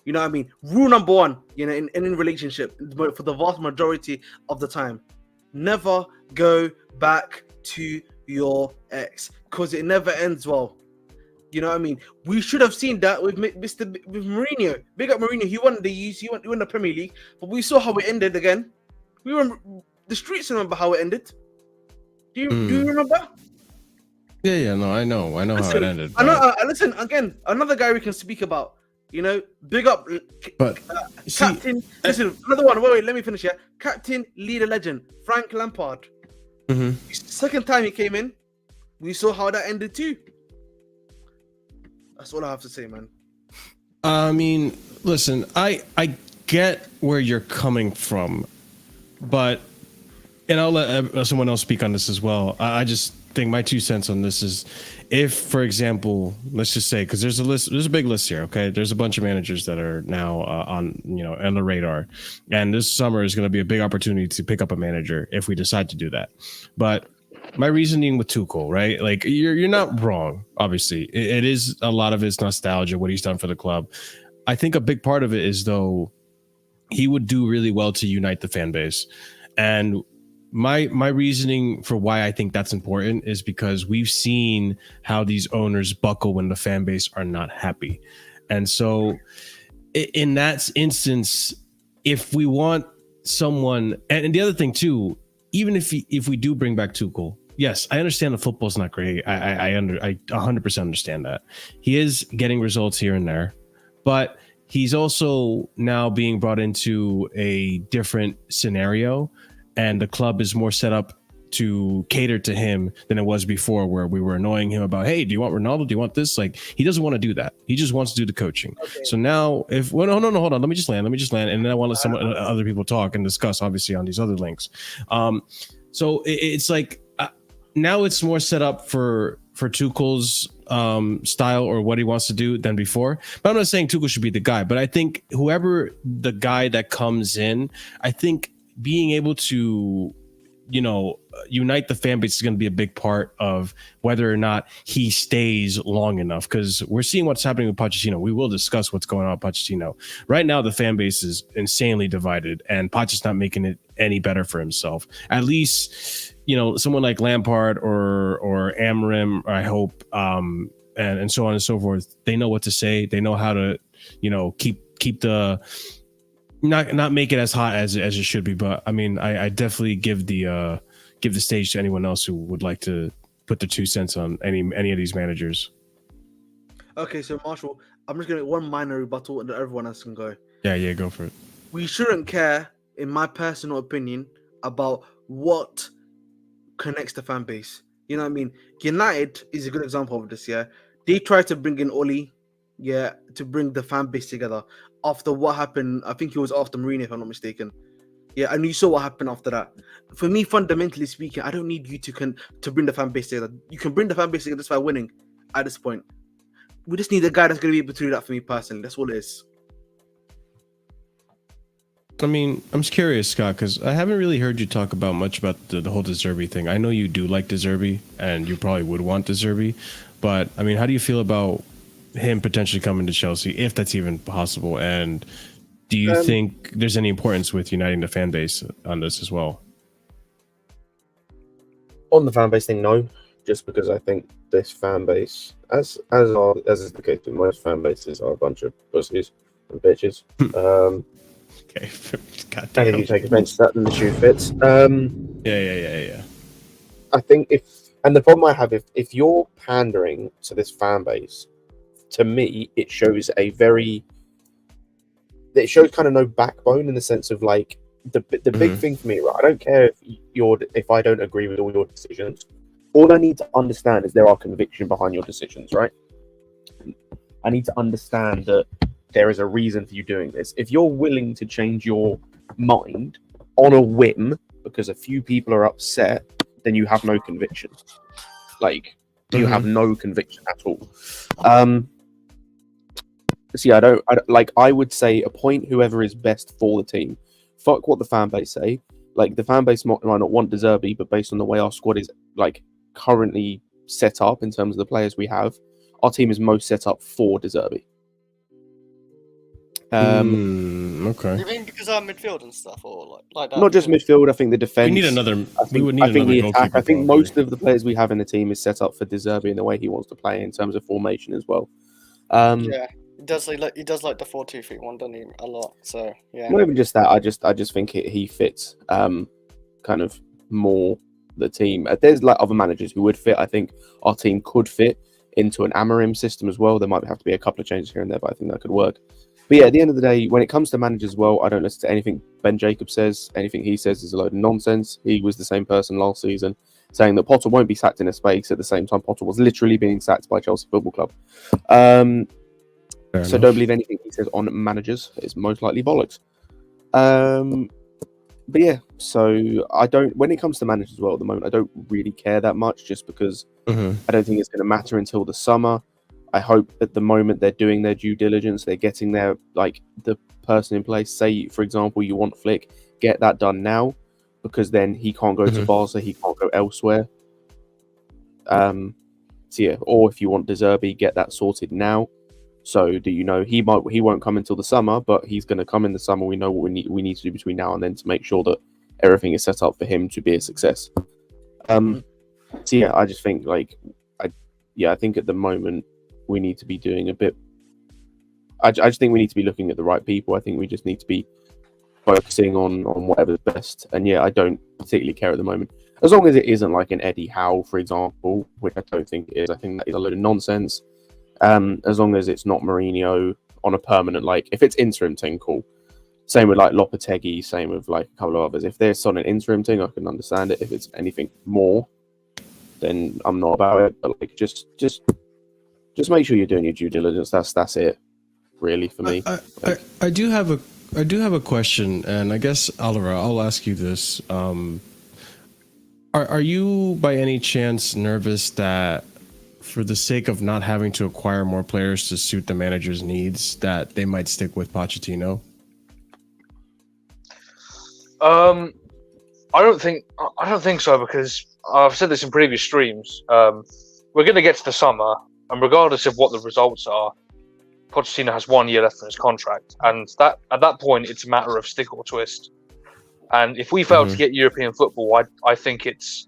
You know what I mean? Rule number one, in relationship, for the vast majority of the time, never go back to your ex, because it never ends well. You know what I mean? We should have seen that with Mourinho. Big up Mourinho. He won the Premier League, but we saw how it ended again. The streets remember how it ended. Do you remember? Yeah, no, I know how it ended. Listen, again, another guy we can speak about. Big up, but Captain. Listen, another one. Wait, let me finish here. Captain, leader, legend, Frank Lampard. Second time he came in, we saw how that ended too. That's all I have to say, man. I mean, listen, I get where you're coming from, but, and I'll let someone else speak on this as well. I just think my 2 cents on this is, if, for example, let's just say, because there's a big list here, okay? There's a bunch of managers that are now on the radar, and this summer is going to be a big opportunity to pick up a manager if we decide to do that. But my reasoning with Tuchel, right? Like, you're not wrong. Obviously, it is, a lot of it's nostalgia, what he's done for the club. I think a big part of it is, though, he would do really well to unite the fan base. And my reasoning for why I think that's important is because we've seen how these owners buckle when the fan base are not happy. And so in that instance, if we want someone, and the other thing too, even if we do bring back Tuchel, yes, I understand the football's not great. I 100% understand that. He is getting results here and there, but he's also now being brought into a different scenario, and the club is more set up to cater to him than it was before, where we were annoying him about, hey, do you want Ronaldo? Do you want this? Like, he doesn't want to do that. He just wants to do the coaching. Okay. So now, no, hold on. Let me just land. And then I want to let other people talk and discuss, obviously, on these other links. So it's like, now it's more set up for Tuchel's style or what he wants to do than before. But I'm not saying Tuchel should be the guy, but I think whoever the guy that comes in, I think being able to, unite the fan base is going to be a big part of whether or not he stays long enough, because we're seeing what's happening with Pochettino. We will discuss what's going on with Pochettino. Right now, the fan base is insanely divided, and Poch is not making it any better for himself. At least, someone like Lampard or Amorim, I hope, and so on and so forth, they know what to say. They know how to, keep the, not make it as hot as it should be. But I mean, I definitely give the stage to anyone else who would like to put their 2 cents on any of these managers. Okay, so Marshall, I'm just gonna make one minor rebuttal, and everyone else can go. Yeah, go for it. We shouldn't care, in my personal opinion, about what connects the fan base. You know what I mean? United is a good example of this. Yeah, they tried to bring in Oli, to bring the fan base together after what happened. I think it was after Mourinho, if I'm not mistaken. Yeah, and you saw what happened after that. For me, fundamentally speaking, I don't need you to bring the fan base together. You can bring the fan base together just by winning. At this point, we just need a guy that's going to be able to do that for me personally. That's all it is. I mean, I'm just curious, Scott, because I haven't really heard you talk much about the whole De Zerbi thing. I know you do like De Zerbi, and you probably would want De Zerbi, but I mean, how do you feel about him potentially coming to Chelsea, if that's even possible? And do you think there's any importance with uniting the fan base on this as well? On the fan base thing, no. Just because I think this fan base, as is the case with most fan bases, are a bunch of pussies and bitches. Okay. I think you take offense to that, and the shoe fits. Yeah. I think if And the problem I have, if you're pandering to this fan base, to me, it shows kind of no backbone in the sense of like the big thing for me, right? I don't care if I don't agree with all your decisions. All I need to understand is there are conviction behind your decisions, right? I need to understand that there is a reason for you doing this. If you're willing to change your mind on a whim because a few people are upset, then you have no conviction. Like, you have no conviction at all. So yeah, I would say appoint whoever is best for the team. Fuck what the fan base say. Like, the fan base might not want De Zerbi, but based on the way our squad is like currently set up in terms of the players we have, our team is most set up for De Zerbi. Okay. You mean because our midfield and stuff, or like that? Not just midfield. I think the defense. We need another. We would need another the attack. goalkeeper, I think probably. most of the players we have in the team is set up for De Zerbi in the way he wants to play in terms of formation as well. Yeah, he does like the 4-2-3-1, doesn't he? A lot. So yeah. Not even just that. I just think he fits kind of more the team. There's like other managers who would fit. I think our team could fit into an Amorim system as well. There might have to be a couple of changes here and there, but I think that could work. But yeah, at the end of the day, when it comes to managers as well, I don't listen to anything Ben Jacobs says. Anything he says is a load of nonsense. He was the same person last season saying that Potter won't be sacked in a space. At the same time, Potter was literally being sacked by Chelsea Football Club. So don't believe anything he says on managers. It's most likely bollocks. But yeah, so I don't. When it comes to managers as well, at the moment, I don't really care that much, just because I don't think it's going to matter until the summer. I hope at the moment they're doing their due diligence. They're getting their the person in place. Say, for example, you want Flick, get that done now, because then he can't go to Barca, he can't go elsewhere. So yeah, or if you want De Zerbi, get that sorted now. So do you know he won't come until the summer, but he's going to come in the summer. We know what we need to do between now and then to make sure that everything is set up for him to be a success. So yeah, I just think I think at the moment we need to be doing a bit. I just think we need to be looking at the right people. I think we just need to be focusing on whatever's best. And yeah, I don't particularly care at the moment, as long as it isn't like an Eddie Howe, for example, which I don't think it is. I think that is a load of nonsense. As long as it's not Mourinho on a permanent, like if it's interim thing, cool. Same with like Lopetegui, same with like a couple of others. If there's on an interim thing, I can understand it. If it's anything more, then I'm not about it. But like just make sure you're doing your due diligence. That's it, really, for me. I do have a question, and I guess Alvaro, I'll ask you this. Are you by any chance nervous that, for the sake of not having to acquire more players to suit the manager's needs, that they might stick with Pochettino? I don't think so, because I've said this in previous streams. We're going to get to the summer, and regardless of what the results are, Pochettino has 1 year left in his contract, and that at that point it's a matter of stick or twist. And if we fail to get European football, I think it's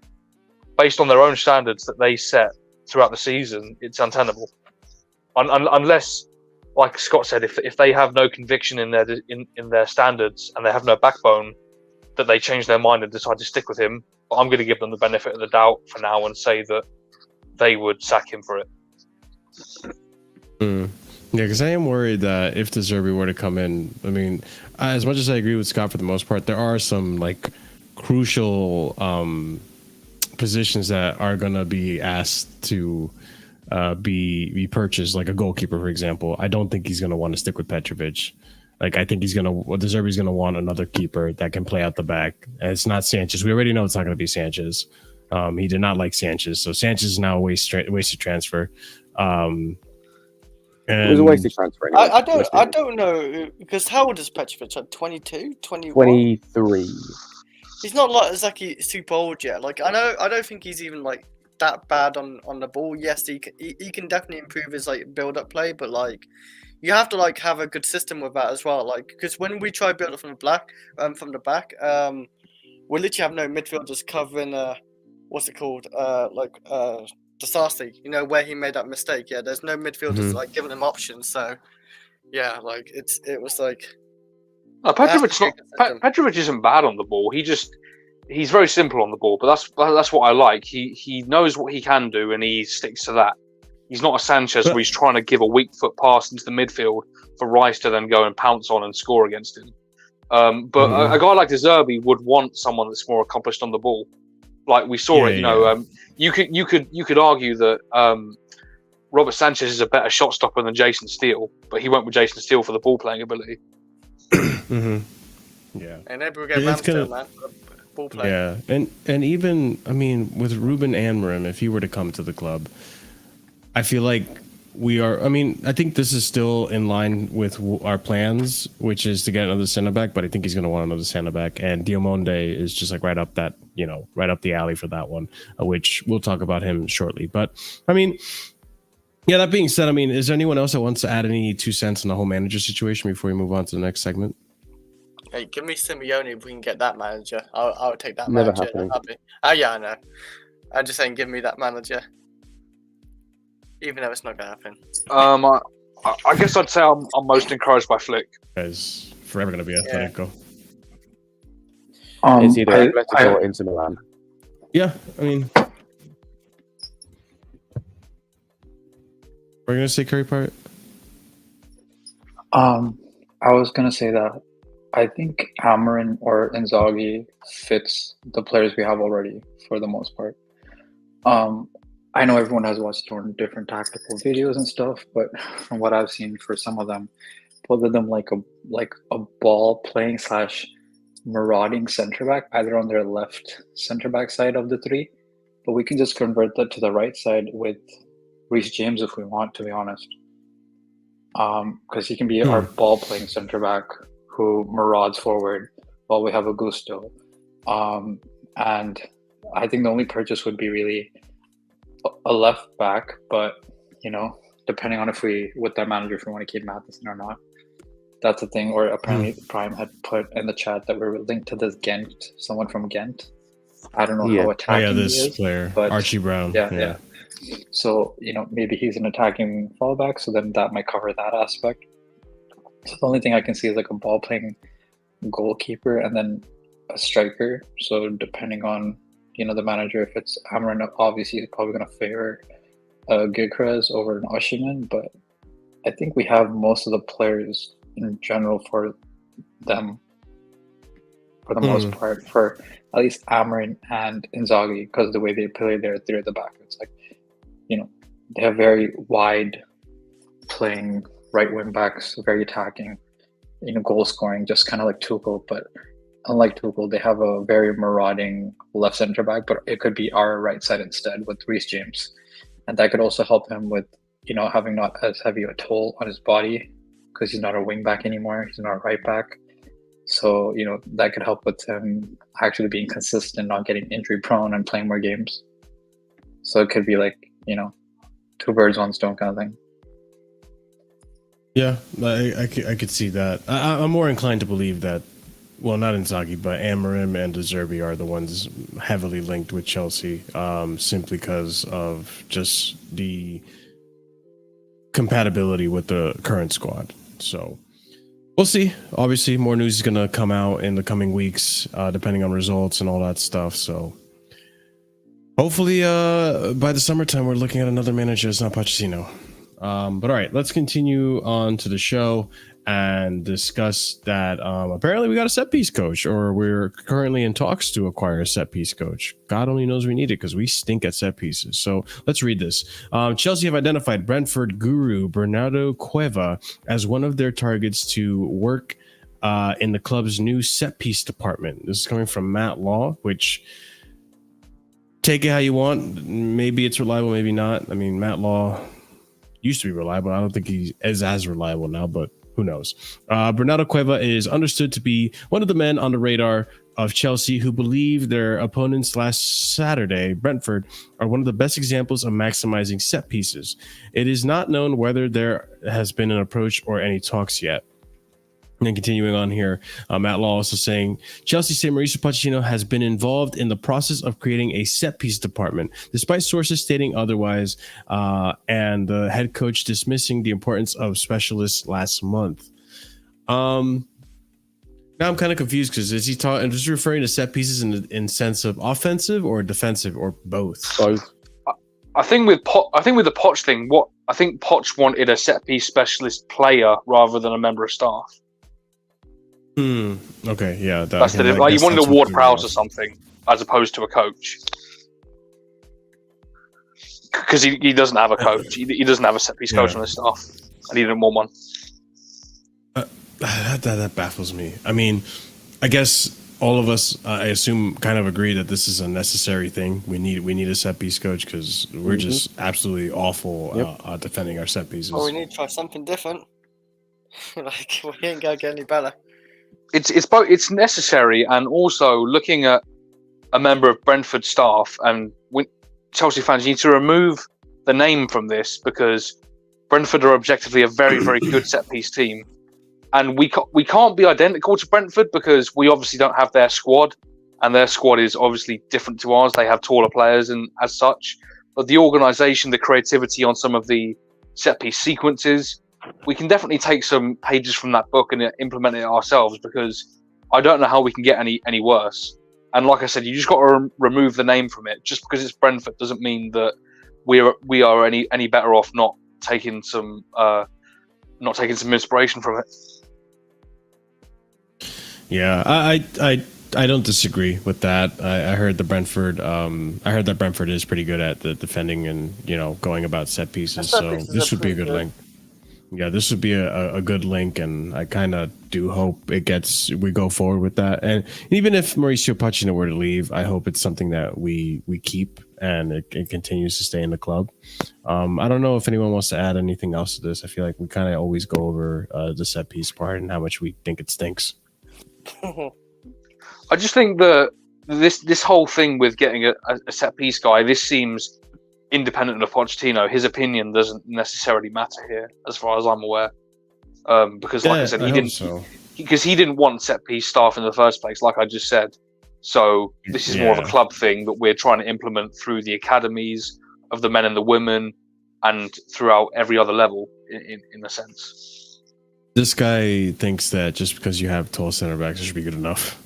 based on their own standards that they set throughout the season. It's untenable, unless, like Scott said, if they have no conviction in their standards and they have no backbone, that they change their mind and decide to stick with him. But I'm going to give them the benefit of the doubt for now and say that they would sack him for it. Yeah, because I am worried that if De Zerbi were to come in, I mean, as much as I agree with Scott for the most part, there are some like crucial positions that are going to be asked to be purchased, like a goalkeeper, for example. I don't think he's going to want to stick with Petrovic. Like, I think De Zerbi's going to want another keeper that can play out the back. And it's not Sanchez. We already know it's not going to be Sanchez. He did not like Sanchez, so Sanchez is now a wasted transfer. It was a wasted transfer anyway. I don't know, because how old is Petrovic? Like 22, 21? 23. He's not like exactly super old yet. Like, I don't think he's even like that bad on the ball. Yes, he can definitely improve his like build up play, but like you have to like have a good system with that as well. Like, because when we try build up from the back, we literally have no midfielders covering what's it called? Disasi, where he made that mistake. Yeah, there's no midfielders like giving him options. So yeah, like it was like Petrovic isn't bad on the ball. He just he's very simple on the ball, but that's what I like. He knows what he can do, and he sticks to that. He's not a Sanchez where he's trying to give a weak foot pass into the midfield for Rice to then go and pounce on and score against him. But a guy like De Zerbi would want someone that's more accomplished on the ball. Like we saw it, you could argue that Robert Sanchez is a better shot stopper than Jason Steele, but he went with Jason Steele for the ball playing ability. Yeah, and maybe we'll get Ramsdale, man. Ball play. Yeah, and even with Ruben Amorim, if he were to come to the club, I feel like we are. I think this is still in line with our plans, which is to get another center back. But I think he's going to want another center back, and Diamonde is just like right up the alley for that one, which we'll talk about him shortly. But yeah. That being said, is there anyone else that wants to add any 2 cents on the whole manager situation before we move on to the next segment? Hey, give me Simeone if we can get that manager. I'll take that Never manager. happening. Oh yeah, I know. I'm just saying, give me that manager. Even though it's not gonna happen. I guess I'd say I'm most encouraged by Flick. Is forever going to be Atletico. It's either Atletico or Inter Milan. Yeah, we're going to say Curry Pirate. I was gonna say that I think Amorim or Inzaghi fits the players we have already for the most part. I know everyone has watched different tactical videos and stuff, but from what I've seen for some of them, both of them like a ball playing / marauding center back, either on their left center back side of the three, but we can just convert that to the right side with Reece James if we want, to be honest. Because he can be our ball playing center back who marauds forward while we have Augusto. And I think the only purchase would be really a left back, but depending on with that manager, if we want to keep Matheson or not. That's the thing. Or apparently Prime had put in the chat that we're linked to this someone from Ghent. I don't know how attacking this he is, player, but Archie Brown. Yeah. So, maybe he's an attacking fallback, so then that might cover that aspect. So the only thing I can see is like a ball playing goalkeeper and then a striker. So depending on the manager, if it's Amorim, obviously he's probably going to favor Gyökeres over an Osimhen, but I think we have most of the players in general for them, for the most part, for at least Amorim and Inzaghi, because of the way they play their three at the back. It's like, they have very wide playing right wing backs, very attacking, goal scoring, just kind of like Tuchel, but unlike Tuchel, they have a very marauding left center back, but it could be our right side instead with Reece James. And that could also help him with, having not as heavy a toll on his body because he's not a wing back anymore. He's not a right back. So, that could help with him actually being consistent, not getting injury prone and playing more games. So it could be like, 2 birds, 1 stone kind of thing. Yeah, I could see that. I'm more inclined to believe that, well, not Inzaghi, but Amorim and De Zerbi are the ones heavily linked with Chelsea, simply because of just the compatibility with the current squad. So we'll see. Obviously, more news is going to come out in the coming weeks, depending on results and all that stuff. So hopefully, by the summertime, we're looking at another manager. It's not Pochettino. But all right, let's continue on to the show and discuss that apparently we got a set piece coach, or we're currently in talks to acquire a set piece coach. God only knows we need it because we stink at set pieces. So let's read this. Chelsea have identified Brentford guru Bernardo Cueva as one of their targets to work in the club's new set piece department. This is coming from Matt Law, which, take it how you want. Maybe it's reliable, maybe not. Matt Law used to be reliable. I don't think he is as reliable now, but who knows? Bernardo Cueva is understood to be one of the men on the radar of Chelsea who believe their opponents last Saturday, Brentford, are one of the best examples of maximizing set pieces. It is not known whether there has been an approach or any talks yet. And then continuing on here, Matt Law also saying, Chelsea say Mauricio Pochettino has been involved in the process of creating a set-piece department, despite sources stating otherwise, and the head coach dismissing the importance of specialists last month. Now I'm kind of confused because is he talking? Is he referring to set pieces in sense of offensive or defensive or both? Both. I think with the Poch thing, I think Poch wanted a set piece specialist player rather than a member of staff. Okay. Yeah. That's the like you wanted a Ward Prowse or something as opposed to a coach. Because he doesn't have a coach. He doesn't have a set piece coach on his staff, and he didn't want one. That baffles me. I mean, I guess all of us, I assume, kind of agree that this is a necessary thing. We need a set piece coach because we're just absolutely awful at defending our set pieces. Well, we need to try something different. Like we ain't gonna get any better. It's both. It's necessary, and also looking at a member of Brentford staff and Chelsea fans, you need to remove the name from this because Brentford are objectively a very, very good set piece team. And we can't be identical to Brentford because we obviously don't have their squad, and their squad is obviously different to ours. They have taller players and as such, but the organisation, the creativity on some of the set piece sequences, we can definitely take some pages from that book and implement it ourselves because I don't know how we can get any worse. And like I said, you just got to remove the name from it. Just because it's Brentford doesn't mean that we are any better off not taking some inspiration from it. Yeah, I don't disagree with that. I heard the Brentford. I heard that Brentford is pretty good at the defending and going about set pieces. So this would be a good link. Yeah, this would be a good link, and I kind of do hope we go forward with that. And even if Mauricio Pochettino were to leave, I hope it's something that we keep and it continues to stay in the club. I don't know if anyone wants to add anything else to this. I feel like we kind of always go over the set piece part and how much we think it stinks. I just think that this whole thing with getting a set piece guy, this seems independent of Pochettino. His opinion doesn't necessarily matter here, as far as I'm aware. Because, like I said, he didn't want set piece staff in the first place, like I just said. So this is more of a club thing that we're trying to implement through the academies of the men and the women, and throughout every other level, in a sense. This guy thinks that just because you have tall center backs, it should be good enough.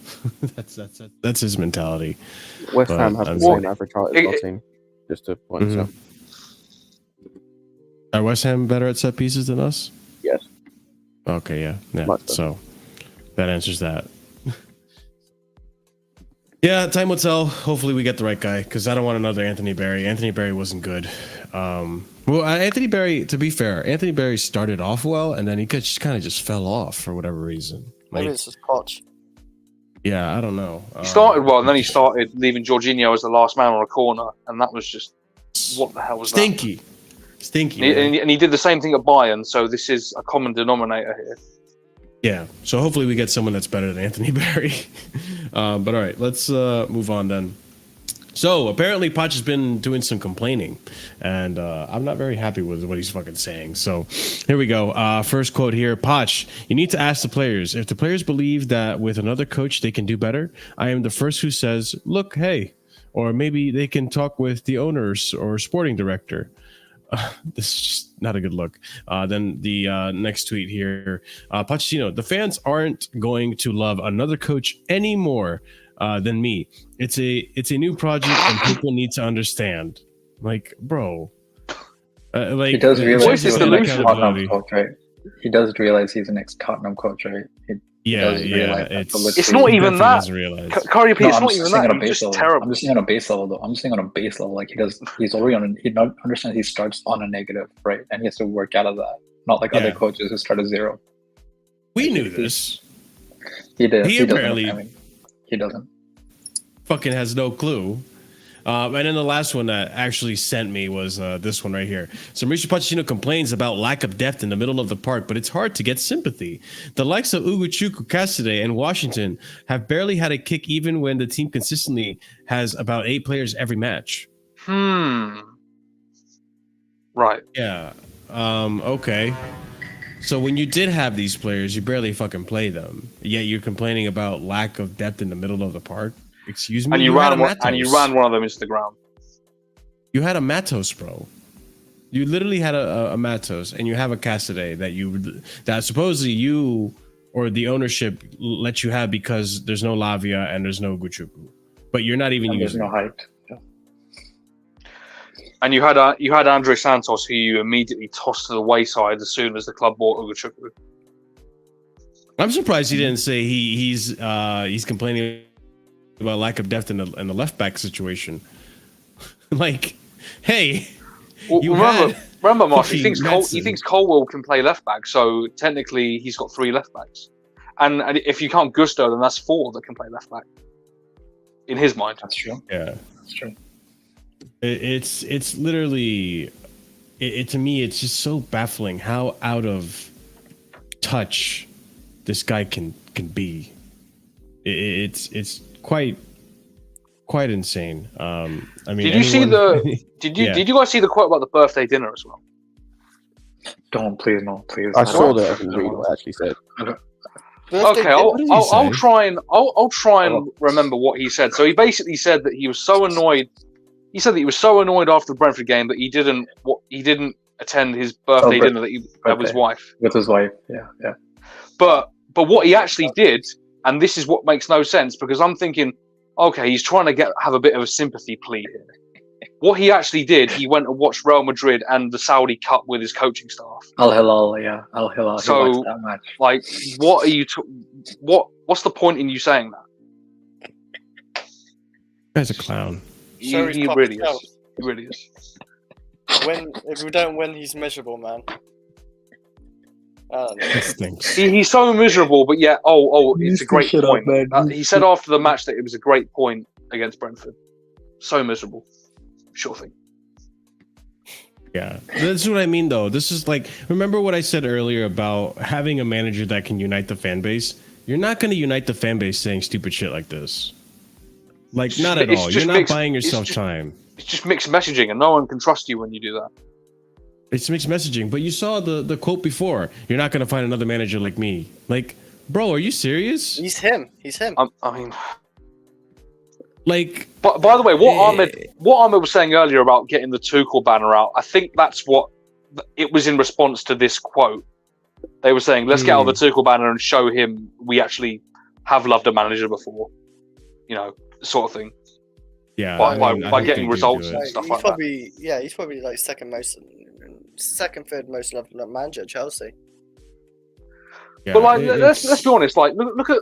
that's his mentality. West Ham have the same average height as our team. Just to point this out. Are West Ham better at set pieces than us? Yes. Okay, yeah. So that answers that. Yeah, time will tell. Hopefully we get the right guy because I don't want another Anthony Barry. Anthony Barry wasn't good. Anthony Barry, to be fair, Anthony Barry started off well and then he just kind of fell off for whatever reason. Maybe it's just Poch. Yeah, I don't know. He started well, and then he started leaving Jorginho as the last man on a corner, and that was just what the hell was stinky. that? Stinky. And he did the same thing at Bayern, so this is a common denominator here. Yeah, so hopefully we get someone that's better than Anthony Barry. But all right, let's move on then. So apparently Poch has been doing some complaining, and I'm not very happy with what he's fucking saying. So here we go. First quote here. Poch, you need to ask the players. If the players believe that with another coach they can do better, I am the first who says, look, hey, or maybe they can talk with the owners or sporting director. This is just not a good look. Then the next tweet here. Pochettino, the fans aren't going to love another coach anymore than me. It's a new project and people need to understand. Like, bro. He does realize he's an ex-Tottenham coach, right? He does realize he's an ex-Tottenham coach, right? It's not even that. Curry, it's not even that. He's just terrible. I'm just saying on a base level, though. I'm just saying on a base level, like he's already on. He understands he starts on a negative, right? And he has to work out of that. Not like other coaches who start at zero. We knew this. He did. He apparently. He doesn't. Fucking has no clue. And then the last one that actually sent me was this one right here. So Mauricio Pochettino complains about lack of depth in the middle of the park, but it's hard to get sympathy. The likes of Ugochukwu, Cassidy, and Washington have barely had a kick even when the team consistently has about 8 players every match. Right. Yeah. Okay. So when you did have these players, you barely fucking play them. Yet you're complaining about lack of depth in the middle of the park. Excuse me. And you ran one of them into the ground. You had a Matos, bro. You literally had a Matos, and you have a Cassidy that supposedly you or the ownership lets you have because there's no Lavia and there's no Guchuku, but you're not even And there's using no it. height. Yeah. And you had Andre Santos, who you immediately tossed to the wayside as soon as the club bought Ugochukwu. I'm surprised he didn't say he's complaining about lack of depth in the left back situation. Like, hey, Well, you remember, Marsh, he fucking thinks Colwell can play left back, so technically he's got 3 left backs. And if you count Gusto, then that's 4 that can play left back. In his mind, That's true. yeah, That's true. it's literally to me it's just so baffling how out of touch this guy can be. It's quite insane. I mean, did you see did you guys see the quote about the birthday dinner as well? Don't, please, no, please. I saw that. I didn't read what it actually said. Okay, What did he I'll say? try and remember what he said. So he basically said that he was so annoyed. He said that he was so annoyed after the Brentford game that he didn't attend his birthday dinner that he had with his wife. With his wife, yeah. But what he actually did, and this is what makes no sense, because I'm thinking, okay, he's trying to have a bit of a sympathy plea here. What he actually did, he went and watched Real Madrid and the Saudi Cup with his coaching staff. Al Hilal, yeah, Al Hilal. So, He watched that match. Like, what are you? What's the point in you saying that? Guy's a clown. So he's He proper really self. is. He really is. If we don't win, he's miserable, man. I don't know. It stinks. He's so miserable, but yeah. It's a great shut up, point. man. He said after the match that it was a great point against Brentford. So miserable. Sure thing. Yeah, that's what I mean, though. This is like, remember what I said earlier about having a manager that can unite the fan base? You're not going to unite the fan base saying stupid shit like this. Like, not at It's all. just You're not mixed- buying it's yourself just- time. It's just mixed messaging, and no one can trust you when you do that. It's mixed messaging, but you saw the quote before. You're not going to find another manager like me. Like, bro, are you serious? He's him. He's him. I mean, Like, but by the way, what Ahmed was saying earlier about getting the Tuchel banner out, I think that's what it was in response to this quote. They were saying, let's get out the Tuchel banner and show him we actually have loved a manager before, sort of thing. yeah, By I mean, I by hope getting they do results do and it. stuff he's like that. probably like third most loved manager at Chelsea. Yeah, But like, it's- let's be honest. Like, look at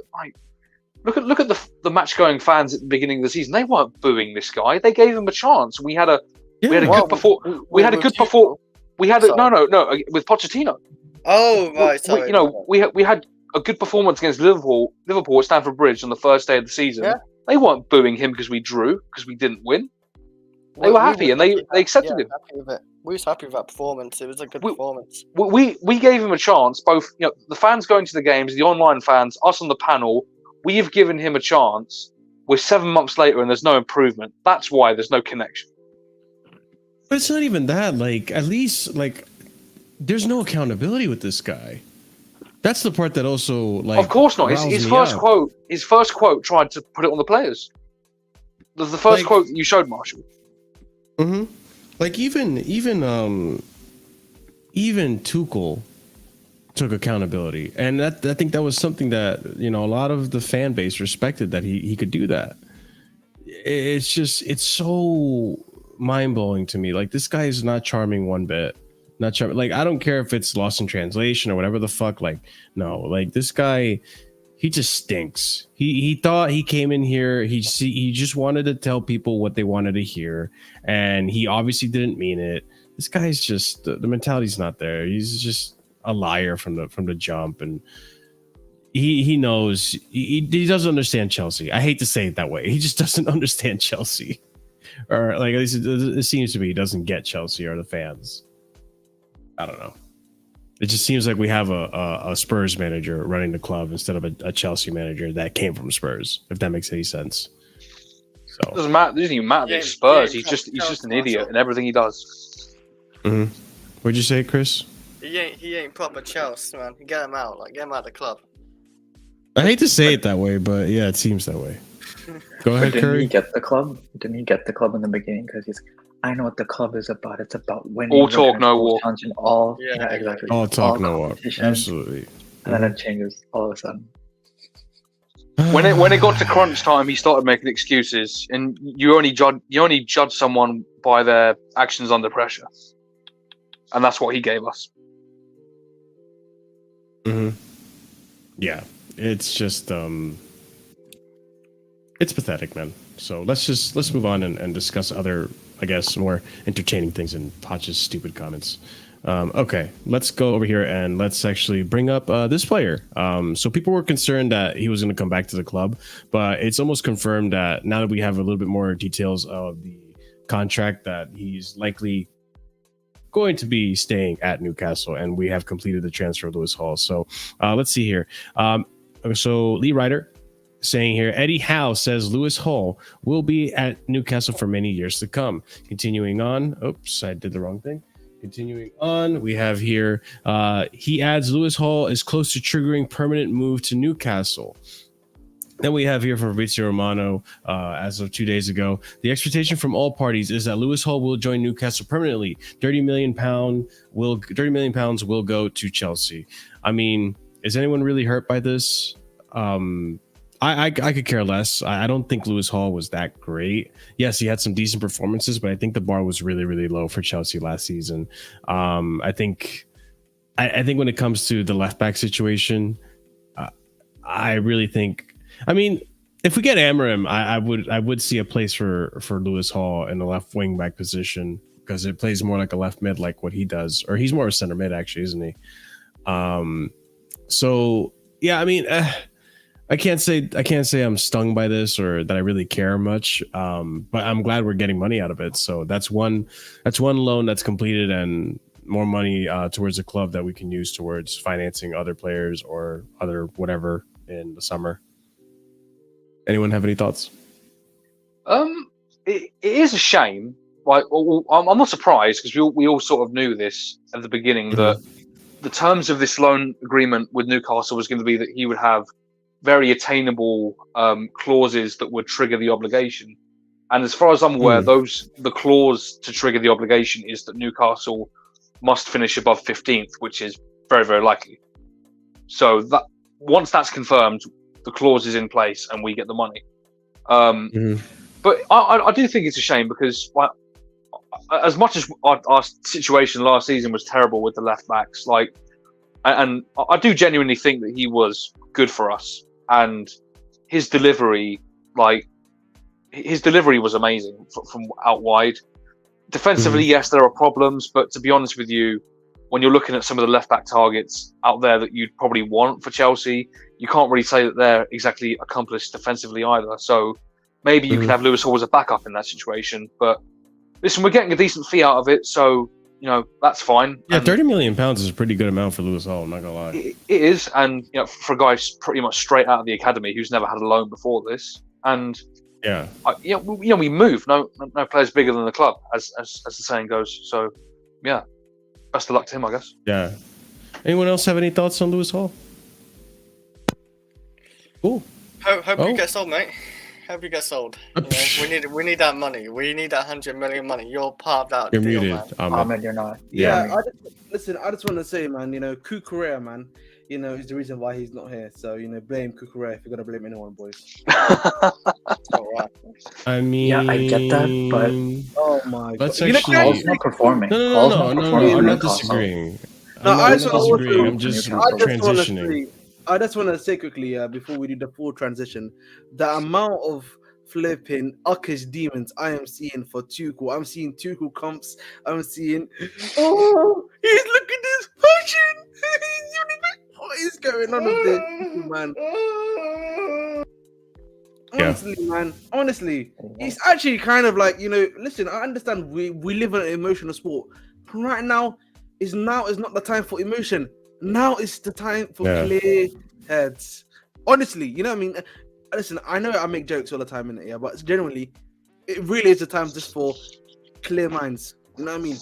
the match going fans at the beginning of the season. They weren't booing this guy. They gave him a chance. We had a good with Pochettino. Oh right, sorry. We had a good performance against Liverpool at Stamford Bridge on the first day of the season. Yeah. They weren't booing him because we drew, because we didn't win. They were happy and they accepted him. Happy with it. We was happy with that performance. It was a good performance. We gave him a chance. Both the fans going to the games, the online fans, us on the panel. We have given him a chance. We're 7 months later and there's no improvement. That's why there's no connection. But it's not even that. Like, at least, like, there's no accountability with this guy. That's the part that also, like, Of course not. riles His me first up. quote. His first quote tried to put it on the players. The first Like- quote that you showed, Marshall. Mm-hmm. Like even Tuchel took accountability, and I think that was something that a lot of the fan base respected, that he could do that. It's so mind blowing to me. Like, this guy is not charming one bit. Not charming. Like, I don't care if it's lost in translation or whatever the fuck. Like, no, like, this guy, he just stinks. He thought he came in here. He just wanted to tell people what they wanted to hear, and he obviously didn't mean it. This guy's just the mentality's not there. He's just a liar from the jump, and he knows he doesn't understand Chelsea. I hate to say it that way. He just doesn't understand Chelsea, or like, at least it seems to be he doesn't get Chelsea or the fans. I don't know. It just seems like we have a Spurs manager running the club instead of a Chelsea manager that came from Spurs, if that makes any sense. It doesn't matter. It doesn't even matter. Yeah, It's Spurs. yeah, He's just an Marshall. idiot in everything he does. Mm-hmm. What'd you say, Chris? He ain't proper Chelsea, man. Get him out. Like, get him out of the club. I hate to say it that way, but yeah, it seems that way. Go ahead, Didn't he Curry. get the club? Didn't he get the club in the beginning? Because he's, I know what the club is about. It's about winning. All We're talk, gonna no go walk. challenge in all. Yeah, Yeah, exactly. All talk, no walk. competitions. Absolutely. and then it changes all of a sudden. When it got to crunch time, he started making excuses, and you only judge someone by their actions under pressure, and that's what he gave us. Yeah, it's just it's pathetic, man. So let's move on and discuss other, I guess, more entertaining things than Poch's stupid comments. Okay, let's go over here and let's actually bring up this player. So people were concerned that he was going to come back to the club, but it's almost confirmed that now that we have a little bit more details of the contract, that he's likely going to be staying at Newcastle, and we have completed the transfer of Lewis Hall. So let's see here. So Lee Ryder saying here, Eddie Howe says Lewis Hall will be at Newcastle for many years to come. Continuing on. Oops, I did the wrong thing. Continuing on, we have here, he adds Lewis Hall is close to triggering permanent move to Newcastle. Then we have here from Fabrizio Romano, as of 2 days ago, the expectation from all parties is that Lewis Hall will join Newcastle permanently. £30 million will go to Chelsea. I mean, is anyone really hurt by this? I could care less. I don't think Lewis Hall was that great. Yes, he had some decent performances, but I think the bar was really, really low for Chelsea last season. I think when it comes to the left back situation, I really think. I mean, if we get Amorim, I would see a place for Lewis Hall in the left wing back position, because it plays more like a left mid, like what he does, or he's more a center mid actually, isn't he? So yeah, I mean. I can't say I'm stung by this or that I really care much, but I'm glad we're getting money out of it. So that's one loan that's completed, and more money towards the club that we can use towards financing other players or other whatever in the summer. Anyone have any thoughts? It is a shame. Like, I'm not surprised, because we all sort of knew this at the beginning, that the terms of this loan agreement with Newcastle was going to be that he would have very attainable clauses that would trigger the obligation. And as far as I'm aware, the clause to trigger the obligation is that Newcastle must finish above 15th, which is very, very likely. So that once that's confirmed, the clause is in place and we get the money. But I do think it's a shame, because as much as our situation last season was terrible with the left backs, and I do genuinely think that he was good for us. And his delivery was amazing from out wide. Defensively, yes, there are problems, but to be honest with you, when you're looking at some of the left-back targets out there that you'd probably want for Chelsea, you can't really say that they're exactly accomplished defensively either. So maybe you can have Lewis Hall as a backup in that situation. But listen, we're getting a decent fee out of it, so that's fine. Yeah, £30 million is a pretty good amount for Lewis Hall, I'm not gonna lie. It is, and for a guy pretty much straight out of the academy who's never had a loan before this, and we move. No player's bigger than the club, as the saying goes. So, yeah, best of luck to him, I guess. Yeah. Anyone else have any thoughts on Lewis Hall? Cool. Hope you get sold, mate. Hope you get sold. We need that money. We need that 100 million money. You're part of that You're deal, muted. man. Ahmed, you're not. Yeah, I just want to say, man, Kukurea, man, is the reason why he's not here. So, blame Kukurea if you're gonna blame anyone, boys. All right. I mean, Yeah, I get that, but Oh my god. Hall's not performing. No, I'm not Newcastle. disagreeing. No, I'm I not just disagreeing. I'm just transitioning. I just want to say quickly, before we do the full transition, the amount of flipping Uckish demons I am seeing for Tuchel. I'm seeing Tuchel comps. I'm seeing, he's looking at this passion. What is going on with this, man? Honestly, man. Honestly, it's actually kind of like, listen, I understand we live in an emotional sport. But right now is not the time for emotion. Now is the time for clear heads. Honestly, you know what I mean? Listen, I know I make jokes all the time in it, but generally, it really is the time just for clear minds. You know what I mean?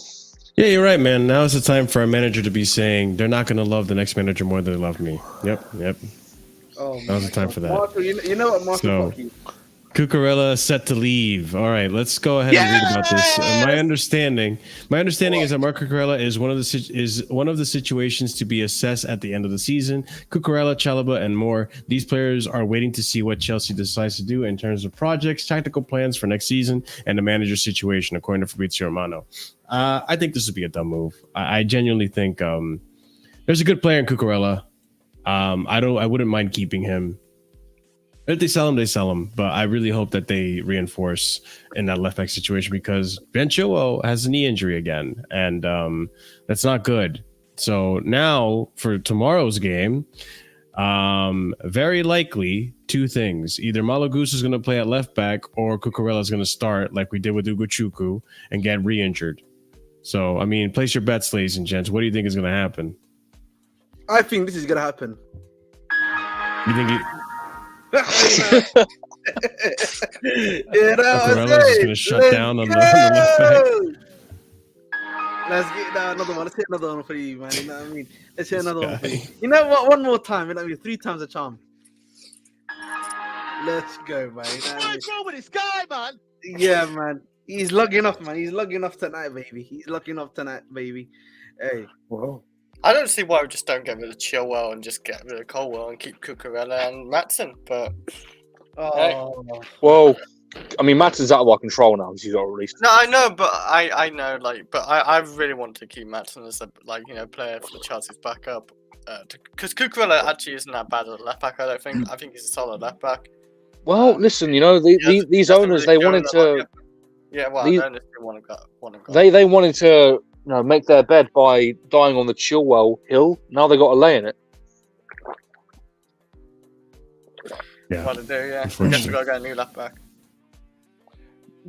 Yeah, you're right, man. Now is the time for a manager to be saying they're not going to love the next manager more than they love me. Yep. Oh, now's the time for that. Marshall, you know what, Marshall? Cucurella set to leave. All right, let's go ahead and read about this. My understanding is that Mark Cucurella is one of the situations to be assessed at the end of the season. Cucurella, Chalobah, and more. These players are waiting to see what Chelsea decides to do in terms of projects, tactical plans for next season, and the manager's situation, according to Fabrizio Romano. I think this would be a dumb move. I genuinely think there's a good player in Cucurella. I wouldn't mind keeping him. If they sell him, they sell him. But I really hope that they reinforce in that left back situation because Ben Chilwell has a knee injury again, and that's not good. So now for tomorrow's game, very likely two things: either Malo Gusto is going to play at left back, or Cucurella is going to start like we did with Ugochukwu and get re-injured. So I mean, place your bets, ladies and gents. What do you think is going to happen? I think this is gonna happen. You think it? You know Cucurella's just gonna shut down on the left back. Let's get another one. Let's hit another one for you, man. You know what I mean? Let's hit another one for you. You know what? One more time. You know what I mean? 3 times a charm. Let's go, man. You know what I mean? Wrong with this guy, man? Yeah, man. He's logging off, man. He's logging off tonight, baby. He's logging off tonight, baby. Hey. Whoa. I don't see why we just don't get rid of Chilwell and just get rid of Colwell and keep Cucurella and Matson. But Well, I mean, Matton's out of our control now because he's got released. no, I know, but I know, like, but I really want to keep Matson as a player for Chelsea's backup. Because Cucurella actually isn't that bad at left back. I don't think. I think he's a solid left back. Well, listen, these owners they wanted to. Yeah, well, the owners want to go. They wanted to make their bed by dying on the Chilwell hill. Now they got to lay in it. Yeah. What to do? Yeah, I guess we got to get a new left back.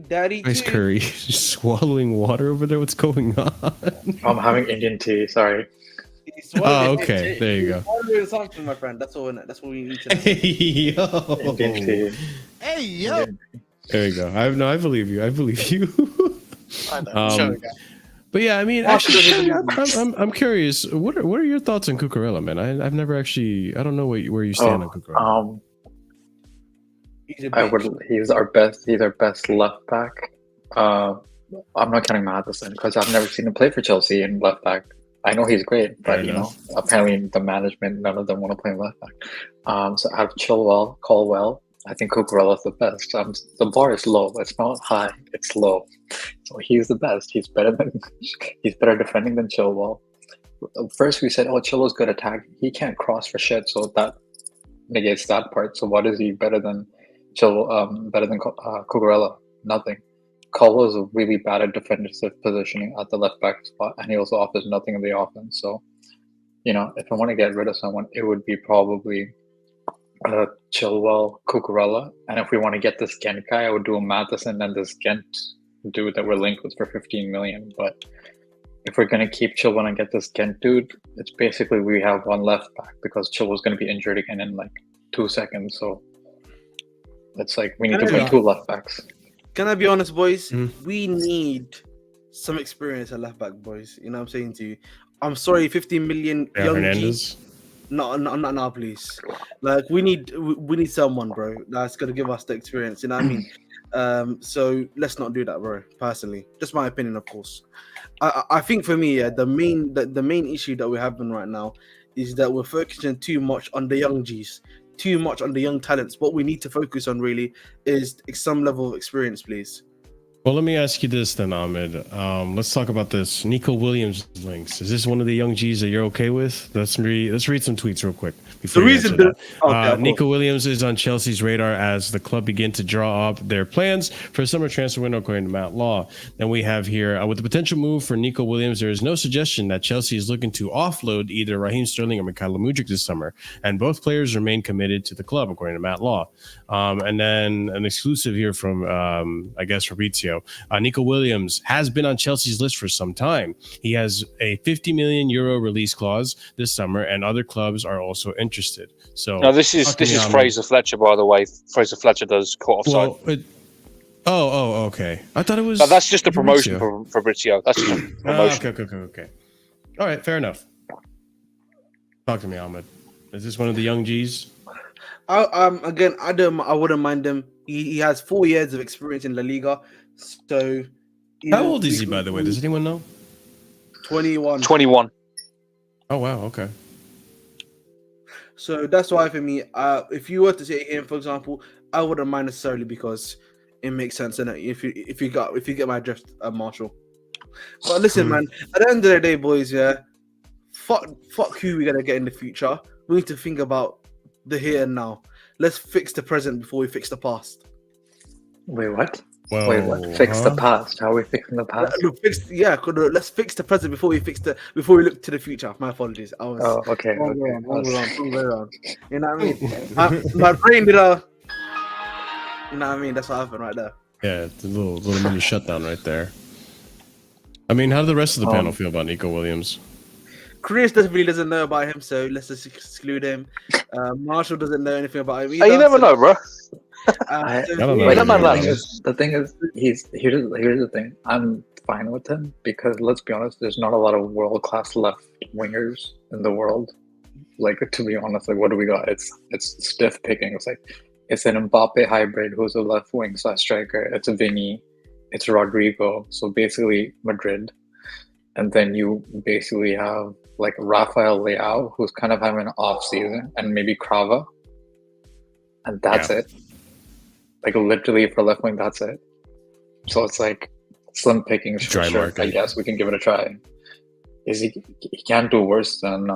Daddy. Nice Curry just swallowing water over there. What's going on? I'm having Indian tea. Sorry. Oh, okay. There you go. Something, my friend. That's all. That's what we need to. Hey, yo. Indian tea. Hey, yo. There you go. I believe you. I believe you. I know. Show it, But yeah, I mean, actually, I'm curious. What are your thoughts on Cucurella, man? I've never actually. I don't know where you stand on Cucurella. He's our best. He's our best left back. I'm not counting Matheson because I've never seen him play for Chelsea in left back. I know he's great, but apparently the management, none of them want to play left back. So out of Chilwell, Colwell, I think Cucurella is the best. The bar is low. It's not high. It's low. So he's the best. He's better defending than Chilwell. First we said, Chilwell's good attack. He can't cross for shit, so that negates that part. So what is he better than Chilwell? Better than Cucurella? Nothing. Colwell is really bad at defensive positioning at the left back spot, and he also offers nothing in the offense. So, if I want to get rid of someone, it would be probably Chilwell, Cucurella, and if we want to get this Ghent guy, I would do a Matheson and this Ghent dude that we're linked with for 15 million. But if we're gonna keep Chilwell and get this Ghent dude, it's basically we have one left back because Chilwell's gonna be injured again in like 2 seconds. So it's like we need to bring 2 left backs. Can I be honest, boys? We need some experience at left back, boys. You know what I'm saying to you? I'm sorry, 15 million young Hernandez. No, not now, please. Like we need someone, bro, that's gonna give us the experience. You know what I mean? So let's not do that, bro. Personally, just my opinion, of course. I think for me, the main issue that we're having right now is that we're focusing too much on the young G's, too much on the young talents. What we need to focus on really is some level of experience, please. Well, let me ask you this then, Ahmed. Let's talk about this. Nico Williams links. Is this one of the young G's that you're okay with? Let's read some tweets real quick. The reason Nico Williams is on Chelsea's radar as the club begin to draw up their plans for a summer transfer window, according to Matt Law. Then we have here, with the potential move for Nico Williams, there is no suggestion that Chelsea is looking to offload either Raheem Sterling or Mikhailo Mudryk this summer, and both players remain committed to the club, according to Matt Law. And then an exclusive here from, I guess, Fabrizio. Nico Williams has been on Chelsea's list for some time. He has a 50 million euro release clause this summer, and other clubs are also interested. So no, this is Fraser Fletcher, by the way. Fraser Fletcher does caught offside. Okay. I thought it was. But that's just a promotion for Fabrizio. That's just a promotion. Okay. All right, fair enough. Talk to me, Ahmed. Is this one of the young G's? Again, I wouldn't mind him. He has 4 years of experience in La Liga. So How old is he, by the way? Does anyone know? 21. 21. Oh wow, okay. So that's why for me, if you were to say him, for example, I wouldn't mind necessarily because it makes sense. And if you get my drift, Marshall. But listen, man. At the end of the day, boys, yeah, fuck who we're gonna get in the future. We need to think about the here and now. Let's fix the present before we fix the past. Wait, what? Well, Wait, what? Fix the past? How are we fixing the past? Let's fix the present before we look to the future. My apologies. I was Oh, okay. wrong okay. way around. You know what I mean? My brain did a. You know what I mean? That's what happened right there. Yeah, it's a little mini shutdown right there. I mean, how do the rest of the panel feel about Nico Williams? Chris really doesn't know about him, so let's just exclude him. Marshall doesn't know anything about him either. Hey, you never know, bro. I don't know. Wait, Yeah, the thing is, here's the thing. I'm fine with him because let's be honest, there's not a lot of world-class left wingers in the world. Like, to be honest, like, what do we got? It's stiff picking. It's an Mbappe hybrid who's a left wing / striker. It's a Vinny. It's Rodrigo. So basically Madrid. And then you basically have like Rafael Leao, who's kind of having an off season, and maybe Crava. And that's it. Like literally for left wing, that's it. So it's like slim pickings for sure. Market. I guess we can give it a try. He can't do worse than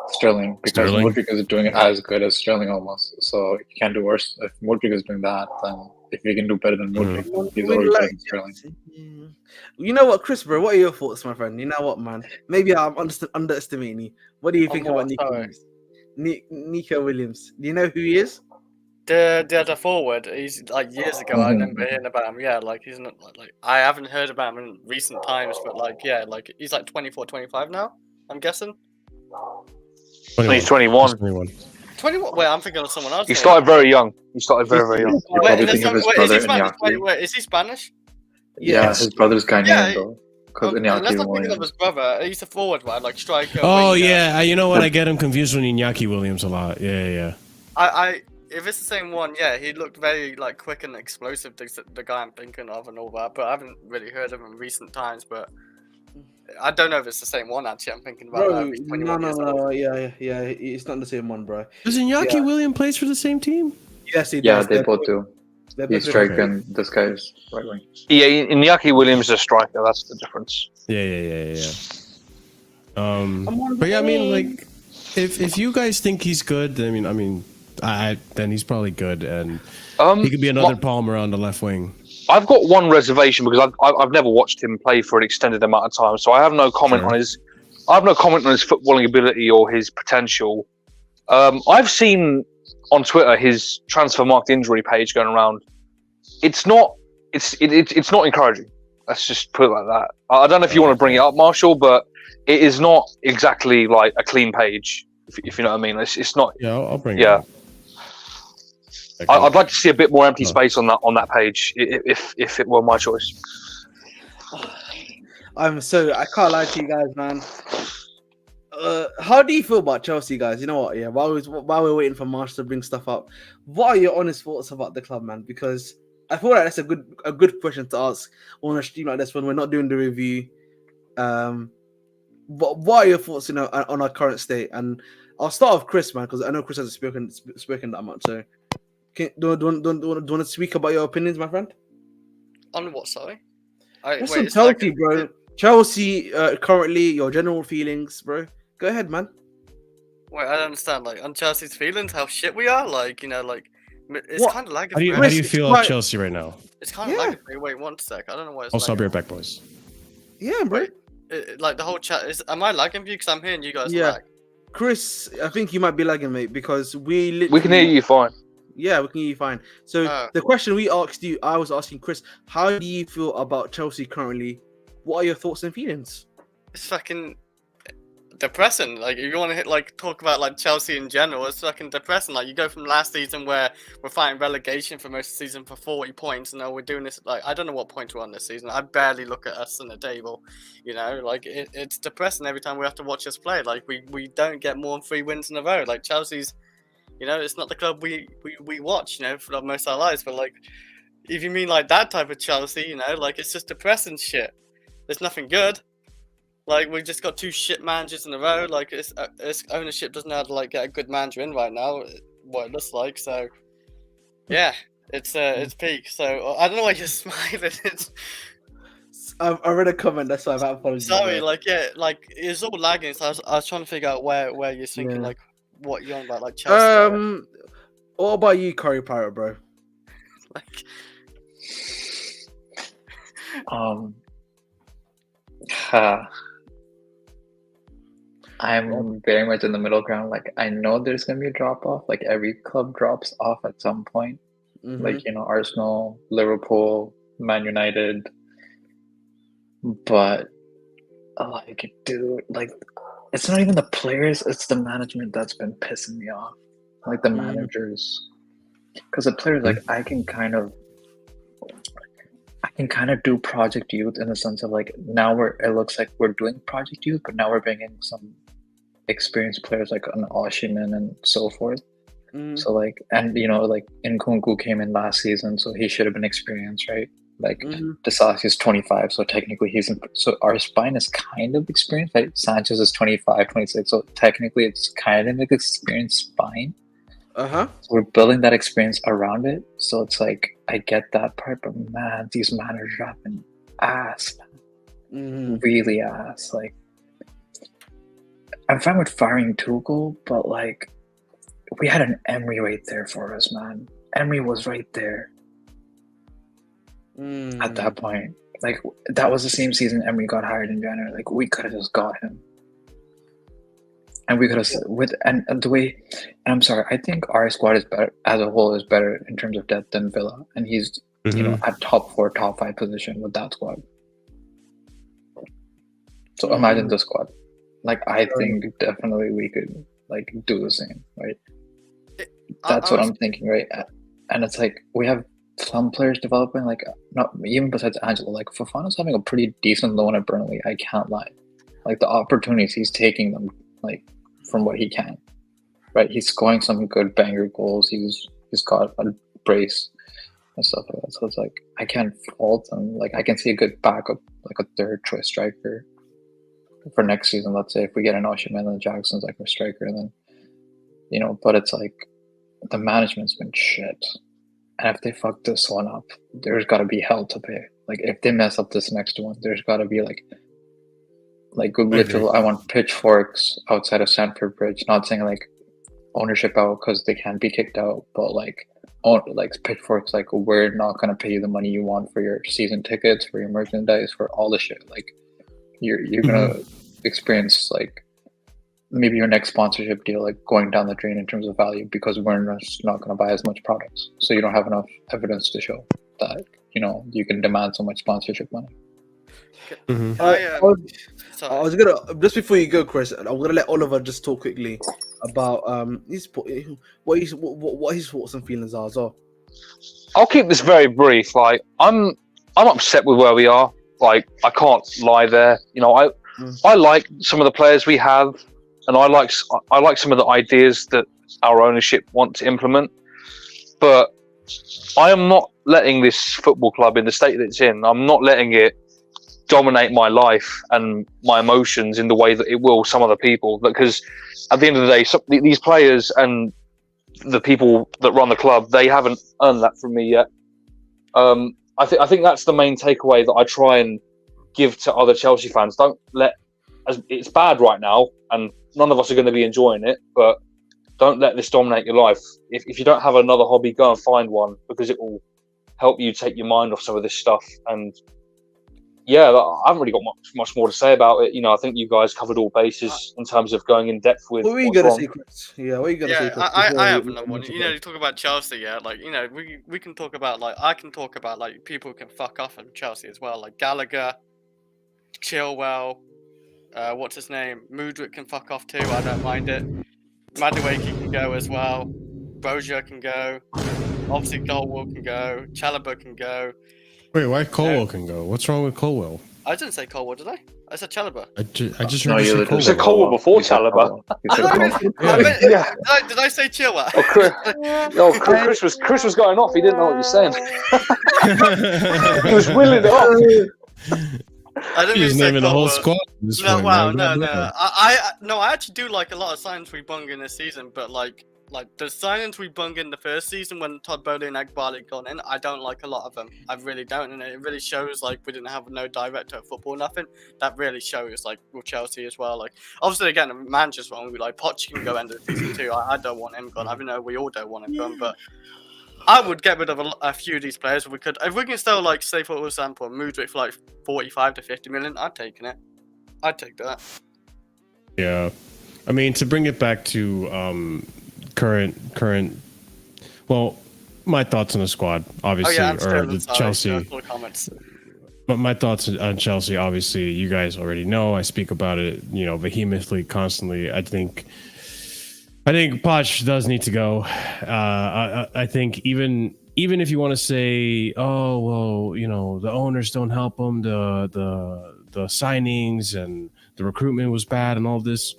Sterling because Modric is doing it as good as Sterling almost. So he can't do worse. If Modric is doing that, then if he can do better than Modric, he's already better than Sterling. You know what, Chris, bro? What are your thoughts, my friend? You know what, man? Maybe I'm underestimating you. What do you think about Nico Williams? Nico Williams. Do you know who he is? The forward. He's like years ago. I remember hearing about him. Yeah, like he's not like I haven't heard about him in recent times, but like yeah, like he's like 24, 25 now. I'm guessing. 21. He's 21. 21. Wait, I'm thinking of someone else. He started very young. He started very young. Wait, is he Spanish? Yeah, his brother's Ghanaian though. Because Unless I'm thinking of his brother. He's a forward, right? Like striker. Oh winger. yeah, you know what? I get him confused with Iñaki Williams a lot. Yeah. If it's the same one, yeah, he looked very like quick and explosive. The guy I'm thinking of and all that, but I haven't really heard of him in recent times. But I don't know if it's the same one. Actually, I'm thinking about. No, yeah, it's not the same one, bro. Does Iñaki Williams plays for the same team? Yes, he does. Yeah, they both do. He's striker and this guy's right wing. Yeah, Iñaki Williams is a striker. That's the difference. Yeah. But yeah, I mean, like, if you guys think he's good, then he's probably good, and he could be another Palmer on the left wing. I've got one reservation because I've never watched him play for an extended amount of time, so I have no comment on his. I have no comment on his footballing ability or his potential. I've seen on Twitter his transfer marked injury page going around. It's not encouraging. Let's just put it like that. I don't know if you want to bring it up, Marshall, but it is not exactly like a clean page. If you know what I mean, it's not. Yeah, I'll bring it up. I'd like to see a bit more empty space on that page, if it were my choice. I can't lie to you guys, man. How do you feel about Chelsea, guys? You know what? Yeah, while we're waiting for Marsh to bring stuff up, what are your honest thoughts about the club, man? Because I feel like that's a good question to ask on a stream like this when we're not doing the review. What are your thoughts, on our current state? And I'll start with Chris, man, because I know Chris hasn't spoken that much. So, do you want to speak about your opinions, my friend? On what? Sorry. Chelsea, bro. Chelsea, currently, your general feelings, bro. Go ahead, man. Wait, I don't understand. Like, on Chelsea's feelings, how shit we are. Like, it's kind of lagging. How do you feel about Chelsea right now? It's kind of lagging. Wait, 1 sec. I don't know why it's. I'll be right back, boys. Yeah, bro. Like the whole chat is. Am I lagging for you? Because I'm hearing you guys. Yeah, lag. Chris, I think you might be lagging, mate, because we can hear you fine. Yeah, we can hear you fine. So the question we asked you, I was asking Chris, how do you feel about Chelsea currently? What are your thoughts and feelings? It's fucking depressing. Like, if you want to talk about like Chelsea in general, it's fucking depressing. Like, you go from last season where we're fighting relegation for most of the season for 40 points, and now we're doing this. Like, I don't know what point we're on this season. I barely look at us in the table. Like it's depressing every time we have to watch us play. Like we don't get more than 3 wins in a row. Like Chelsea's, You know, it's not the club we watch, you know, for most of our lives. But like, if you mean like that type of Chelsea, you know, like it's just depressing shit. There's nothing good. Like we just got 2 shit managers in a row. Like its ownership doesn't know how to like get a good manager in right now. What it looks like. So yeah, it's peak. So I don't know why you're smiling. I read a comment. That's why I've apologized. Sorry, like yeah, like it's all lagging. So I was trying to figure out where you're thinking Yeah. like what you're on about, like Chelsea. What about you, Curry Pirate, bro? Like I'm very much in the middle ground. Like I know there's gonna be a drop off. Like every club drops off at some point. Mm-hmm. Like, you know, Arsenal, Liverpool, Man United. But like, dude, like it's not even the players, it's the management that's been pissing me off. Like the managers. Because the players, like I can kind of do Project Youth in the sense of like now it looks like we're doing Project Youth, but now we're bringing some experienced players like an Osimhen and so forth. So like, and you know, like Nkunku came in last season, so he should have been experienced, right? Like Disasi is 25, so technically so our spine is kind of experienced, right? Sanchez is 25, 26, so technically it's kind of like experienced spine. So we're building that experience around it. So it's like I get that part, but man, these managers have been ass, really ass. Like I'm fine with firing Tuchel, but like we had an Emery right there for us, man. Emery was right there at that point. Like that was the same season Emery got hired in January. Like we could have just got him. And we could have and the way, and I'm sorry, I think our squad is better as a whole, is better in terms of depth than Villa, and he's you know at top 4, top 5 position with that squad. So imagine the squad. Like I think definitely we could like do the same, right? That's what I'm thinking, right? And it's like we have some players developing, like not even besides Angelo, like Fofana's having a pretty decent loan at Burnley. I can't lie. Like the opportunities he's taking them, like from what he can, right? He's scoring some good banger goals. He's got a brace and stuff like that. So it's like I can't fault him. Like I can see a good backup, like a 3rd choice striker for next season. Let's say if we get an Osimhen and Jackson's like our striker, and then you know. But it's like the management's been shit, and if they fuck this one up, there's got to be hell to pay. Like if they mess up this next one, there's got to be like literal. I want pitchforks outside of Stamford Bridge. Not saying like ownership out because they can't be kicked out, but like pitchforks. Like we're not gonna pay you the money you want for your season tickets, for your merchandise, for all the shit. Like you're gonna experience like maybe your next sponsorship deal like going down the drain in terms of value because we're just not gonna buy as much products. So you don't have enough evidence to show that you know you can demand so much sponsorship money. I was gonna just before you go, Chris. I'm gonna let Oliver just talk quickly about what his thoughts and feelings are as well. I'll keep this very brief. Like I'm upset with where we are. Like I can't lie there. You know, I like some of the players we have, and I like some of the ideas that our ownership want to implement. But I am not letting this football club in the state that it's in. I'm not letting it dominate my life and my emotions in the way that it will some other people. Because at the end of the day, these players and the people that run the club, they haven't earned that from me yet. I think that's the main takeaway that I try and give to other Chelsea fans. Don't let, it's bad right now, and none of us are going to be enjoying it. But don't let this dominate your life. If you don't have another hobby, go and find one, because it will help you take your mind off some of this stuff. And yeah, I haven't really got much more to say about it. You know, I think you guys covered all bases in terms of going in depth with. What were you gonna say, Chris? Yeah, what are you gonna say, Chris? I have another one. You know, you talk about Chelsea, yeah. Like, you know, we can talk about like I can talk about like people who can fuck off in Chelsea as well, like Gallagher, Chilwell, what's his name? Mudryk can fuck off too. I don't mind it. Madueke can go as well. Brozier can go. Obviously, Colwell can go. Chalobah can go. Wait, why Colwell can go? What's wrong with Colwell? I didn't say Colwell, did I? I said Chalobah. I just No, heard you you literally say said Cole. Cole before You said Chalobah. Cole. You said Cole. Yeah. Did I say Chilwell? Oh, Chris was going off. He didn't know what you were saying. He was willing it off. I didn't He's mean to say naming the whole Cole, squad at this No, point, wow, man. no, God no. damn. I actually do like a lot of signings we bung in this season, but like the signings we bung in the first season when Todd Bowley and Agbali gone in, I don't like a lot of them. I really don't, and it really shows like we didn't have no director of football, nothing. That really shows like with Chelsea as well. Like obviously again, the manager's wrong. We like Poch can go end of the season too. I don't want him gone. I know we all don't want him gone, but I would get rid of a few of these players if we could. If we can still like say for example, Mudryk for like 45 to 50 million, I'd take it. I'd take that. Yeah, I mean to bring it back to current. Well, my thoughts on the squad, obviously, or the Chelsea. Comments. But my thoughts on Chelsea, obviously, you guys already know. I speak about it, vehemently, constantly. I think Poch does need to go. I think even if you want to say, oh well, the owners don't help them, the signings and the recruitment was bad and all this.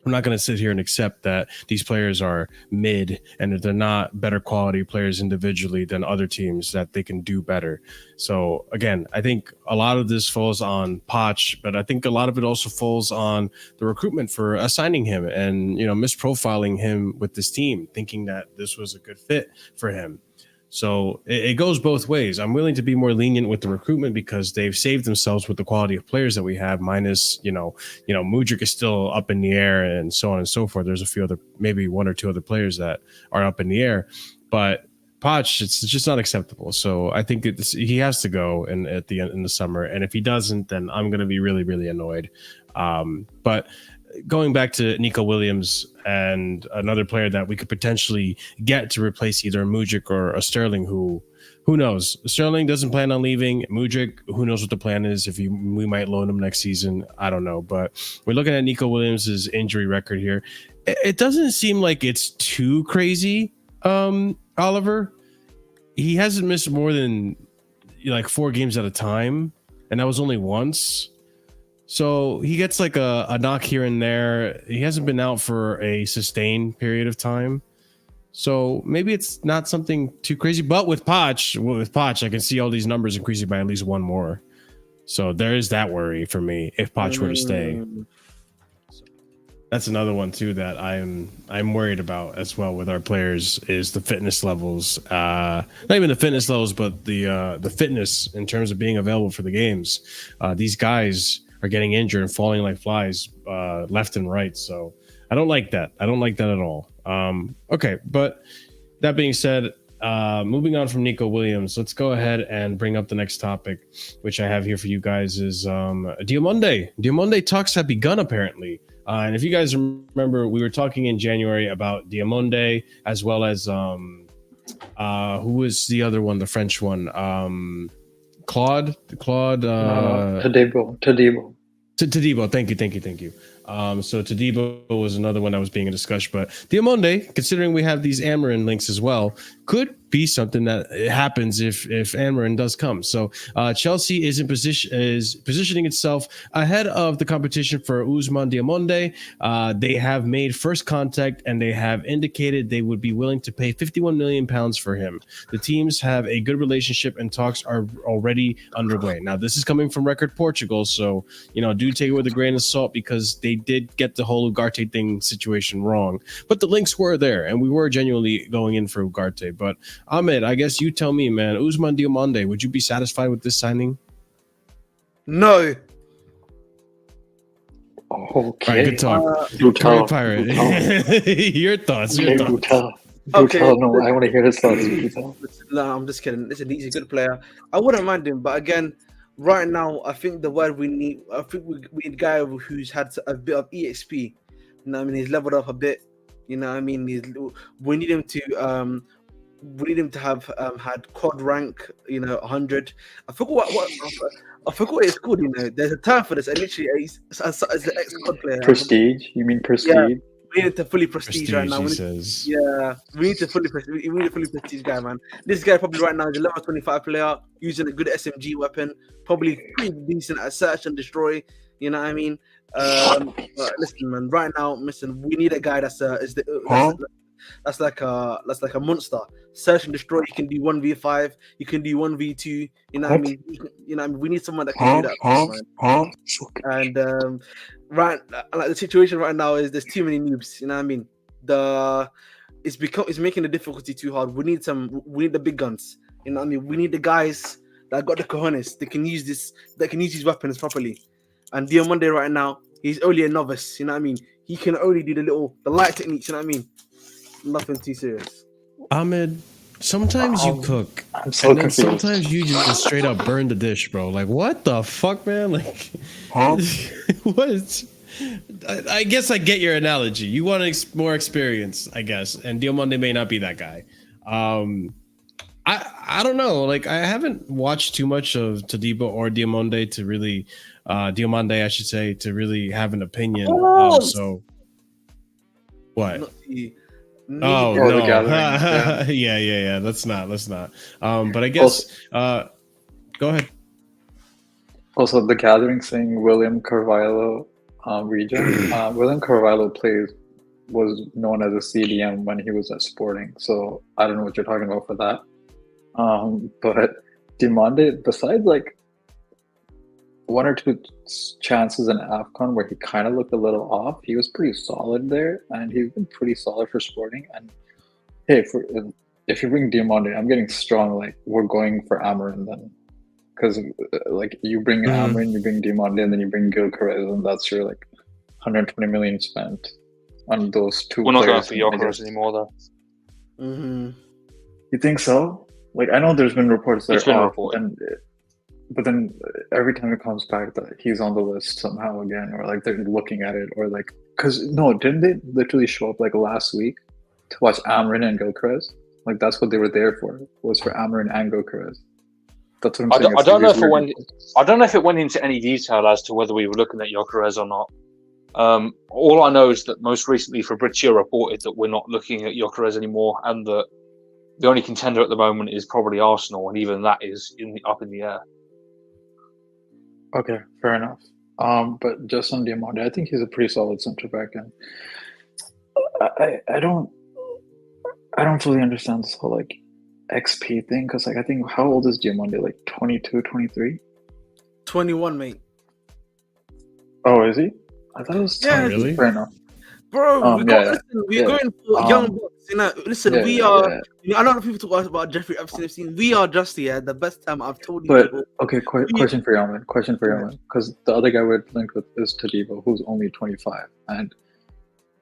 I'm not going to sit here and accept that these players are mid and that they're not better quality players individually than other teams, that they can do better. So again, I think a lot of this falls on Poch, but I think a lot of it also falls on the recruitment for assigning him and, misprofiling him with this team, thinking that this was a good fit for him. So it goes both ways. I'm willing to be more lenient with the recruitment because they've saved themselves with the quality of players that we have, minus, Mudryk is still up in the air and so on and so forth. There's a few other, maybe one or two other players that are up in the air, but Poch, it's just not acceptable. So I think he has to go in the summer. And if he doesn't, then I'm going to be really, really annoyed. But going back to Nico Williams and another player that we could potentially get to replace either Mudryk or a Sterling, who knows? Sterling doesn't plan on leaving. Mudryk, who knows what the plan is? We might loan him next season. I don't know. But we're looking at Nico Williams' injury record here. It doesn't seem like it's too crazy, Oliver. He hasn't missed more than like 4 games at a time, and that was only once. So he gets like a knock here and there. He hasn't been out for a sustained period of time. So maybe it's not something too crazy. But with Poch, I can see all these numbers increasing by at least one more. So there is that worry for me if Poch were to stay. That's another one too that I'm worried about as well with our players is the fitness levels. Not even the fitness levels, but the fitness in terms of being available for the games. These guys are getting injured and falling like flies left and right. So I don't like that. I don't like that at all. Okay, but that being said, moving on from Nico Williams, let's go ahead and bring up the next topic, which I have here for you guys is Diamonde. Diamonde talks have begun apparently. And if you guys remember, we were talking in January about Diamonde as well as who was the other one, the French one? Claude. Todibo. Thank you. So Todibo was another one that was being discussed, but Diamonde, considering we have these Amarin links as well, could be something that happens if Amarin does come. So Chelsea is positioning itself ahead of the competition for Ousmane Diamonde. They have made first contact and they have indicated they would be willing to pay £51 million for him. The teams have a good relationship and talks are already underway. Now this is coming from Record Portugal, so do take it with a grain of salt because they did get the whole Ugarte thing situation wrong, but the links were there and we were genuinely going in for Ugarte. But Ahmed, I guess you tell me, man, Ousmane Diamonde, would you be satisfied with this signing? No. Okay. All right, good talk. Brutal. Pirate. Your thoughts. Brutal. Okay. No, I want to hear his thoughts. Brutal. No, I'm just kidding. Listen, he's a good player. I wouldn't mind him, but again, right now, I think the word we need, we need a guy who's had a bit of EXP. You know what I mean? He's leveled up a bit. You know what I mean? We need him to have had quad rank, 100. I forgot what it's called. There's a term for this. And literally, he's an ex-quad player. Prestige? You mean prestige? Yeah, We need to fully prestige right now. He We need, says. yeah, we need to fully prestige guy, man. This guy probably right now is a level 25 player using a good SMG weapon, probably pretty decent at search and destroy. You know what I mean? But listen, man. Right now, listen, we need a guy that's that's like a monster. Search and destroy. You can do 1v5. You can do 1v2. You know what I mean? You know what I mean? We need someone that can do that, man. And right, like the situation right now is there's too many noobs. You know what I mean? It's making the difficulty too hard. We need the big guns. You know what I mean? We need the guys that got the cojones. They can use these weapons properly. And Diamande right now, he's only a novice. You know what I mean? He can only do the light techniques. You know what I mean? Nothing too serious. Ahmed, sometimes you cook, I'm so and then confused. sometimes you just straight up burn the dish, bro. Like, what the fuck, man? Like, what? I guess I get your analogy. You want more experience, I guess, and Diamande may not be that guy. I don't know. Like, I haven't watched too much of Todibo or Diamande to really, Diamande, I should say, to really have an opinion. So, what? Oh Oh, no! the gathering, yeah. yeah. Let's not. But I guess. Go ahead. Also, the gathering thing, William Carvalho region. William Carvalho was known as a CDM when he was at Sporting. So I don't know what you're talking about for that. But Diamande, besides like one or two chances in AFCON where he kind of looked a little off, he was pretty solid there, and he's been pretty solid for Sporting. And hey, if you bring Diamande, I'm getting strong. Like, we're going for Amarin then, because like you bring Amarin, you bring Diamande, and then you bring Gilchrist, and that's your like 120 million spent on those two. We're not going players for Gyökeres anymore, though. You think so? Like, I know there's been reports that It's been reported. but then every time it comes back that he's on the list somehow again, or like they're looking at it, or like, didn't they literally show up like last week to watch Amarin and Gilchrist? Like, that's what they were there for, was for Amarin and Gilchrist. That's what I'm saying. I don't know if it went into any detail as to whether we were looking at Gyökeres or not. All I know is that most recently Fabrizio reported that we're not looking at Gyökeres anymore, and that the only contender at the moment is probably Arsenal, and even that is up in the air. Okay, fair enough. But just on Diamande, I think he's a pretty solid centre back, and I don't fully understand this whole like XP thing, because like I think, how old is Diamande? Like 22, 23? 21, mate. Oh, is he? I thought it was 20. Really? Fair enough. Bro, Yeah. we're going for young bucks. You know, listen, we are. You know, a lot of people talk about Jeffrey Epstein. We are just the best time I've told you. But people. okay, question for Yaman. Because the other guy we're linked with is Todibo, who's only 25, and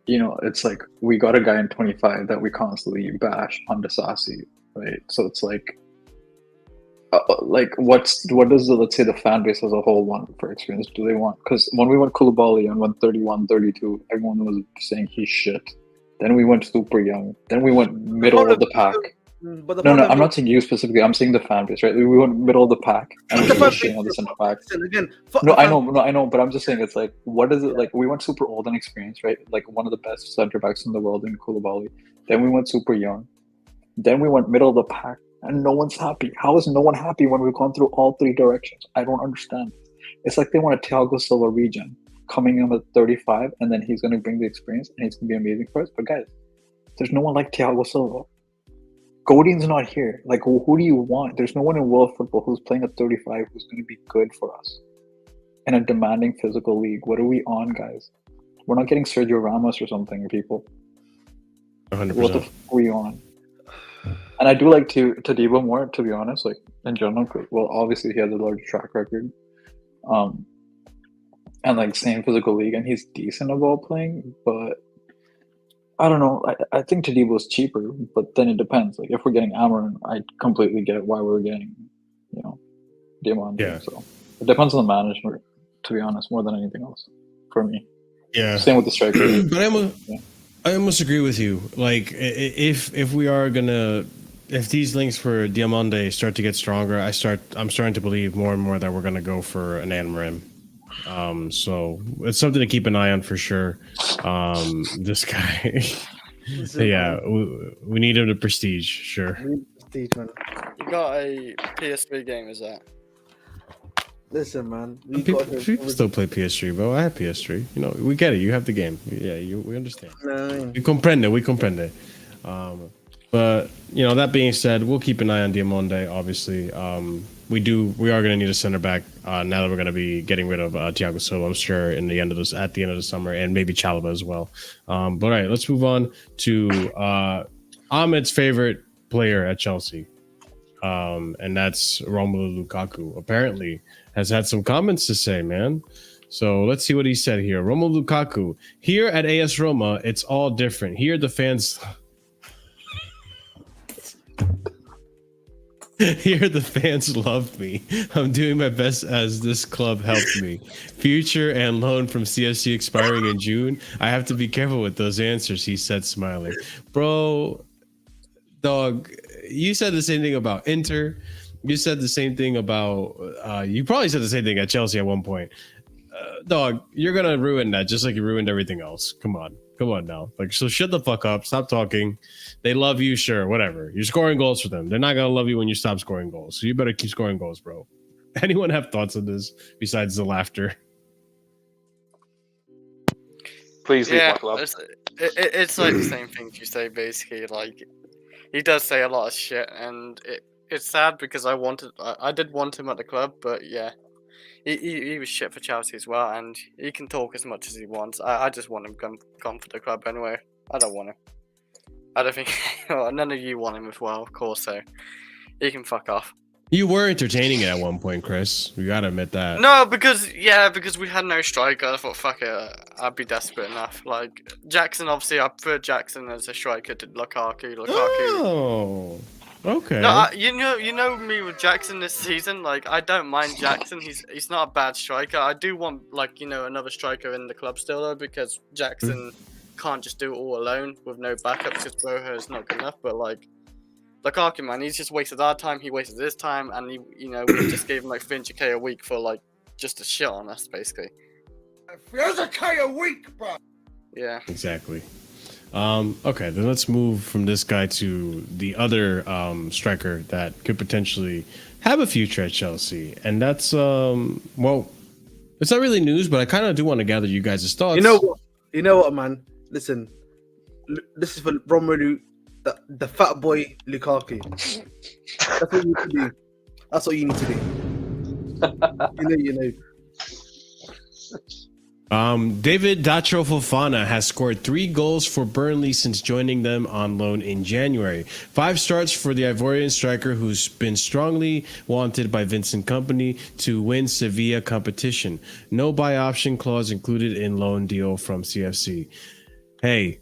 you know, it's like we got a guy in 25 that we constantly bash on Disasi, right? So it's like what does let's say the fan base as a whole want for experience? Do they want, because when we went Koulibaly and went 31, 32, everyone was saying he's shit. Then we went super young. Then we went middle of the pack. No, I'm not saying you specifically. I'm saying the fan base, right? We went middle of the pack, and we were shitting on the centre back. I know, but I'm just saying, it's like, what is it like? We went super old and experienced, right? Like one of the best centre backs in the world in Koulibaly. Then we went super young. Then we went middle of the pack, and no one's happy. How is no one happy when we've gone through all three directions? I don't understand. It's like they want a Thiago Silva regen coming in at 35, and then he's going to bring the experience, and he's going to be amazing for us. But guys, there's no one like Thiago Silva. Godin's not here. Like, who do you want? There's no one in world football who's playing at 35 who's going to be good for us in a demanding physical league. What are we on, guys? We're not getting Sergio Ramos or something, people. 100%. What the fuck are we on? And I do like Todibo more, to be honest, like in general. Well, obviously he has a large track record. And like same physical league, and he's decent at ball playing, but I don't know. I think Todibo's cheaper, but then it depends. Like if we're getting Amarin, I completely get why we're getting, you know, Diamande. Yeah. So it depends on the management, to be honest, more than anything else for me. Yeah. Same with the striker. But I almost agree with you. Like if we are gonna, if these links for Diamande start to get stronger, I'm starting to believe more and more that we're gonna go for an Amarin. So it's something to keep an eye on for sure. This guy. Listen, Yeah, man. we need him to prestige. Sure. We need prestige, man. You got a PS3 game, is that? Listen, man. We People, got people still play PS3, bro. I have PS3. You know, we get it. You have the game. Yeah, we understand. No. We comprende. We comprende. But you know, that being said, we'll keep an eye on Diamonde. Obviously, we are going to need a center back now that we're going to be getting rid of Thiago Silva. I'm sure at the end of the summer, and maybe Chalaba as well. But all right, let's move on to Ahmed's favorite player at Chelsea, and that's Romelu Lukaku. Apparently, has had some comments to say, man. So let's see what he said here. Romelu Lukaku, here at AS Roma, it's all different. Here, the fans. Here, the fans love me. I'm doing my best as this club helped me. Future and loan from CSC expiring in June. I have to be careful with those answers, he said, smiling. Bro, dog, you said the same thing about Inter. You said the same thing about, you probably said the same thing at Chelsea at one point. Dog, you're going to ruin that just like you ruined everything else. Come on now. Like, so shut the fuck up. Stop talking. They love you, sure, whatever. You're scoring goals for them. They're not going to love you when you stop scoring goals. So you better keep scoring goals, bro. Anyone have thoughts on this besides the laughter? Please leave my club. It's like the same thing you say, basically. Like, he does say a lot of shit, and it's sad because I did want him at the club, but yeah. He was shit for Chelsea as well, and he can talk as much as he wants. I just want him gone for the club anyway. I don't want him. I don't think none of you want him as well, of course. So he can fuck off. You were entertaining it at one point, Chris. We gotta admit that. No, because we had no striker. I thought, fuck it, I'd be desperate enough. Like Jackson, obviously, I prefer Jackson as a striker to Lukaku. Oh. Okay. No, you know me with Jackson this season. Like, I don't mind Jackson. He's not a bad striker. I do want another striker in the club still though, because Jackson can't just do it all alone with no backup because Broho is not good enough. But like Lukaku, man, he's just wasted our time. He wasted his time, and we just gave him like 300k a week for like just a shit on us, basically. 300k a week, bro. Yeah. Exactly. Okay, then let's move from this guy to the other striker that could potentially have a future at Chelsea, and that's well, it's not really news, but I kind of do want to gather you guys' thoughts. You know what, man? Listen, this is for Romelu, the fat boy Lukaku. That's what you need to do. That's what you need to do. You know. David Datro Fofana has scored 3 goals for Burnley since joining them on loan in January. 5 starts for the Ivorian striker, who's been strongly wanted by Vincent Kompany to win Sevilla competition. No buy option clause included in loan deal from CFC. Hey,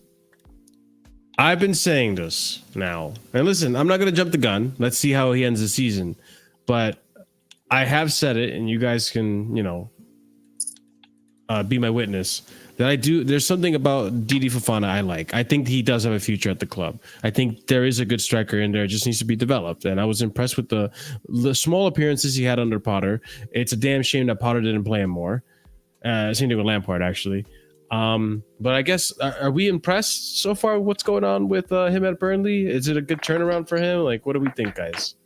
I've been saying this now. And listen, I'm not going to jump the gun. Let's see how he ends the season. But I have said it, and you guys can, be my witness that there's something about Didi Fofana I like. I think he does have a future at the club. I think there is a good striker in there. It just needs to be developed. And I was impressed with the small appearances he had under Potter. It's a damn shame that Potter didn't play him more. Same thing with Lampard, actually. But I guess, are we impressed so far with what's going on with him at Burnley? Is it a good turnaround for him? Like, what do we think, guys?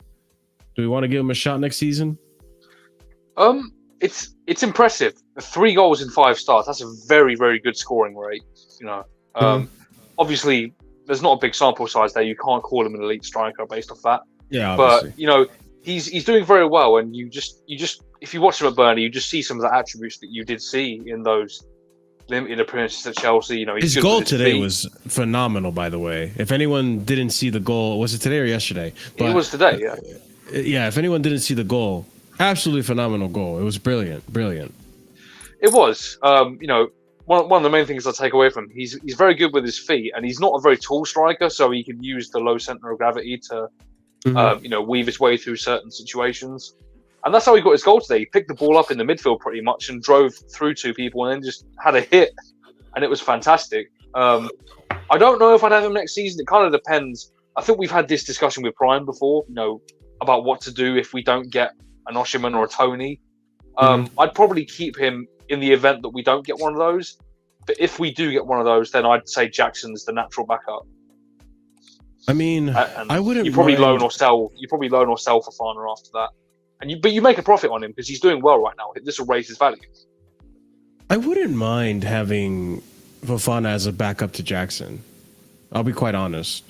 Do we want to give him a shot next season? It's impressive. 3 goals in 5 starts. That's a very, very good scoring rate. Obviously, there's not a big sample size there. You can't call him an elite striker based off that. Yeah, obviously. But he's doing very well. And you just if you watch him at Burnley, you just see some of the attributes that you did see in those limited appearances at Chelsea. His goal today was phenomenal. By the way, if anyone didn't see the goal, was it today or yesterday? It was today. Yeah. Yeah. If anyone didn't see the goal. Absolutely phenomenal goal. It was brilliant. It was. One of the main things I take away from him, he's very good with his feet, and he's not a very tall striker, so he can use the low center of gravity to, weave his way through certain situations. And that's how he got his goal today. He picked the ball up in the midfield pretty much and drove through 2 people and then just had a hit, and it was fantastic. I don't know if I'd have him next season. It kind of depends. I think we've had this discussion with Brian before, about what to do if we don't get an Oshiman or a Tony. I'd probably keep him in the event that we don't get one of those. But if we do get one of those, then I'd say Jackson's the natural backup. I mean, And I wouldn't. You probably mind... loan or sell. You probably loan or sell Fofana after that, but you make a profit on him because he's doing well right now. This will raise his value. I wouldn't mind having Fofana as a backup to Jackson. I'll be quite honest.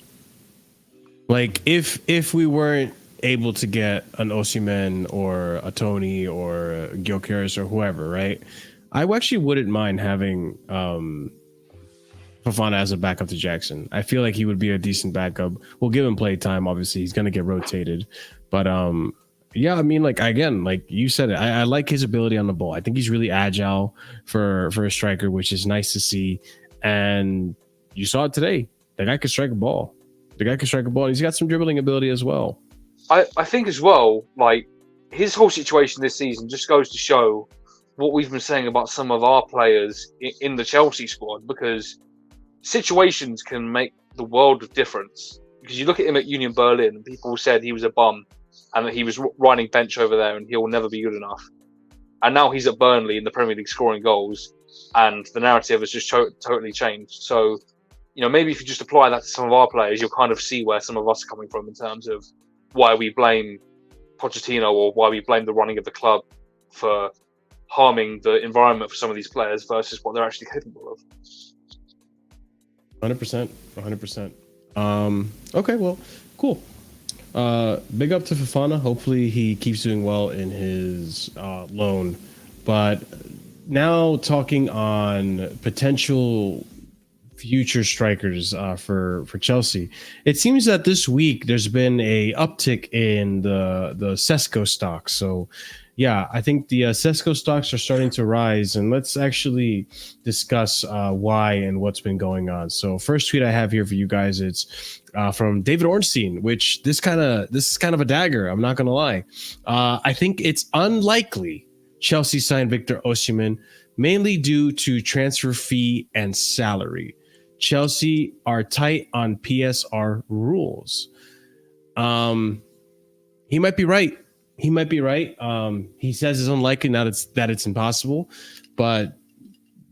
Like if we weren't able to get an Osimhen or a Tony or a Gyökeres or whoever, right? I actually wouldn't mind having Fofana as a backup to Jackson. I feel like he would be a decent backup. We'll give him play time. Obviously, he's going to get rotated. But yeah, I mean, like, again, like you said, I like his ability on the ball. I think he's really agile for a striker, which is nice to see. And you saw it today. The guy can strike a ball. And he's got some dribbling ability as well. I think as well, like, his whole situation this season just goes to show what we've been saying about some of our players in the Chelsea squad, because situations can make the world of difference. Because you look at him at Union Berlin, and people said he was a bum and that he was riding bench over there and he'll never be good enough. And now he's at Burnley in the Premier League scoring goals, and the narrative has just totally changed. So, you know, maybe if you just apply that to some of our players, you'll kind of see where some of us are coming from in terms of why we blame Pochettino or why we blame the running of the club for harming the environment for some of these players versus what they're actually capable of. 100%. Okay, well, cool. Big up to Fofana. Hopefully he keeps doing well in his loan. But now talking on potential future strikers for Chelsea, it seems that this week there's been a uptick in the Sesko stocks. So yeah, I think the Sesko stocks are starting to rise, and let's actually discuss why and what's been going on. So first tweet I have here for you guys, it's from David Ornstein, which this is kind of a dagger. I'm not going to lie. I think it's unlikely Chelsea signed Victor Osimhen, mainly due to transfer fee and salary. Chelsea are tight on PSR rules. He might be right. He says it's unlikely, not that it's impossible, but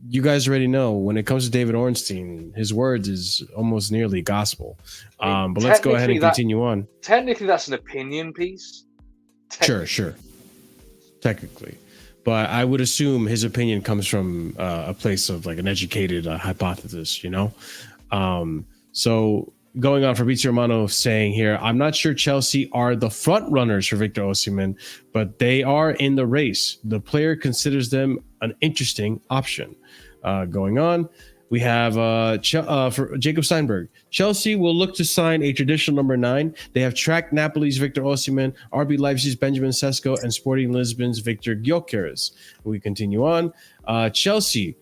you guys already know when it comes to David Ornstein, his words is almost nearly gospel. But let's go ahead and continue on. Technically, that's an opinion piece. Sure. Technically. But I would assume his opinion comes from a place of like an educated hypothesis, you know? So going on, Fabrizio Romano saying here, I'm not sure Chelsea are the front runners for Victor Osimhen, but they are in the race. The player considers them an interesting option. Going on, we have for Jacob Steinberg. Chelsea will look to sign a traditional number 9. They have tracked Napoli's Victor Osimhen, RB Leipzig's Benjamin Sesko, and Sporting Lisbon's Victor Gyökeres. We continue on. Chelsea,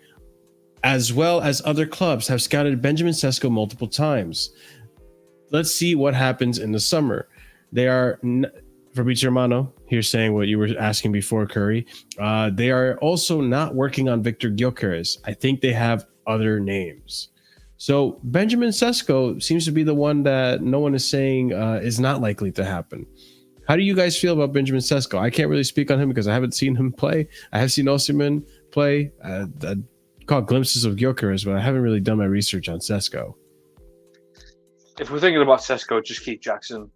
as well as other clubs, have scouted Benjamin Sesko multiple times. Let's see what happens in the summer. They are Fabrizio Romano here saying what you were asking before, Curry. They are also not working on Victor Gyökeres. I think they have other names. So Benjamin Sesko seems to be the one that no one is saying is not likely to happen. How do you guys feel about Benjamin Sesko? I can't really speak on him because I haven't seen him play. I have seen Osimhen play. I caught glimpses of Gyökeres, but I haven't really done my research on Sesko. If we're thinking about Sesko, just keep Jackson.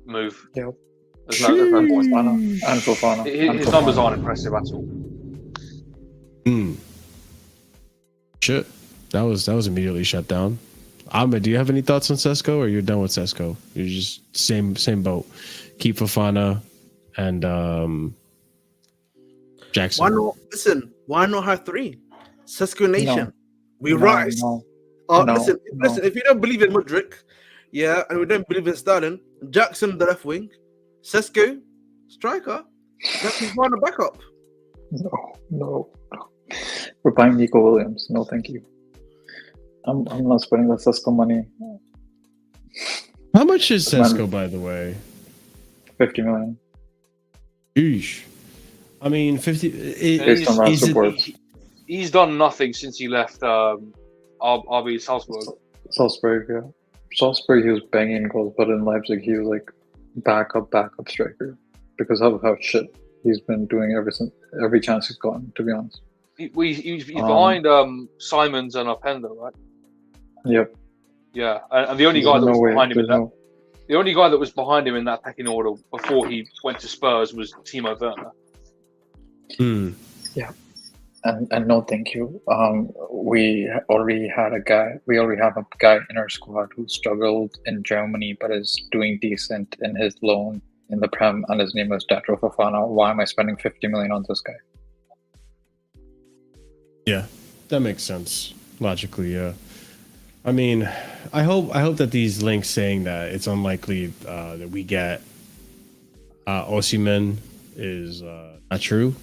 Move. Yep. There's no point. And Fofana. His numbers aren't impressive at all. Shit. That was immediately shut down. Ahmed, do you have any thoughts on Sesko, or you're done with Sesko? You're just same boat. Keep Fofana and Jackson. Why not have 3? Sesko Nation. No. We rise. No. Listen, if you don't believe in Mudryk, yeah, and we don't believe in Sterling, Jackson the left wing, Sesko striker, that's his one backup. No. We're buying Nico Williams. No, thank you. I'm not spending the Sesko money. How much is Sesko, by the way? 50 million. Eesh. I mean, 50. Based on last reports. He's done nothing since he left RB Salzburg. Salzburg, yeah. Salzburg, he was banging goals, but in Leipzig, he was like backup striker because of how shit he's been doing every chance he's gotten, to be honest. He's behind Simons and Openda, right? Yep. Yeah, and the only guy that was behind him the only guy that was behind him in that pecking order before he went to Spurs was Timo Werner. Yeah, and no, thank you. We already have a guy in our squad who struggled in Germany but is doing decent in his loan in the Prem, and his name is Datro Fofana. Why am I spending 50 million on this guy? Yeah, that makes sense logically. Yeah, I mean, I hope that these links saying that it's unlikely that we get Osimhen is not true.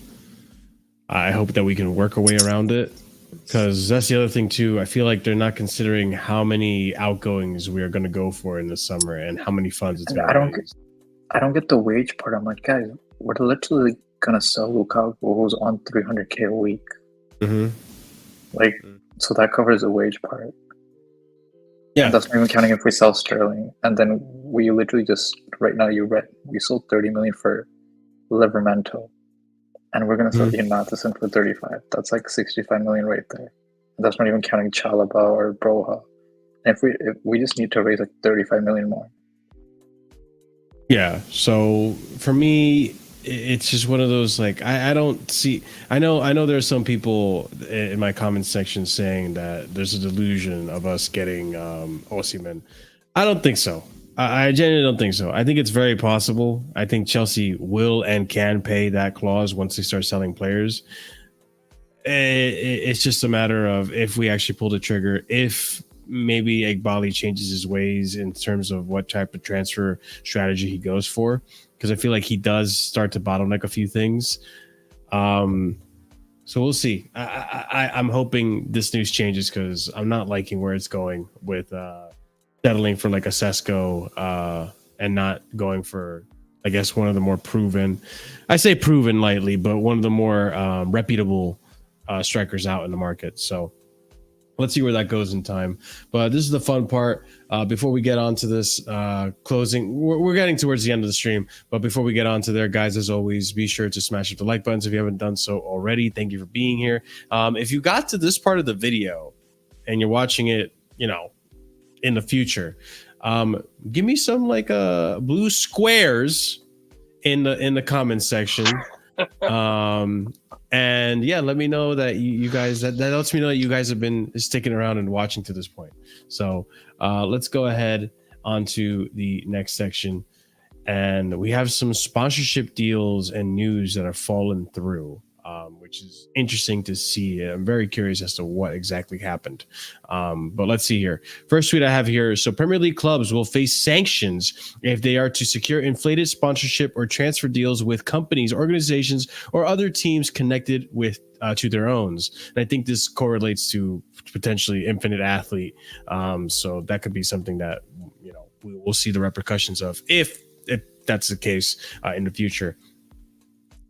I hope that we can work our way around it, because that's the other thing too. I feel like they're not considering how many outgoings we are going to go for in the summer and how many funds it's going to raise. I don't get the wage part. I'm like, guys, we're literally gonna sell Lukaku, who's on 300K a week. So that covers the wage part. Yeah, and that's not even counting if we sell Sterling. And then we literally just right now we sold 30 million for Livermento, and we're gonna sell Ian Matheson for 35. That's like 65 million right there. And that's not even counting Chalaba or Broha. And if we just need to raise like 35 million more. Yeah, so for me, it's just one of those, like, I don't see. I know there are some people in my comment section saying that there's a delusion of us getting Osimhen. I don't think so. I genuinely don't think so. I think it's very possible. I think Chelsea will and can pay that clause once they start selling players. It's just a matter of if we actually pull the trigger, if maybe Egbali changes his ways in terms of what type of transfer strategy he goes for, because I feel like he does start to bottleneck a few things. So we'll see. I'm hoping this news changes, because I'm not liking where it's going with settling for like a Sesko and not going for, I guess, one of the more proven, I say proven lightly, but one of the more reputable strikers out in the market. So let's see where that goes in time. But this is the fun part. Before we get on to this closing, we're getting towards the end of the stream. But before we get on to there, guys, as always, be sure to smash up the like buttons if you haven't done so already. Thank you for being here. If you got to this part of the video and you're watching it, in the future, give me some like blue squares in the comment section. And yeah, let me know that you guys, that lets me know that you guys have been sticking around and watching to this point. So let's go ahead onto the next section, and we have some sponsorship deals and news that have fallen through, which is interesting to see. I'm very curious as to what exactly happened. But let's see here. First tweet I have here. So Premier League clubs will face sanctions if they are to secure inflated sponsorship or transfer deals with companies, organizations, or other teams connected with to their owns. And I think this correlates to potentially Infinite Athlete. So that could be something that we will see the repercussions of if that's the case in the future.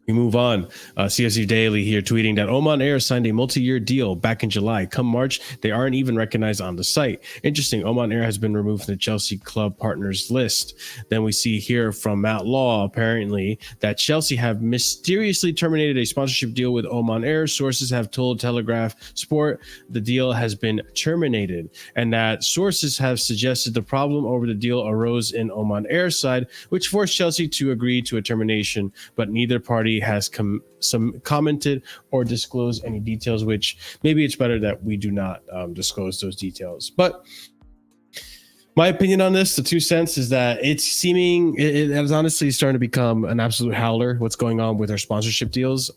We move on. CSU Daily here tweeting that Oman Air signed a multi-year deal back in July. Come March, they aren't even recognized on the site. Interesting. Oman Air has been removed from the Chelsea club partners list. Then we see here from Matt Law, apparently, that Chelsea have mysteriously terminated a sponsorship deal with Oman Air. Sources have told Telegraph Sport the deal has been terminated, and that sources have suggested the problem over the deal arose in Oman Air's side, which forced Chelsea to agree to a termination, but neither party has commented or disclosed any details, which maybe it's better that we do not disclose those details. But my opinion on this, the 2 cents, is that it is honestly starting to become an absolute howler what's going on with our sponsorship deals.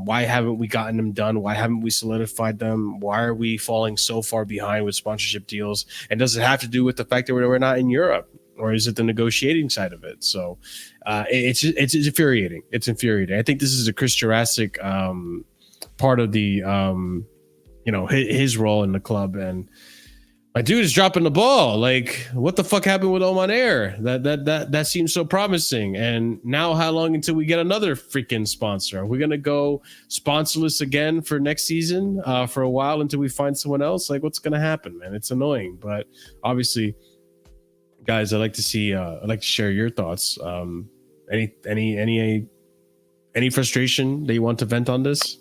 Why haven't we gotten them done? Why haven't we solidified them? Why are we falling so far behind with sponsorship deals? And does it have to do with the fact that we're not in Europe? Or is it the negotiating side of it? So it's infuriating. It's infuriating. I think this is a Chris Jurassic part of the his role in the club, and my dude is dropping the ball. Like, what the fuck happened with Oman Air? That seems so promising. And now, how long until we get another freaking sponsor? Are we gonna go sponsorless again for next season for a while until we find someone else? Like, what's gonna happen, man? It's annoying, but obviously. Guys, I'd like to share your thoughts. Any frustration that you want to vent on this?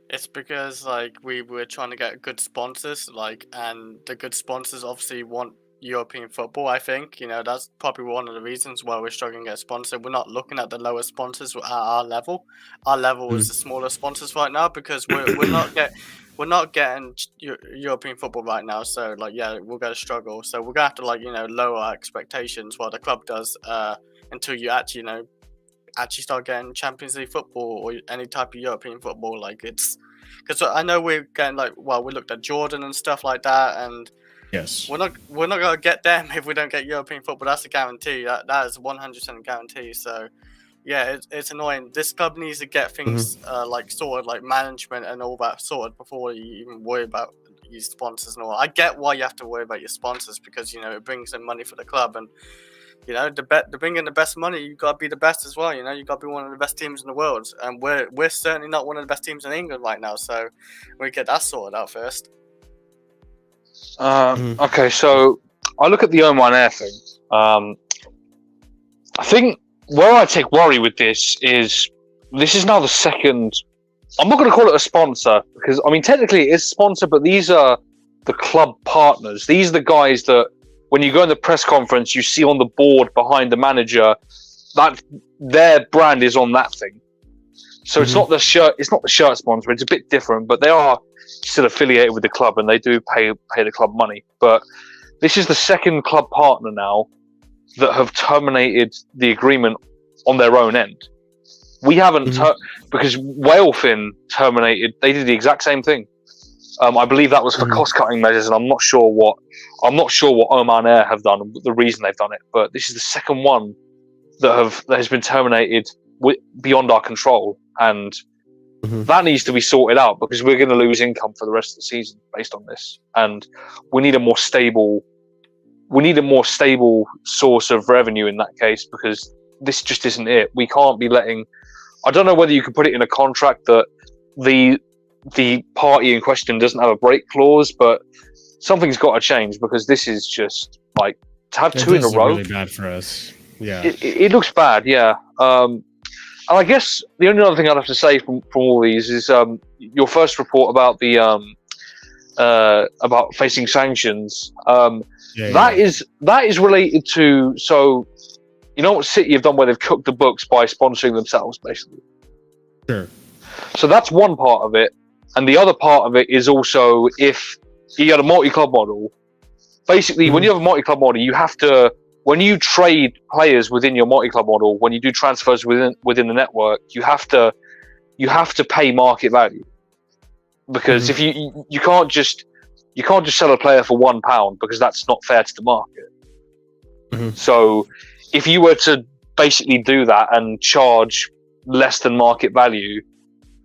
It's because like we were trying to get good sponsors, and the good sponsors obviously want European football. I think that's probably one of the reasons why we're struggling to get sponsored. We're not looking at the lower sponsors at our level. Our level is the smaller sponsors right now because we're not getting European football right now. So we're gonna struggle. So we're gonna have to lower our expectations while the club does until you actually start getting Champions League football or any type of European football. It's because I know we're getting we looked at Jordan and stuff like that, and Yes. we're not gonna get them if we don't get European football. That's a guarantee. That is 100% guarantee. So yeah, it's annoying. This club needs to get things sorted, like management and all that sorted before you even worry about your sponsors and all. I get why you have to worry about your sponsors because it brings in money for the club and. To bring in the best money, you got to be the best as well. You got to be one of the best teams in the world, and we're certainly not one of the best teams in England right now. So we get that sorted out first. Okay, so I look at the Oman Air thing. I think where I take worry with this is now the second. I'm not going to call it a sponsor because technically it is a sponsor, but these are the club partners. These are the guys that. When you go in the press conference, you see on the board behind the manager that their brand is on that thing. So it's not the shirt. It's not the shirt sponsor. It's a bit different, but they are still affiliated with the club and they do pay the club money. But this is the second club partner now that have terminated the agreement on their own end. We haven't because Whalefin terminated. They did the exact same thing. I believe that was for cost-cutting measures, and I'm not sure what Oman Air have done, the reason they've done it. But this is the second one that has been terminated beyond our control, and that needs to be sorted out because we're going to lose income for the rest of the season based on this, and we need a more stable source of revenue in that case because this just isn't it. We can't be letting. I don't know whether you can put it in a contract that the party in question doesn't have a break clause, but something's got to change because this is just to have two in a row. Really bad for us. Yeah, it looks bad. Yeah, and I guess the only other thing I'd have to say from all these is your first report about the about facing sanctions. That is related to what City have done where they've cooked the books by sponsoring themselves, basically. Sure. So that's one part of it. And the other part of it is also if you got a multi-club model, basically when you have a multi-club model, you have to, when you trade players within your multi-club model, when you do transfers within the network, you have to pay market value. Because if you can't just sell a player for £1 because that's not fair to the market. So if you were to basically do that and charge less than market value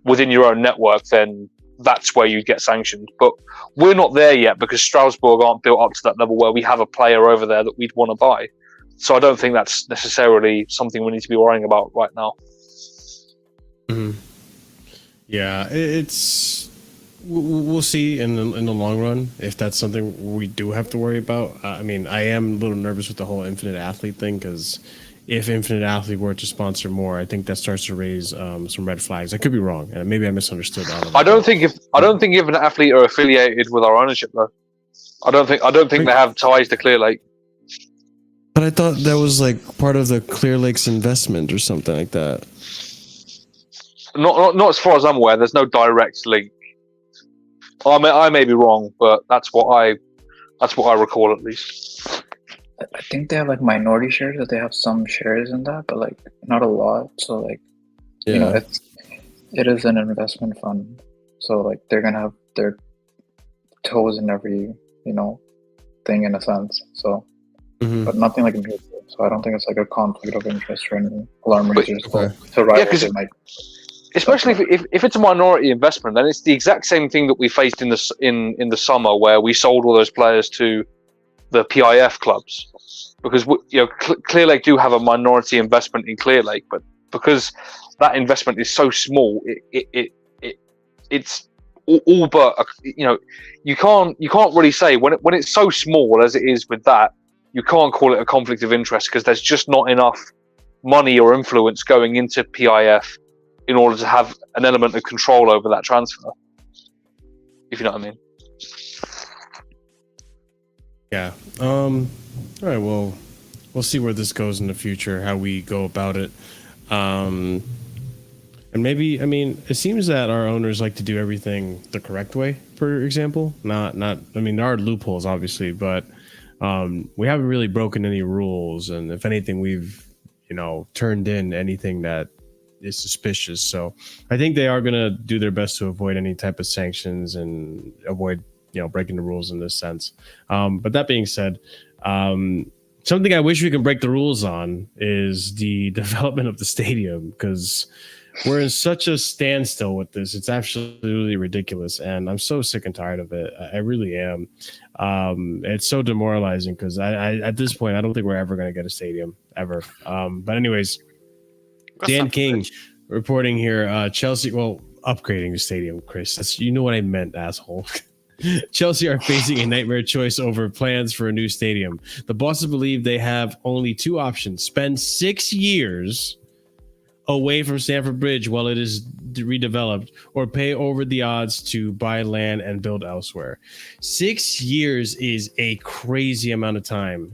within your own network, then that's where you get sanctioned. But we're not there yet because Strasbourg aren't built up to that level where we have a player over there that we'd want to buy. So I don't think that's necessarily something we need to be worrying about right now. Yeah, we'll see in the long run if that's something we do have to worry about. I am a little nervous with the whole Infinite Athlete thing because if Infinite Athlete were to sponsor more, I think that starts to raise some red flags. I could be wrong, and maybe I misunderstood all of that. I don't think Infinite Athlete are affiliated with our ownership though. I don't think they have ties to Clear Lake. But I thought that was part of the Clear Lake's investment or something like that. Not as far as I'm aware. There's no direct link. I may be wrong, but that's what I recall at least. I think they have minority shares, that they have some shares in that, but not a lot. So it is an investment fund. So they're gonna have their toes in every thing in a sense. So, but nothing mutual. So I don't think it's a conflict of interest or any alarm raisers. Especially if it's a minority investment, then it's the exact same thing that we faced in the summer where we sold all those players to the PIF clubs. Because Clear Lake do have a minority investment in Clear Lake, but because that investment is so small, it's all but you can't really say when it's so small as it is with that, you can't call it a conflict of interest because there's just not enough money or influence going into PIF in order to have an element of control over that transfer. If you know what I mean. Yeah. All right. Well, we'll see where this goes in the future. How we go about it. And maybe, I mean, it seems that our owners like to do everything the correct way. For example, not. I mean, there are loopholes, obviously, but we haven't really broken any rules. And if anything, we've turned in anything that is suspicious. So I think they are going to do their best to avoid any type of sanctions and avoid breaking the rules in this sense. But that being said, something I wish we can break the rules on is the development of the stadium, because we're in such a standstill with this. It's absolutely ridiculous, and I'm so sick and tired of it. I really am. It's so demoralizing because I at this point I don't think we're ever going to get a stadium ever. But anyways, Dan King reporting here. Chelsea, well, upgrading the stadium, Chris. That's, you know what I meant, asshole. Chelsea are facing a nightmare choice over plans for a new stadium. The bosses believe they have only two options: spend 6 years away from Stamford Bridge while it is redeveloped, or pay over the odds to buy land and build elsewhere. 6 years is a crazy amount of time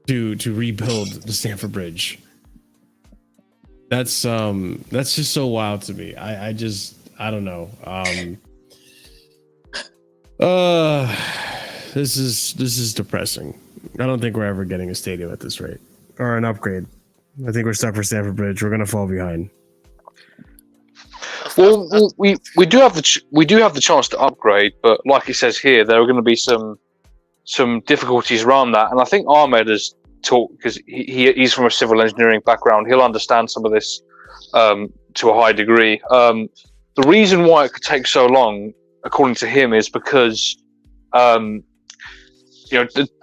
to rebuild the Stamford Bridge. That's just so wild to me. I don't know. This is depressing. I don't think we're ever getting a stadium at this rate, or an upgrade. I think we're stuck for Stamford Bridge. We're gonna fall behind. Well, we do have the chance to upgrade, but like it says here, there are going to be some difficulties around that. And I think Ahmed has talked, because he's from a civil engineering background. He'll understand some of this to a high degree. The reason why it could take so long, according to him, is because the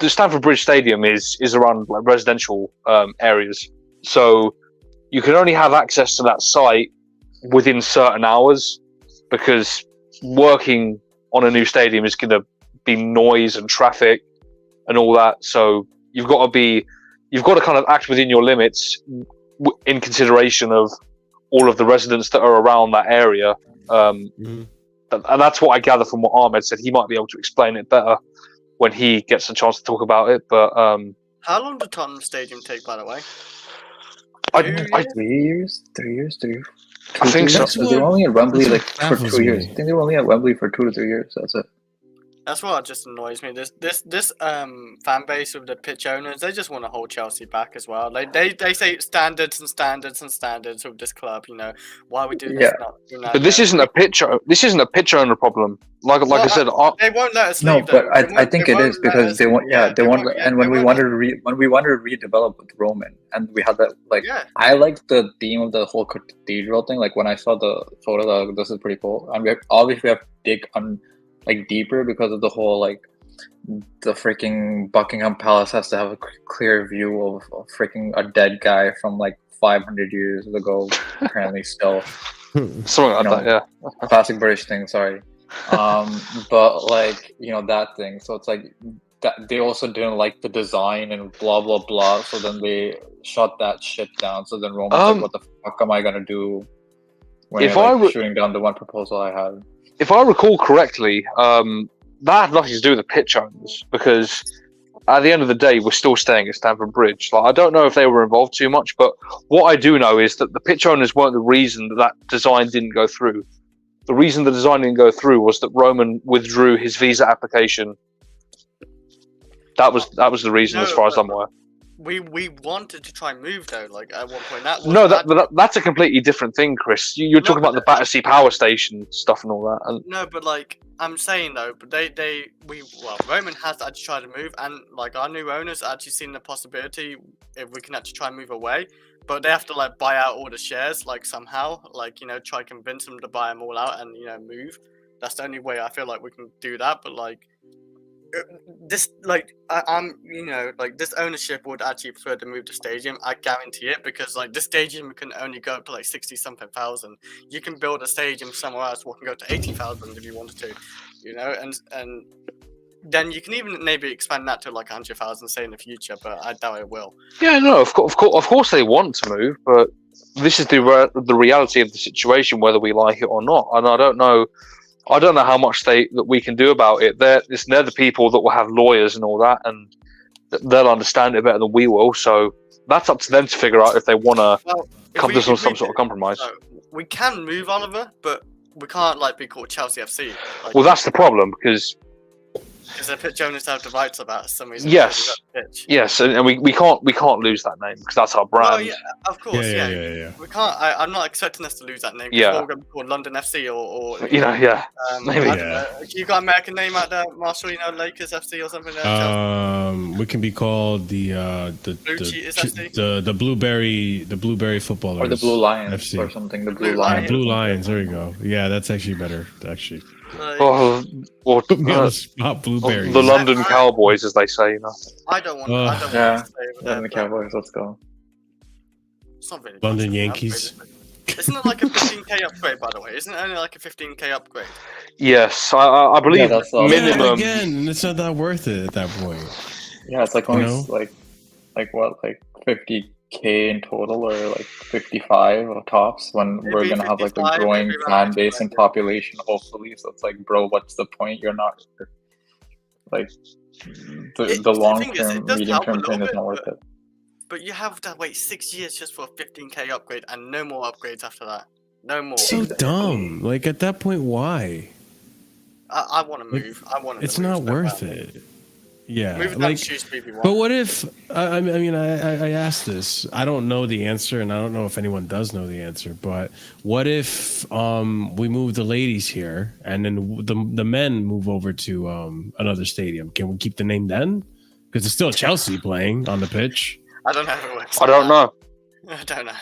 Stamford Bridge Stadium is around like residential areas, so you can only have access to that site within certain hours, because working on a new stadium is going to be noise and traffic and all that. So you've got to kind of act within your limits in consideration of all of the residents that are around that area. And that's what I gather from what Ahmed said. He might be able to explain it better when he gets a chance to talk about it. But how long did Tottenham Stadium take, by the way? 3 years. I think so. They were only at Wembley for 2 years. I think they were only at Wembley for 2 to 3 years. That's it. That's what just annoys me. This fan base with the pitch owners, they just want to hold Chelsea back as well. Like they say standards and standards and standards with this club. Why we do this? Yeah. But this isn't a pitch. This isn't a pitch owner problem. Like I said, they won't let us. No, leave, but though. I think it is because they want. Yeah, they want. And when we wanted to redevelop with Roman, and we had that I liked the theme of the whole cathedral thing. Like when I saw the photo, this is pretty cool. And we obviously have to dig on deeper because of the whole the freaking Buckingham Palace has to have a clear view of freaking a dead guy from 500 years ago, apparently still. Something like that, yeah. Classic British thing, sorry. But that thing. So it's that they also didn't like the design and blah blah blah. So then they shut that shit down. So then Roman's what the fuck am I gonna do when you're shooting down the one proposal I had? If I recall correctly, that had nothing to do with the pitch owners, because at the end of the day, we're still staying at Stamford Bridge. I don't know if they were involved too much, but what I do know is that the pitch owners weren't the reason that design didn't go through. The reason the design didn't go through was that Roman withdrew his visa application. That was the reason, as far as I'm aware. We wanted to try and move though, at one point. That's a completely different thing, Chris. You're talking about the Battersea Power Station stuff and all that. And no, but I'm saying though, but Roman has actually tried to move, and our new owners actually seen the possibility if we can actually try and move away, but they have to buy out all the shares somehow, try convince them to buy them all out and move. That's the only way I feel we can do that. But this this ownership would actually prefer to move the stadium. I guarantee it, because this stadium can only go up to 60 something thousand. You can build a stadium somewhere else what can go to 80,000 if you wanted to, and then you can even maybe expand that to 100,000 say in the future, but I doubt it will. Yeah, no, of course they want to move, but this is the reality of the situation, whether we like it or not. And I don't know how much that we can do about it. They're the people that will have lawyers and all that, and they'll understand it better than we will. So that's up to them to figure out if they want to come to some sort of compromise. We can move Oliver, but we can't be called Chelsea FC. Well, that's the problem because they put Jonas to have the rights about some reason. Yes, and we can't lose that name because that's our brand. Well, yeah, of course, yeah. We can't. I'm not expecting us to lose that name. Yeah, we're going to be called London FC or maybe. You got an American name out there, Marshall? Lakers FC or something. We can be called the blueberry footballers or the Blue Lions FC. or something. The Blue Lions. Blue Lions. There you go. Yeah, that's actually better. Actually. Or not blueberries. The London Cowboys, as they say, I don't want. I don't want to say London Cowboys. Let's go. It's not really London Yankees. Isn't it like a 15k upgrade, by the way? Isn't it only like a 15k upgrade? Yes, I believe minimum. Yeah, again, it's not that worth it at that point. Yeah, it's like only like 50k in total, or like 55 or tops, when Maybe we're gonna have like a growing fan base and population, hopefully. So it's like, bro, what's the point? You're not like the long term, medium term thing is not worth it. But you have to wait 6 years just for a 15k upgrade and no more upgrades after that. No more. So dumb. Like at that point, why? I want to move. I want to. It's not worth it. Yeah, but what if? I mean, I asked this. I don't know the answer, and I don't know if anyone does know the answer. But what if we move the ladies here, and then the men move over to another stadium? Can we keep the name then? Because it's still Chelsea playing on the pitch. I don't know how it works. I don't know. I don't know.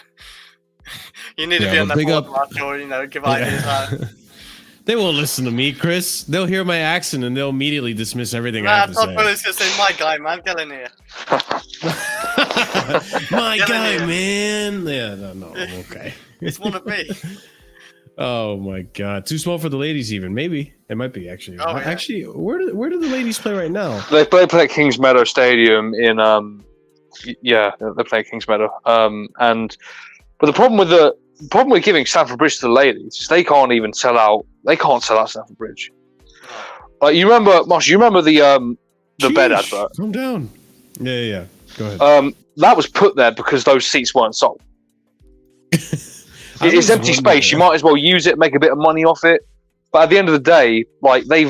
You need to be on the board, Marshall. Give ideas out. They won't listen to me, Chris. They'll hear my accent and they'll immediately dismiss everything I have to say. I thought was going to say, my guy, man. Get in here. My guy, man. Yeah, no, okay. It's one of me. Oh, my God. Too small for the ladies even. Maybe. It might be, actually. Oh, yeah. Actually, where do the ladies play right now? They play at Kings Meadow Stadium in... Yeah, they play at Kings Meadow. But the problem with giving Stamford Bridge to the ladies is they can't even sell out. They can't sell out Stamford Bridge. Like you remember, Marsh? You remember the bed advert? Calm down. Yeah. Go ahead. That was put there because those seats weren't sold. It's empty space. You might as well use it, make a bit of money off it. But at the end of the day, like they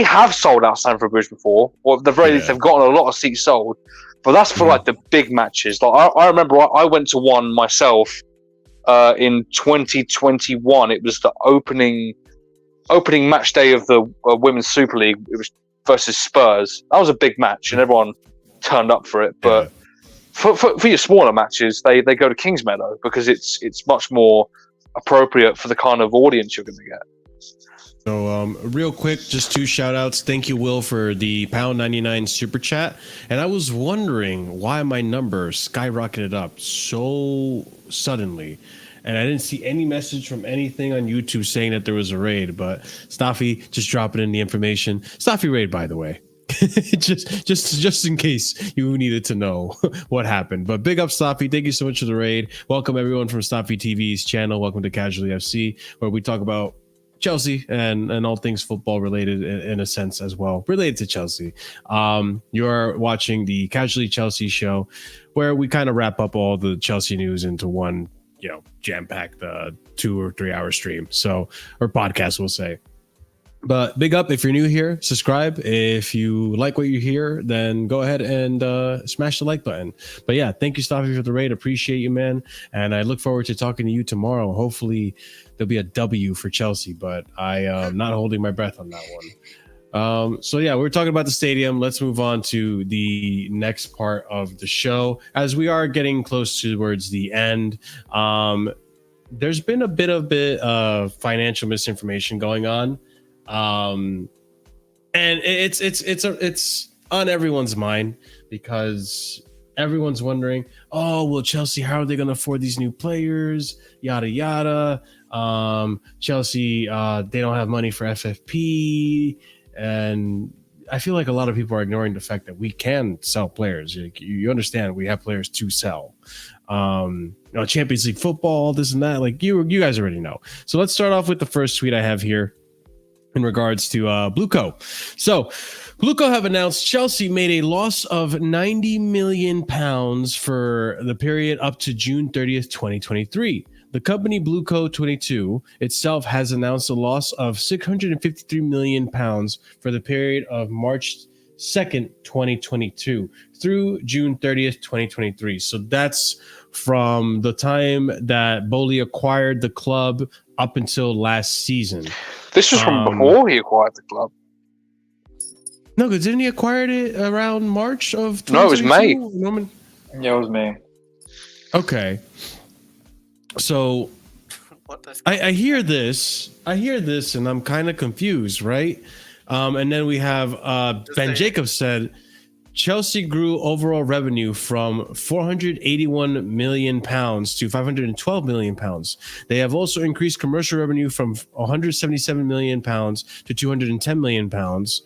have sold out Stamford Bridge before, or at the very least they've gotten a lot of seats sold. But that's for like the big matches. Like I remember I went to one myself in 2021. It was the opening match day of the Women's Super League. It was versus Spurs. That was a big match, and everyone turned up for it. But for your smaller matches, they go to Kings Meadow because it's much more appropriate for the kind of audience you're going to get. So real quick, just 2 shout outs. Thank you, Will, for the £1.99 super chat. And I was wondering why my number skyrocketed up so suddenly. And I didn't see any message from anything on YouTube saying that there was a raid, but Staffy just dropping in the information. Staffy raid, by the way. just in case you needed to know what happened. But big up, Staffy. Thank you so much for the raid. Welcome everyone from Staffy TV's channel. Welcome to Casually FC, where we talk about Chelsea and all things football related in a sense as well, related to Chelsea. You're watching the Casually Chelsea show, where we kind of wrap up all the Chelsea news into one, jam-packed 2 or 3 hour stream. Or podcast, we'll say. But big up if you're new here, subscribe. If you like what you hear, then go ahead and smash the like button. But yeah, thank you, Staffy, for the raid. Appreciate you, man. And I look forward to talking to you tomorrow. Hopefully there'll be a W for Chelsea, but I am not holding my breath on that one. So yeah, we're talking about the stadium. Let's move on to the next part of the show. As we are getting close towards the end, there's been a bit of financial misinformation going on. And it's on everyone's mind because everyone's wondering, oh, well, Chelsea, how are they going to afford these new players? Yada, yada. Chelsea, they don't have money for FFP. And I feel like a lot of people are ignoring the fact that we can sell players. You understand we have players to sell. Champions League football, this and that. Like you guys already know. So let's start off with the first tweet I have here in regards to Blueco. So Blueco have announced Chelsea made a loss of £90 million for the period up to June 30th, 2023. The company Blueco 22 itself has announced a loss of £653 million for the period of March 2nd, 2022 through June 30th, 2023. So that's from the time that Boli acquired the club up until last season. This was from before he acquired the club. No, because didn't he acquire it around March of 2022? No, it was May. Norman? Yeah, it was May. Okay. So I hear this, and I'm kind of confused, right? And then we have Ben Jacobs said Chelsea grew overall revenue from 481 million pounds to 512 million pounds. They have also increased commercial revenue from 177 million pounds to 210 million pounds,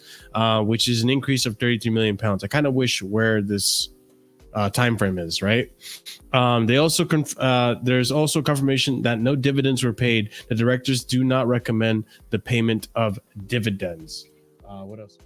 which is an increase of 33 million pounds. I kind of wish where this time frame is, right? They also there's also confirmation that no dividends were paid. The directors do not recommend the payment of dividends. What else?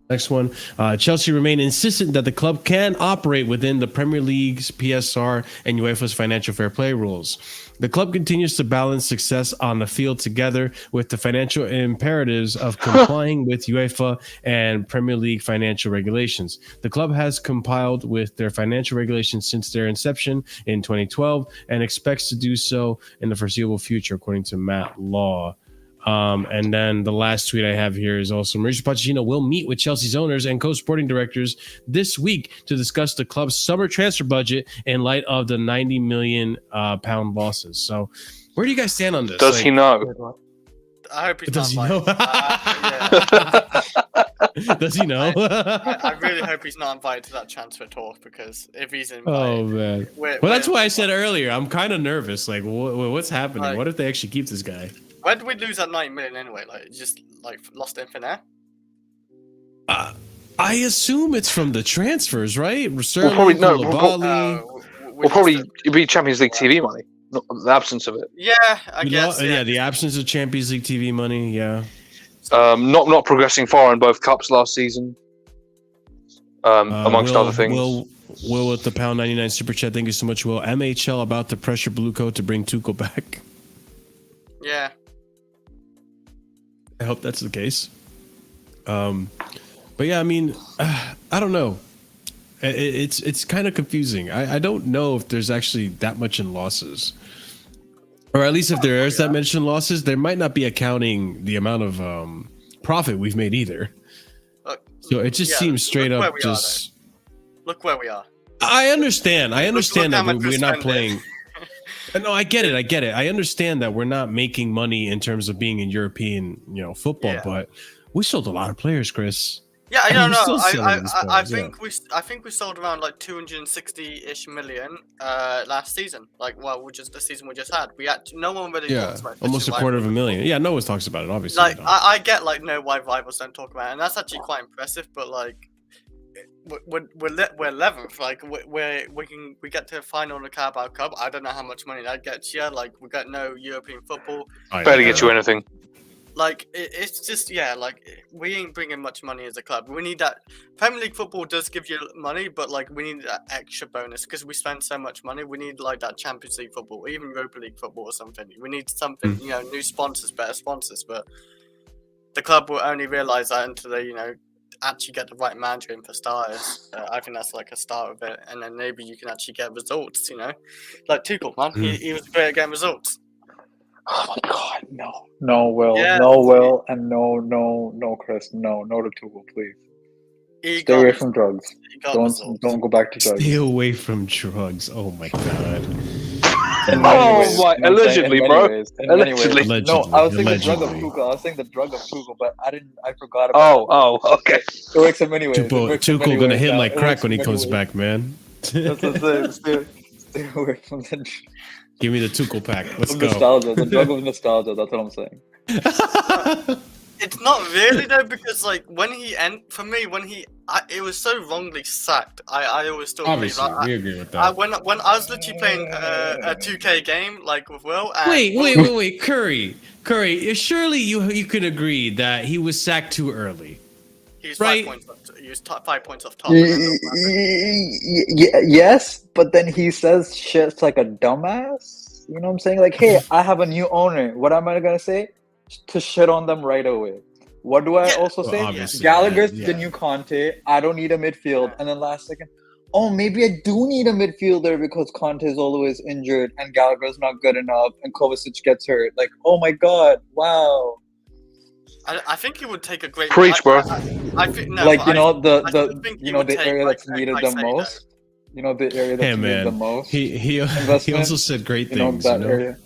Next one. Chelsea remain insistent that the club can operate within the Premier League's PSR and UEFA's financial fair play rules. The club continues to balance success on the field together with the financial imperatives of complying with UEFA and Premier League financial regulations. The club has compiled with their financial regulations since their inception in 2012 and expects to do so in the foreseeable future, according to Matt Law. And then the last tweet I have here is also Mauricio Pochettino will meet with Chelsea's owners and co-sporting directors this week to discuss the club's summer transfer budget in light of the 90 million pound losses. So where do you guys stand on this? Does he know? I hope he's Does not he invited. Does he know? I really hope he's not invited to that transfer talk, because if he's invited, oh man. Well, that's why I said earlier. I'm kind of nervous. Like, what's happening? Like, what if they actually keep this guy? Where did we lose that 90 million anyway? Like, just like lost it in thin air? I assume it's from the transfers, right? We'll probably be Champions League TV money, not the absence of it. Yeah, I guess. Yeah, the absence of Champions League TV money. Yeah. Not progressing far in both cups last season. Amongst other things. Will with the £1.99 super chat. Thank you so much, Will. MHL about to pressure Blueco to bring Tuchel back. Yeah. I hope that's the case. But yeah, I mean, I don't know. It's kind of confusing. I don't know if there's actually that much in losses, or at least if there is that much in losses, they might not be accounting the amount of profit we've made either. So it just seems straight up just. Look where we are. I understand. That we're not playing. No, I get it. I understand that we're not making money in terms of being in European, football, but we sold a lot of players, Chris. Yeah, I don't know. I think we sold around like 260-ish million last season. Which is the season we just had. No one really talks about it. Almost a quarter of a million. Yeah, no one talks about it, obviously. I get why rivals don't talk about it, and that's actually quite impressive. But we're 11th. We get to the final in the Carabao Cup. I don't know how much money that gets you. We got no European football. Barely get you anything. It's just we ain't bringing much money as a club. We need that. Premier League football does give you money, but we need that extra bonus because we spend so much money. We need that Champions League football, or even Europa League football or something. We need something, new sponsors, better sponsors. But the club will only realise that until they, actually get the right manager in for starters. I think that's a start of it, and then maybe you can actually get results. Like Tuchel, man, he was great at getting results. Oh my God, no, Will, no, Will, and no, Chris, no to Tuchel, please. Stay away from drugs. Don't go back to drugs. Stay away from drugs. Oh my God. Allegedly, bro. Allegedly. No, I was saying the drug of Tuchel, but I forgot about it. Oh, okay. It works in many ways. Tuchel gonna hit like crack when he comes back, man. Stay away from that. Give me the Tuchel pack. Let's go. Nostalgia. The drug of nostalgia. That's what I'm saying. It's not really though, because like when he it was so wrongly sacked. I always still believe Obviously, that. we agree with that. When I was literally playing a 2K game like with Will. And Wait, Curry, surely you could agree that he was sacked too early. He's right? 5 points off. He was 5 points off top. Yes, but then he says shit's like a dumbass. You know what I'm saying? Like, hey, I have a new owner. What am I gonna say? To shit on them right away. What do I also say? obviously, Gallagher's yeah. the new Conte. I don't need a midfield. And then last second, oh, maybe I do need a midfielder because Conte is always injured and Gallagher's not good enough and Kovacic gets hurt. Like, oh my god, wow. I think he would take a great. Preach, bro. I think no. Like, you know, I still think he would the take, area like, that's needed the Caicedo. most. You know, the area that's needed the most. He investment, also said great you know, things. that you know? area.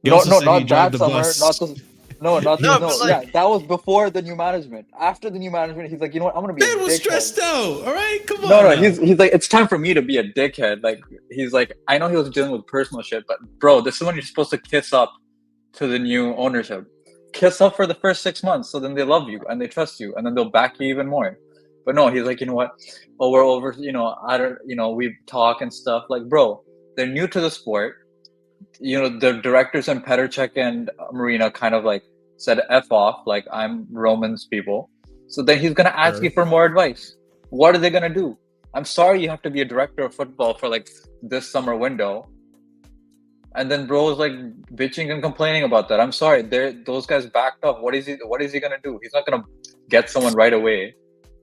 He No, also said not he'd drive that the summer. bus. Not the, no, not No, the, but no. like- Yeah, that was before the new management. After the new management, he's like, you know what? I'm gonna be. Man a was dickhead. stressed out. All right, come on. No, now. he's like, it's time for me to be a dickhead. Like, he's like, I know he was dealing with personal shit, but bro, this is when you're supposed to kiss up to the new ownership. Kiss up for the first 6 months, so then they love you and they trust you, and then they'll back you even more. But no, he's like, you know what? Oh, we're over. You know, we talk and stuff. Like, bro, they're new to the sport. You know, the directors and Petr and Marina kind of like said F off, like I'm Roman's people. So then he's gonna ask you for more advice. What are they gonna do? I'm sorry you have to be a director of football for like this summer window. And then bro is like bitching and complaining about that. I'm sorry, those guys backed up. What is he gonna do? He's not gonna get someone right away.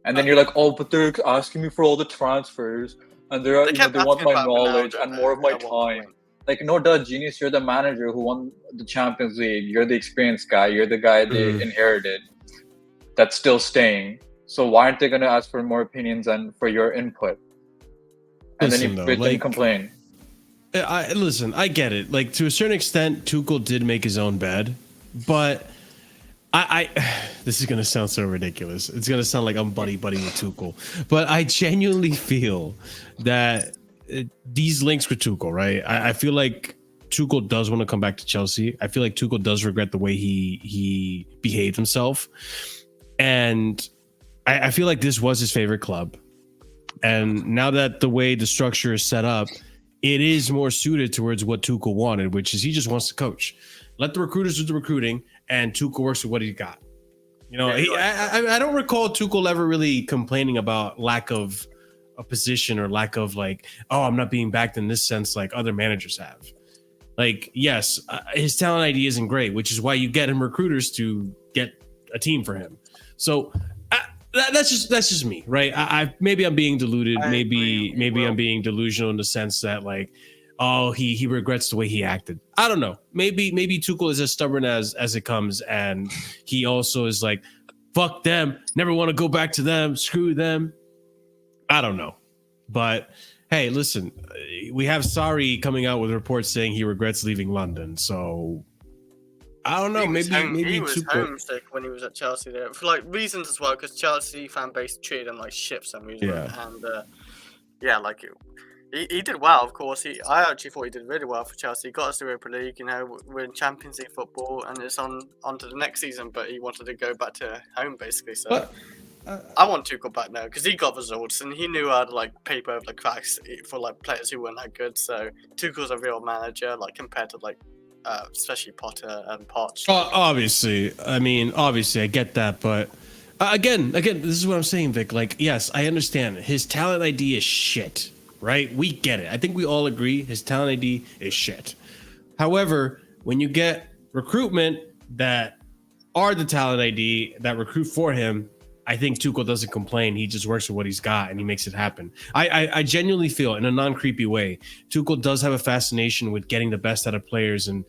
And then you're like, oh, but they're asking me for all the transfers and they want my knowledge and more of my time. Like, no, duh, genius, you're the manager who won the Champions League. You're the experienced guy. You're the guy they inherited that's still staying. So why aren't they going to ask for more opinions and for your input? And then you bitch and complain. Listen, I get it. Like, to a certain extent, Tuchel did make his own bed. But I this is going to sound so ridiculous. It's going to sound like I'm buddy-buddy with Tuchel. But I genuinely feel that these links with Tuchel, right? I feel like Tuchel does want to come back to Chelsea. I feel like Tuchel does regret the way he behaved himself. And I feel like this was his favorite club. And now that the way the structure is set up, it is more suited towards what Tuchel wanted, which is he just wants to coach. Let the recruiters do the recruiting, and Tuchel works with what he got. You know, I don't recall Tuchel ever really complaining about lack of a position or lack of like, oh, I'm not being backed in this sense like other managers have. Like, yes, his talent ID isn't great, which is why you get him recruiters to get a team for him. So that's just me, right? Maybe I'm being deluded. Maybe I'm being delusional in the sense that like, oh, he regrets the way he acted. I don't know. Maybe Tuchel is as stubborn as it comes, and he also is like, fuck them, never want to go back to them, screw them. I don't know. But hey, listen, we have Sarri coming out with reports saying he regrets leaving London. So I don't know. Maybe he was Tuchel. homesick when he was at Chelsea there for like reasons as well, because Chelsea fan base treated him like shit for some reason. Yeah. And like he did well, of course. I actually thought he did really well for Chelsea. He got us to Europa League. You know, we're in Champions League football, and it's on to the next season. But he wanted to go back to home, basically. So I want Tuchel back now because he got results and he knew how to like paper over the cracks for like players who weren't that good. So Tuchel's a real manager, like compared to like especially Potter and Poch. Obviously, I get that, but again, this is what I'm saying, Vic. Like, yes, I understand his talent ID is shit. Right? We get it. I think we all agree his talent ID is shit. However, when you get recruitment that are the talent ID that recruit for him, I think Tuchel doesn't complain. He just works with what he's got and he makes it happen. I genuinely feel, in a non-creepy way, Tuchel does have a fascination with getting the best out of players and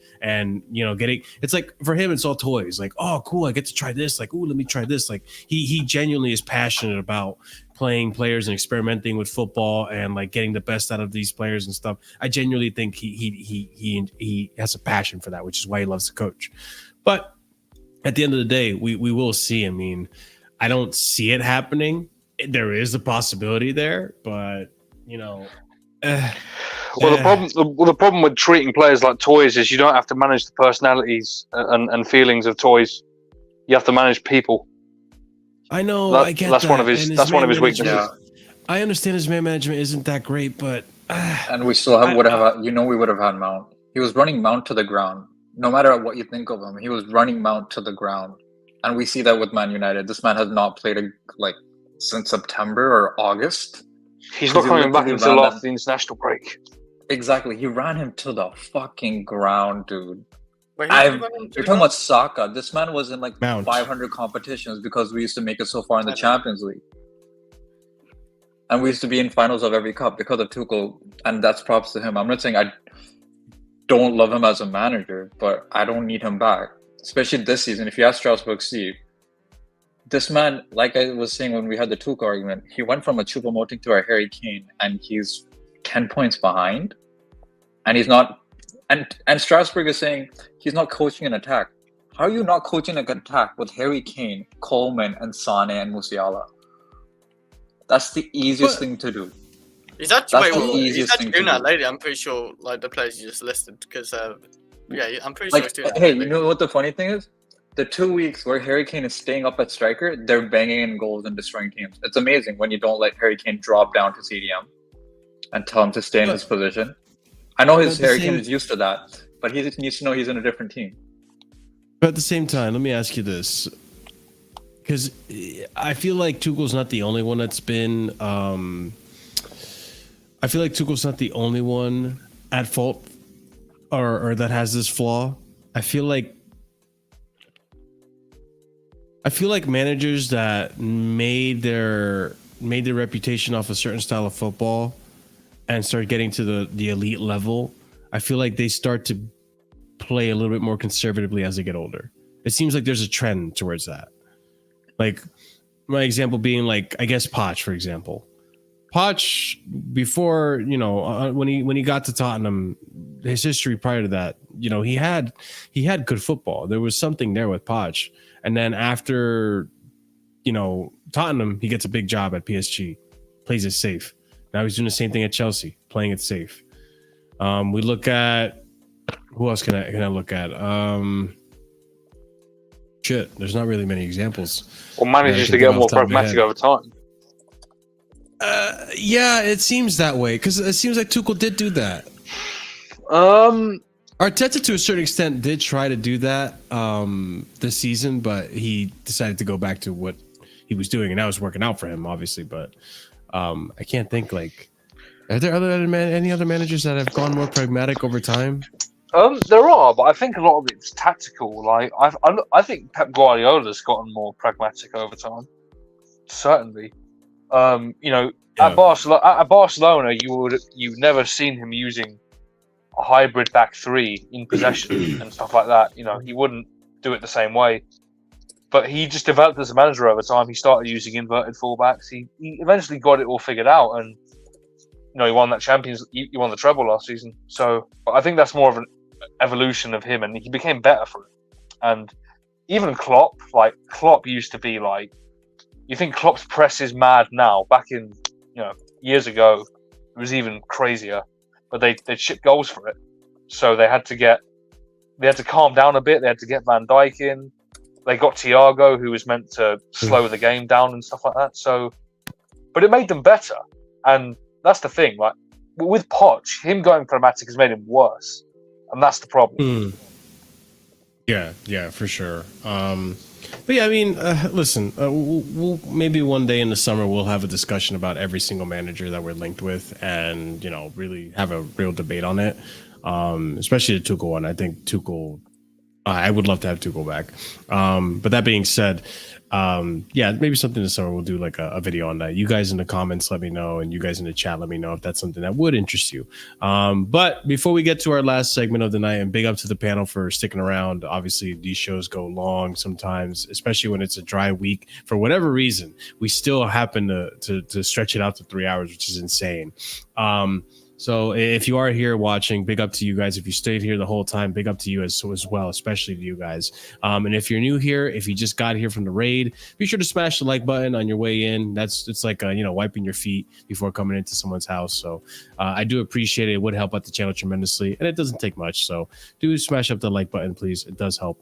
you know, getting, it's like for him it's all toys. Like, oh cool, I get to try this. Like, ooh, let me try this. Like he genuinely is passionate about playing players and experimenting with football and like getting the best out of these players and stuff. I genuinely think he has a passion for that, which is why he loves to coach. But at the end of the day, we will see. I mean, I don't see it happening. There is a possibility there, but you know. The problem with treating players like toys is you don't have to manage the personalities and feelings of toys. You have to manage people. I know. That- I get that's that. one of his- And that's one of his management- weaknesses. I understand his man management isn't that great, but And we still would have, we would have had Mount. He was running Mount to the ground. No matter what you think of him, he was running Mount to the ground. And we see that with Man United. This man has not played since September or August. He's not coming back until after the international break. Exactly. He ran him to the fucking ground, dude. Wait, You're talking about Saka. This man was in Mount. 500 competitions because we used to make it so far in the Champions League. And we used to be in finals of every cup because of Tuchel, and that's props to him. I'm not saying I don't love him as a manager, but I don't need him back. Especially this season. If you ask Strasbourg Steve, this man, like I was saying when we had the Tuchel argument, he went from a Choupo-Moting to a Harry Kane, and he's 10 points behind. And he's not... And Strasbourg is saying he's not coaching an attack. How are you not coaching an attack with Harry Kane, Coleman, and Sane and Musiala? That's the easiest thing to do. He's actually, That's the he's easiest actually thing to doing that do. lately. I'm pretty sure, the players you just listed, because I'm pretty sure he's doing that. Hey, lately. you know what the funny thing is? The 2 weeks where Harry Kane is staying up at striker, they're banging in goals and destroying teams. It's amazing when you don't let Harry Kane drop down to CDM and tell him to stay in his position. I know Harry Kane is used to that, but he just needs to know he's in a different team. But at the same time, let me ask you this. Because I feel like Tuchel's not the only one that's been... I feel like Tuchel's not the only one at fault or that has this flaw. I feel like managers that made their reputation off a certain style of football and start getting to the elite level, I feel like they start to play a little bit more conservatively as they get older. It seems like there's a trend towards that. Like my example being I guess Poch, for example. Poch, before, when he got to Tottenham, his history prior to that, he had good football. There was something there with Poch. And then after, Tottenham, he gets a big job at PSG, plays it safe. Now he's doing the same thing at Chelsea, playing it safe. We look at, who else can I look at? There's not really many examples. Or manages to get more pragmatic over time. Yeah, it seems that way because it seems like Tuchel did do that. Arteta, to a certain extent, did try to do that this season, but he decided to go back to what he was doing, and that was working out for him, obviously. But I can't think are there any other managers that have gone more pragmatic over time? There are, but I think a lot of it's tactical. I think Pep Guardiola's gotten more pragmatic over time. Certainly. At Barcelona, you've never seen him using a hybrid back three in possession and stuff like that. He wouldn't do it the same way. But he just developed as a manager over time. He started using inverted fullbacks. He eventually got it all figured out, and he won that he won the treble last season. So I think that's more of an evolution of him, and he became better for it. And even Klopp used to be you think Klopp's press is mad now. Back in years ago, it was even crazier. But they'd ship goals for it, so they had to calm down a bit. They had to get Van Dijk in. They got Thiago, who was meant to slow the game down and stuff like that. So, but it made them better, and that's the thing. With Poch, him going pragmatic has made him worse, and that's the problem. Yeah, for sure. But yeah, I mean, listen, we'll maybe one day in the summer we'll have a discussion about every single manager that we're linked with, and really have a real debate on it. Especially the Tuchel one. I think Tuchel. I would love to have Tuchel back. But that being said, maybe something this summer we'll do a video on that. You guys in the comments let me know, and you guys in the chat let me know if that's something that would interest you. But before we get to our last segment of the night, and big up to the panel for sticking around. Obviously, these shows go long sometimes, especially when it's a dry week. For whatever reason, we still happen to stretch it out to 3 hours, which is insane. So if you are here watching, big up to you guys. If you stayed here the whole time, big up to you as well, especially to you guys. And if you're new here, if you just got here from the raid, be sure to smash the like button on your way in. It's like wiping your feet before coming into someone's house. So I do appreciate it. It would help out the channel tremendously, and it doesn't take much. So do smash up the like button, please. It does help.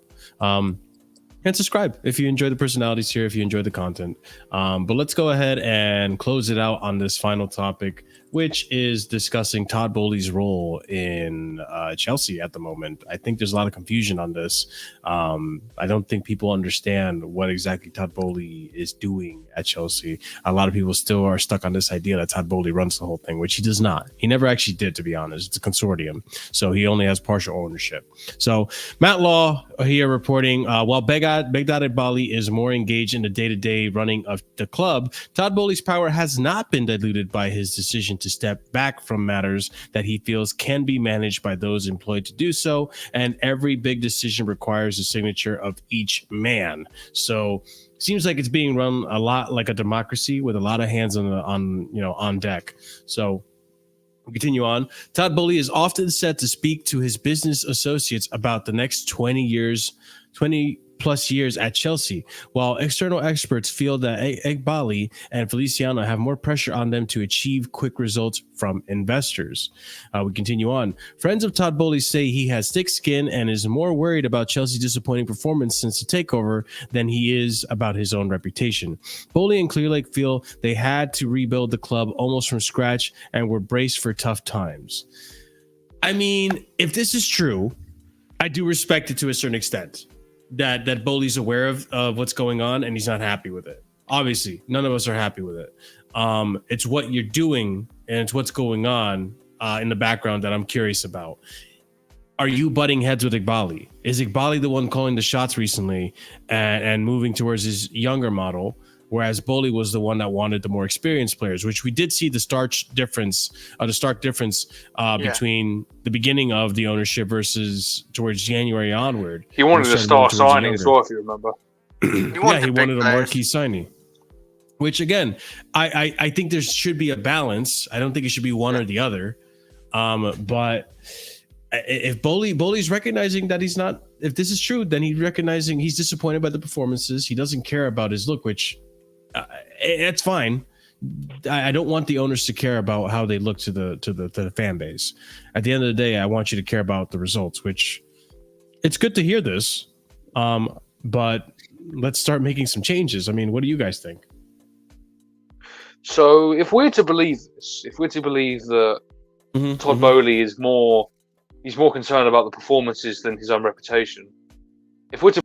and subscribe if you enjoy the personalities here, if you enjoy the content. But let's go ahead and close it out on this final topic, which is discussing Todd Bowley's role in Chelsea at the moment. I think there's a lot of confusion on this. I don't think people understand what exactly Todd Bowley is doing at Chelsea. A lot of people still are stuck on this idea that Todd Bowley runs the whole thing, which he does not. He never actually did, to be honest. It's a consortium, so he only has partial ownership. So Matt Law here reporting, while Begdad Bali is more engaged in the day-to-day running of the club, Todd Bowley's power has not been diluted by his decision to step back from matters that he feels can be managed by those employed to do so, and every big decision requires the signature of each man. So seems like it's being run a lot like a democracy with a lot of hands on deck. So we continue on. Todd Bowley is often said to speak to his business associates about the next 20 plus years at Chelsea, while external experts feel that Eghbali and Feliciano have more pressure on them to achieve quick results from investors. We continue on. Friends of Todd Bowley say he has thick skin and is more worried about Chelsea's disappointing performance since the takeover than he is about his own reputation. Bowley and Clearlake feel they had to rebuild the club almost from scratch and were braced for tough times. I mean, if this is true, I do respect it to a certain extent. That Bowley's aware of what's going on and he's not happy with it. Obviously, none of us are happy with it. It's what you're doing and it's what's going on in the background that I'm curious about. Are you butting heads with Eghbali? Is Eghbali the one calling the shots recently and moving towards his younger model, whereas Bowley was the one that wanted the more experienced players, which we did see the stark difference between the beginning of the ownership versus towards January onward. He wanted a star signing as well, if you remember. He wanted a marquee signing. Which again, I think there should be a balance. I don't think it should be one or the other. But if Bowley's recognizing that he's not, if this is true, then he's recognizing he's disappointed by the performances. He doesn't care about his look, which it's fine. I don't want the owners to care about how they look to the fan base. At the end of the day, I want you to care about the results, which it's good to hear this. But let's start making some changes. I mean, what do you guys think? So if we're to believe this, if we're to believe that Todd Bowley is he's more concerned about the performances than his own reputation. If we're to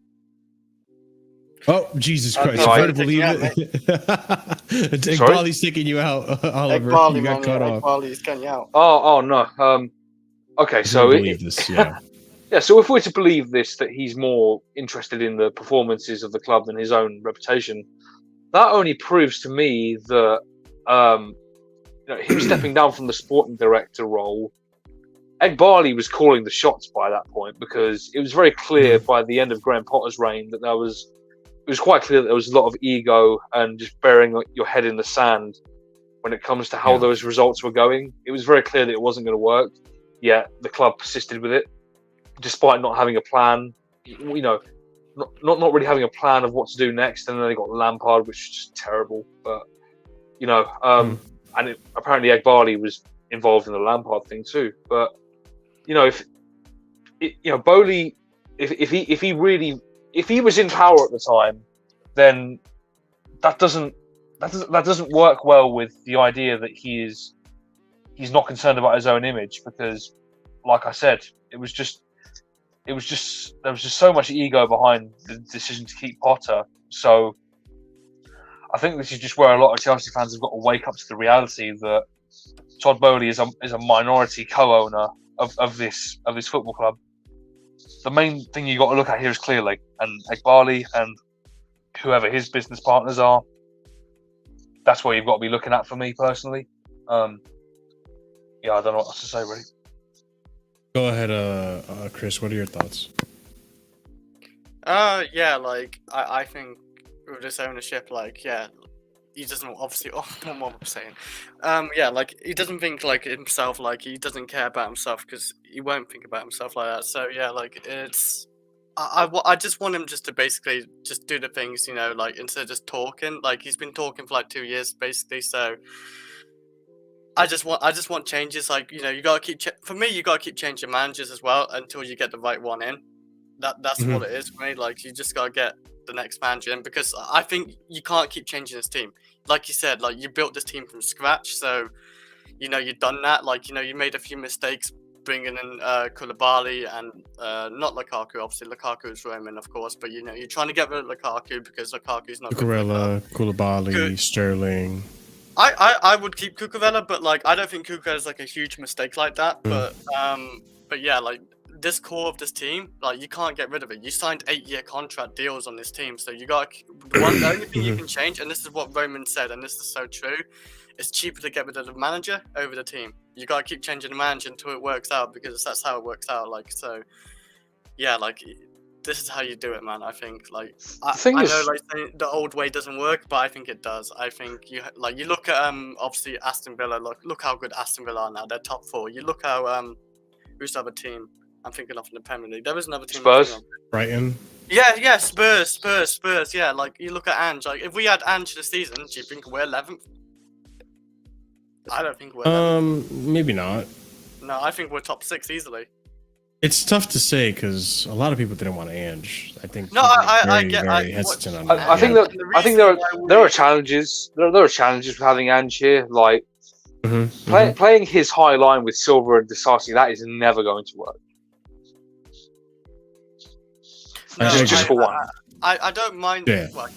Jesus Christ! I can't believe it. Eghbali's taking you out, Oliver. Eghbali, you got cut off. Eghbali's cutting you out. Oh no. Okay, so So if we're to believe this, that he's more interested in the performances of the club than his own reputation, that only proves to me that him stepping down from the sporting director role, Eghbali was calling the shots by that point, because it was very clear by the end of Graham Potter's reign that it was quite clear that there was a lot of ego and just burying your head in the sand when it comes to how those results were going. It was very clear that it wasn't going to work, yet the club persisted with it, despite not having a plan. Not really having a plan of what to do next, and then they got Lampard, which was just terrible. But apparently Eghbali was involved in the Lampard thing too. But Bowley, if he was in power at the time, then that doesn't work well with the idea that he's not concerned about his own image, because, like I said, there was just so much ego behind the decision to keep Potter. So I think this is just where a lot of Chelsea fans have got to wake up to the reality that Todd Bowley is a minority co-owner of this football club. The main thing you got to look at here is Clearlake and Eghbali and whoever his business partners are. That's what you've got to be looking at for me personally. I don't know what else to say really. Go ahead, Chris. What are your thoughts? I think with this ownership, he doesn't obviously. Oh, what I'm saying. He doesn't think like himself. Like, he doesn't care about himself, because he won't think about himself like that. So it's. I just want him just to basically just do the things, instead of just talking. Like, he's been talking for 2 years basically. So I just want changes. You gotta keep. For me, you gotta keep changing managers as well until you get the right one in. That's what it is for me. Like, you just gotta get the next manager in, because I think you can't keep changing this team. Like you said, like, you built this team from scratch, so you've done that. Like, you made a few mistakes bringing in Koulibaly and not Lukaku. Obviously, Lukaku is Roman, of course, but you're trying to get rid of Lukaku because Lukaku's not good for the club. Cucurella, Koulibaly, Sterling. I would keep Cucurella, but like, I don't think Cucurella is like a huge mistake like that. But yeah, like, this core of this team, like, you can't get rid of it. You signed 8-year contract deals on this team, so the only thing you can change, and this is what Roman said, and this is so true, it's cheaper to get rid of the manager over the team. You gotta keep changing the manager until it works out, because that's how it works out. Like, so yeah, like, this is how you do it, man. I think, like, I know, like, saying the old way doesn't work, but I think it does. I think you look at obviously Aston Villa. Look how good Aston Villa are now. They're top 4. You look how who's the other team I'm thinking of in the Premier League? There was another team. Spurs, Brighton. Yeah, Spurs. Yeah, like, you look at Ange. Like, if we had Ange this season, do you think we're 11th? I don't think we're 11th. Maybe not. No, I think we're top 6 easily. It's tough to say because a lot of people didn't want Ange. I think. No, I get. Very hesitant on that. I think there are challenges. There are challenges with having Ange here. Like, playing his high line with Silva and Disasi, that is never going to work. Just for one. I don't mind. Yeah. Well,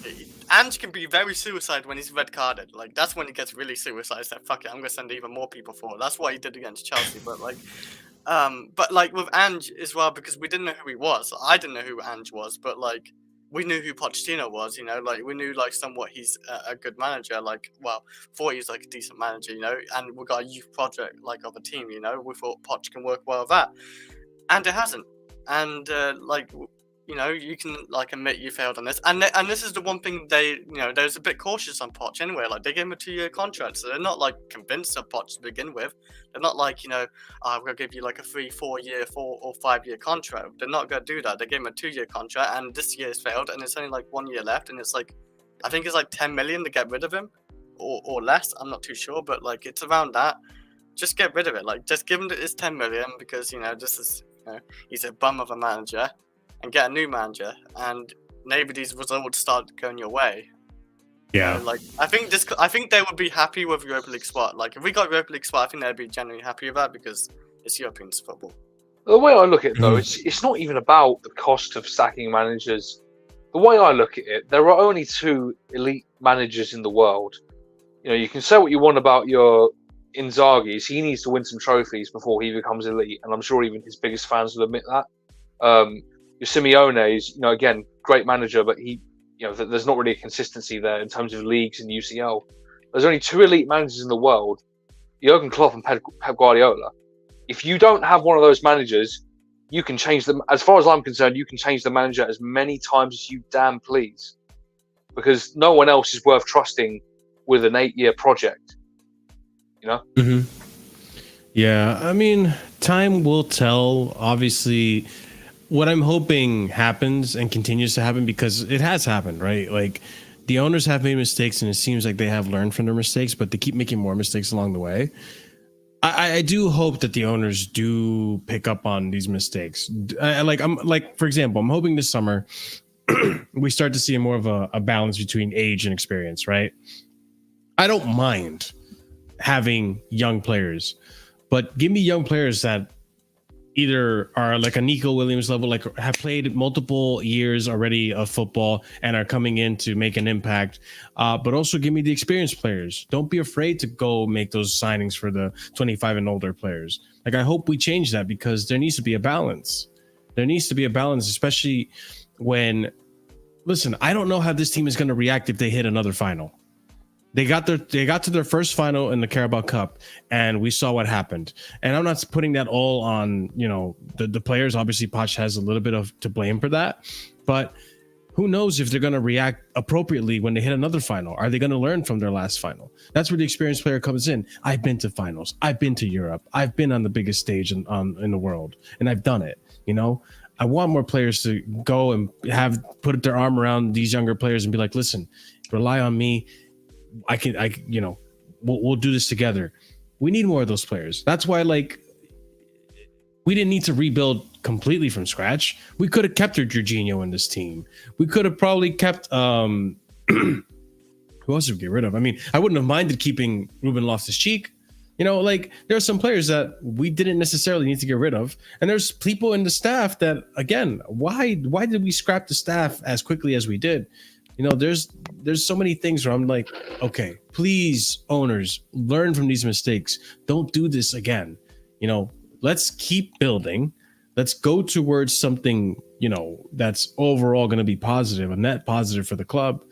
Ange can be very suicide when he's red carded. Like, that's when he gets really suicide. So fuck it, I'm gonna send even more people forward. That's what he did against Chelsea. But like with Ange as well, because we didn't know who he was. I didn't know who Ange was, but like, we knew who Pochettino was. Like, we knew, like, somewhat he's a good manager. Like, well, thought he was like a decent manager. And we got a youth project like of a team. We thought Poch can work well with that, and it hasn't. And you can, like, admit you failed on this, and this is the one thing they're a bit cautious on Poch anyway. Like, they gave him a 2-year contract, so they're not like convinced of Poch to begin with. They're not like, I'm gonna give you like a 3-4 year, 4 or 5 year contract. They're not gonna do that. They gave him a 2-year contract, and this year's failed, and it's only like 1 year left, and it's like, I think it's like 10 million to get rid of him, or less. I'm not too sure, but like, it's around that. Just get rid of it. Like, just give him his 10 million, because this is he's a bum of a manager. And get a new manager, and maybe these results start going your way. Yeah. Like, I think they would be happy with Europa League spot. Like, if we got Europa League spot, I think they'd be genuinely happy with that, because it's European football. The way I look at it, though, it's not even about the cost of sacking managers. The way I look at it, there are only 2 elite managers in the world. You can say what you want about your Inzaghi's. He needs to win some trophies before he becomes elite, and I'm sure even his biggest fans will admit that. Your Simeone's, again, great manager, but he, there's not really a consistency there in terms of leagues in UCL. There's only 2 elite managers in the world, Jurgen Klopp and Pep Guardiola. If you don't have one of those managers, you can change them. As far as I'm concerned, you can change the manager as many times as you damn please, because no one else is worth trusting with an 8-year project. Yeah, I mean, time will tell. Obviously, what I'm hoping happens and continues to happen, because it has happened, right? Like, the owners have made mistakes, and it seems like they have learned from their mistakes, but they keep making more mistakes along the way. I do hope that the owners do pick up on these mistakes. For example, I'm hoping this summer we start to see more of a balance between age and experience, right? I don't mind having young players, but give me young players that either are like a Nico Williams level, like have played multiple years already of football and are coming in to make an impact. But also give me the experienced players. Don't be afraid to go make those signings for the 25 and older players. Like, I hope we change that, because there needs to be a balance. There needs to be a balance, especially when, listen, I don't know how this team is going to react if they hit another final. They got to their first final in the Carabao Cup, and we saw what happened. And I'm not putting that all on, the players. Obviously, Poch has a little bit of to blame for that, but who knows if they're going to react appropriately when they hit another final? Are they going to learn from their last final? That's where the experienced player comes in. I've been to finals. I've been to Europe. I've been on the biggest stage in the world, and I've done it. I want more players to go and put their arm around these younger players and be like, listen, rely on me. We'll do this together. We need more of those players. That's why, like, We didn't need to rebuild completely from scratch. We could have kept Jorginho in this team. We could have probably kept who else did we get rid of? I mean, I wouldn't have minded keeping Ruben Loftus-Cheek. You know, like there are some players that we didn't necessarily need to get rid of, and there's people in the staff that, again, why did we scrap the staff as quickly as we did? You know, there's so many things where I'm like, okay, please, owners, learn from these mistakes. Don't do this again. You know, let's keep building. Let's go towards something, you know, that's overall going to be positive, a net positive for the club.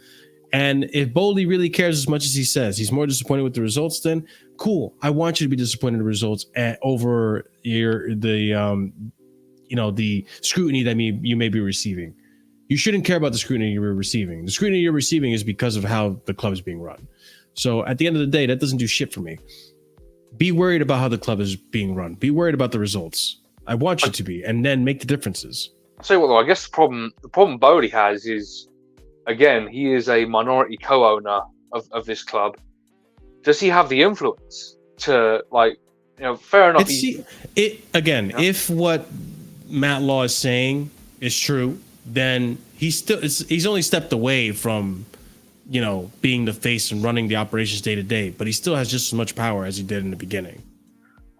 And if Bowley really cares as much as he says, he's more disappointed with the results, then cool. I want you to be disappointed in the results over the scrutiny that you may be receiving. You shouldn't care about the scrutiny you're receiving. The scrutiny you're receiving is because of how the club is being run. So at the end of the day, that doesn't do shit for me. Be worried about how the club is being run. Be worried about the results. I want you to be, and then make the differences. I'll tell you what, though, I guess the problem Bowley has is, again, he is a minority co-owner of this club. Does he have the influence to, like, you know, fair enough. If what Matt Law is saying is true, then he's only stepped away from, you know, being the face and running the operations day to day, but he still has just as much power as he did in the beginning.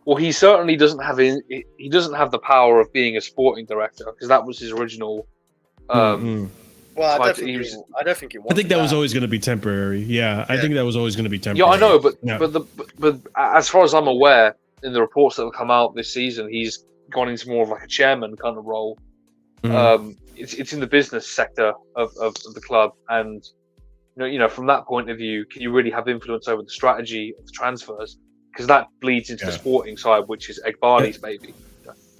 Well, he certainly doesn't have the power of being a sporting director, because that was his original. Well, I don't think he wanted I think that was always going to be temporary. Yeah, I think that was always going to be temporary. Yeah, I know, but as far as I'm aware, in the reports that have come out this season, he's gone into more of like a chairman kind of role. It's in the business sector of the club, and you know, from that point of view, can you really have influence over the strategy of the transfers? Because that bleeds into the sporting side, which is Egbali's baby.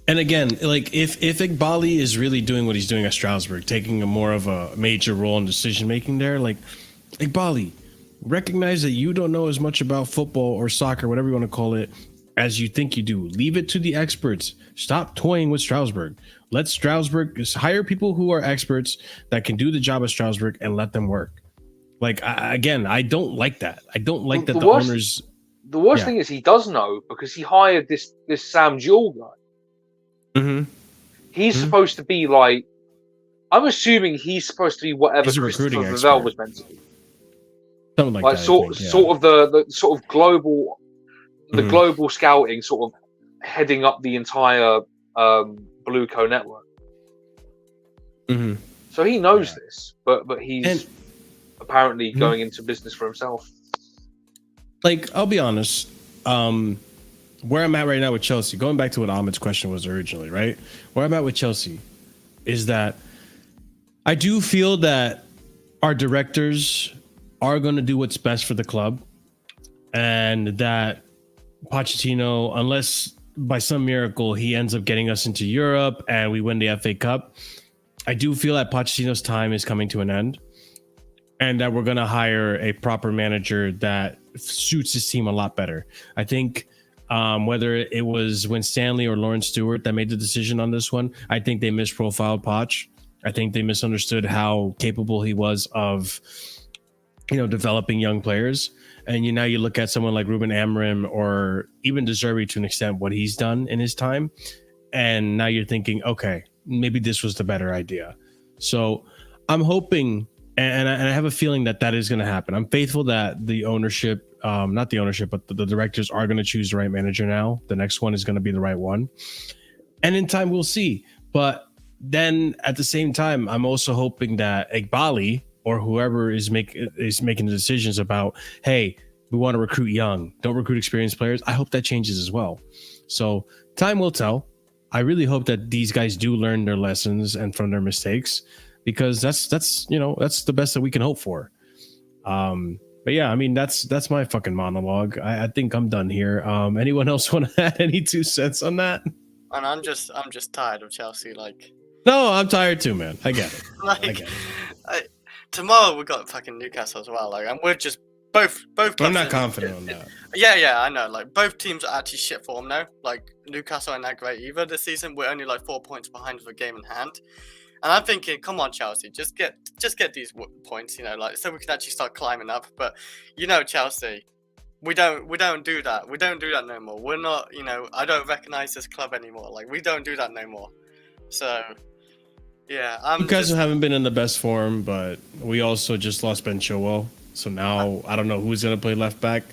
And again, like if Egbali is really doing what he's doing at Strasbourg, taking a more of a major role in decision making there, like Egbali, recognize that you don't know as much about football or soccer, whatever you want to call it, as you think you do. Leave it to the experts. Stop toying with Strasbourg. Let Strasbourg hire people who are experts that can do the job at Strasbourg and let them work. Like I don't like that. I don't like that the owners. The worst thing is he does know, because he hired this Sam Jewell guy. Mm-hmm. He's supposed to be like, I'm assuming he's supposed to be whatever Christopher Vivell was meant to be. Something like that. Sort of the sort of global, the global scouting, sort of heading up the entire Blueco network. Mm-hmm. So he knows this, but he's apparently going into business for himself. Like, I'll be honest, where I'm at right now with Chelsea, going back to what Ahmed's question was originally, right? Where I'm at with Chelsea is that I do feel that our directors are going to do what's best for the club, and that Pochettino, unless by some miracle he ends up getting us into Europe and we win the FA Cup, I do feel that Pochettino's time is coming to an end, and that we're going to hire a proper manager that suits his team a lot better. I think whether it was when Stanley or Lawrence Stewart that made the decision on this one, I think they misprofiled Poch. I think they misunderstood how capable he was of, you know, developing young players. And now you look at someone like Ruben Amorim or even De Zerbi to an extent, what he's done in his time, and now you're thinking, okay, maybe this was the better idea. So I'm hoping, and I have a feeling that is going to happen. I'm faithful that the ownership, not the ownership, but the directors are going to choose the right manager now. The next one is going to be the right one. And in time, we'll see. But then at the same time, I'm also hoping that Egbali or whoever is making the decisions about, hey, we want to recruit young, don't recruit experienced players. I hope that changes as well. So time will tell. I really hope that these guys do learn their lessons and from their mistakes, because that's the best that we can hope for. But yeah, I mean, that's my fucking monologue. I think I'm done here. Anyone else want to add any 2 cents on that? And I'm just tired of Chelsea. Like, no, I'm tired too, man. I get it. Like, I get it. Tomorrow we got fucking Newcastle as well. Like, and we're just both. I'm not confident on that. Yeah, I know. Like, both teams are actually shit form now. Like, Newcastle ain't that great either this season. We're only like 4 points behind with a game in hand. And I'm thinking, come on, Chelsea, just get these points, you know, like, so we can actually start climbing up. But, you know, Chelsea, we don't do that. We don't do that no more. We're not, I don't recognize this club anymore. Like, we don't do that no more. So, yeah, You guys haven't been in the best form, but we also just lost Ben Chilwell. So now I don't know who's gonna play left back.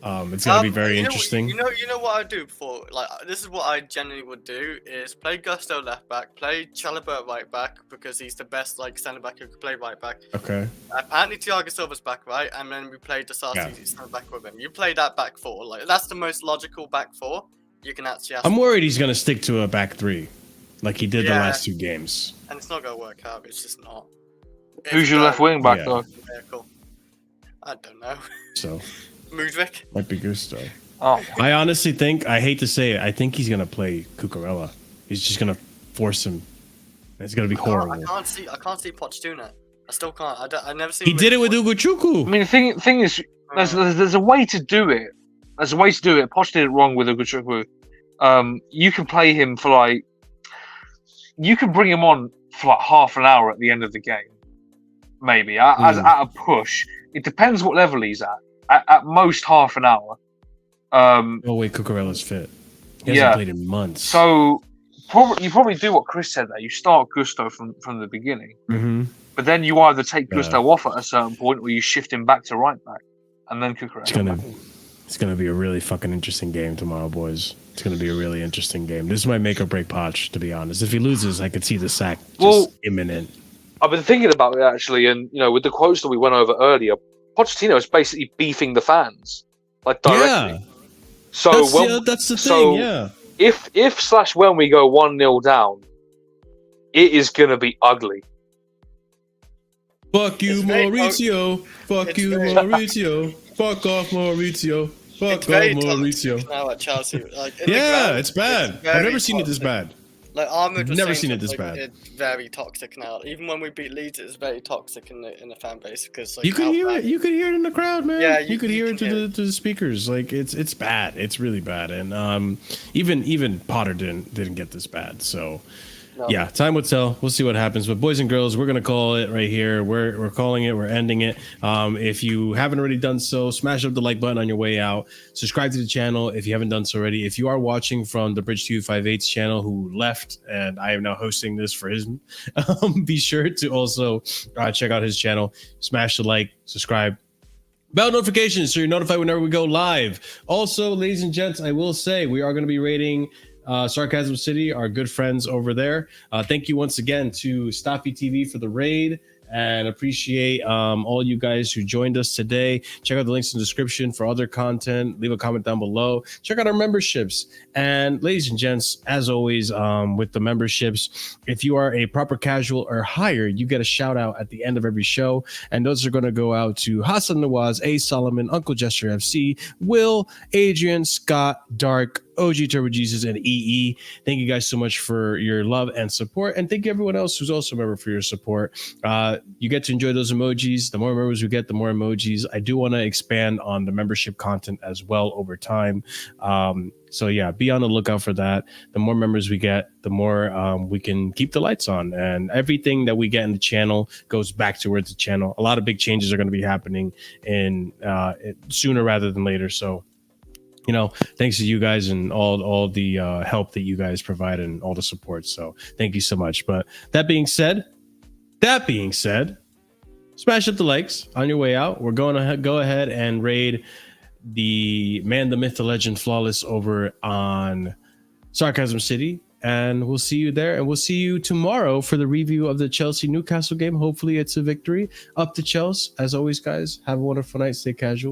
It's gonna be very interesting. You know what I'd do before? Like, this is what I generally would do: is play Gusto left back, play Chalobah at right back because he's the best centre back who could play right back. Okay. Apparently, Thiago Silva's back right, and then we played Disasi centre back with him. You play that back four. Like, that's the most logical back four you can actually. I'm worried he's gonna stick to a back three, like he did the last 2 games. And it's not gonna work out. It's just not. Who's your left wing back though? I don't know. So. Mudryk. Might be Gusto. Oh. I honestly think, I hate to say it, I think he's going to play Cucurella. He's just going to force him. It's going to be horrible. I can't see Poch doing it. I still can't. I've never seen. He did it with Ugochukwu. I mean, the thing is, there's a way to do it. There's a way to do it. Poch did it wrong with Ugochukwu. You can play him for you can bring him on for half an hour at the end of the game, maybe as at a push. It depends what level he's at. At most half an hour. Oh wait, Cucurella's fit. He hasn't played in months. So you probably do what Chris said there. You start Gusto from the beginning, but then you either take Gusto off at a certain point, or you shift him back to right back, and then Cucurella. It's gonna be a really fucking interesting game tomorrow, boys. It's gonna be a really interesting game. This might make or break Poch, to be honest. If he loses, I could see the sack imminent. I've been thinking about it actually, and with the quotes that we went over earlier. Pochettino is basically beefing the fans, directly. Yeah. So that's the thing. Yeah. If when we go 1-0 down, it is gonna be ugly. Fuck you, Maurizio. Fuck you, Maurizio. Fuck off, Maurizio. Fuck off, Maurizio. Now at Chelsea, it's bad. I've never seen it this bad. Like Ahmed was never seen it this bad. It's very toxic now. Even when we beat Leeds, it's very toxic in the fan base because you could hear it. You could hear it in the crowd, man. Yeah, you could hear it to the speakers. Like it's bad. It's really bad. And even Potter didn't get this bad. So. No. Yeah, time will tell. We'll see what happens. But boys and girls, we're gonna call it right here. We're calling it. We're ending it. If you haven't already done so, smash up the like button on your way out. Subscribe to the channel if you haven't done so already. If you are watching from the Bridge 258's channel, who left, and I am now hosting this for his, be sure to also check out his channel. Smash the like, subscribe. Bell notifications so you're notified whenever we go live. Also, ladies and gents, I will say we are going to be rating Sarcasm City, our good friends over there. Thank you once again to Staffy TV for the raid, and appreciate all you guys who joined us today. Check out the links in the description for other content. Leave a comment down below. Check out our memberships. And ladies and gents, as always, with the memberships, if you are a proper casual or higher, you get a shout out at the end of every show. And those are going to go out to Hassan Nawaz, A. Solomon, Uncle Jester FC, Will, Adrian, Scott, Dark, OG Turbo Jesus, and EE. Thank you guys so much for your love and support, and thank you everyone else who's also a member for your support. You get to enjoy those emojis. The more members we get, the more emojis. I do want to expand on the membership content as well over time. So yeah, be on the lookout for that. The more members we get, the more we can keep the lights on, and everything that we get in the channel goes back towards the channel. A lot of big changes are going to be happening in sooner rather than later. So thanks to you guys and all the help that you guys provide and all the support. So thank you so much. But that being said, smash up the likes on your way out. We're going to go ahead and raid the man, the myth, the legend, Flawless over on Sarcasm City. And we'll see you there. And we'll see you tomorrow for the review of the Chelsea-Newcastle game. Hopefully it's a victory. Up to Chelsea. As always, guys, have a wonderful night. Stay casual.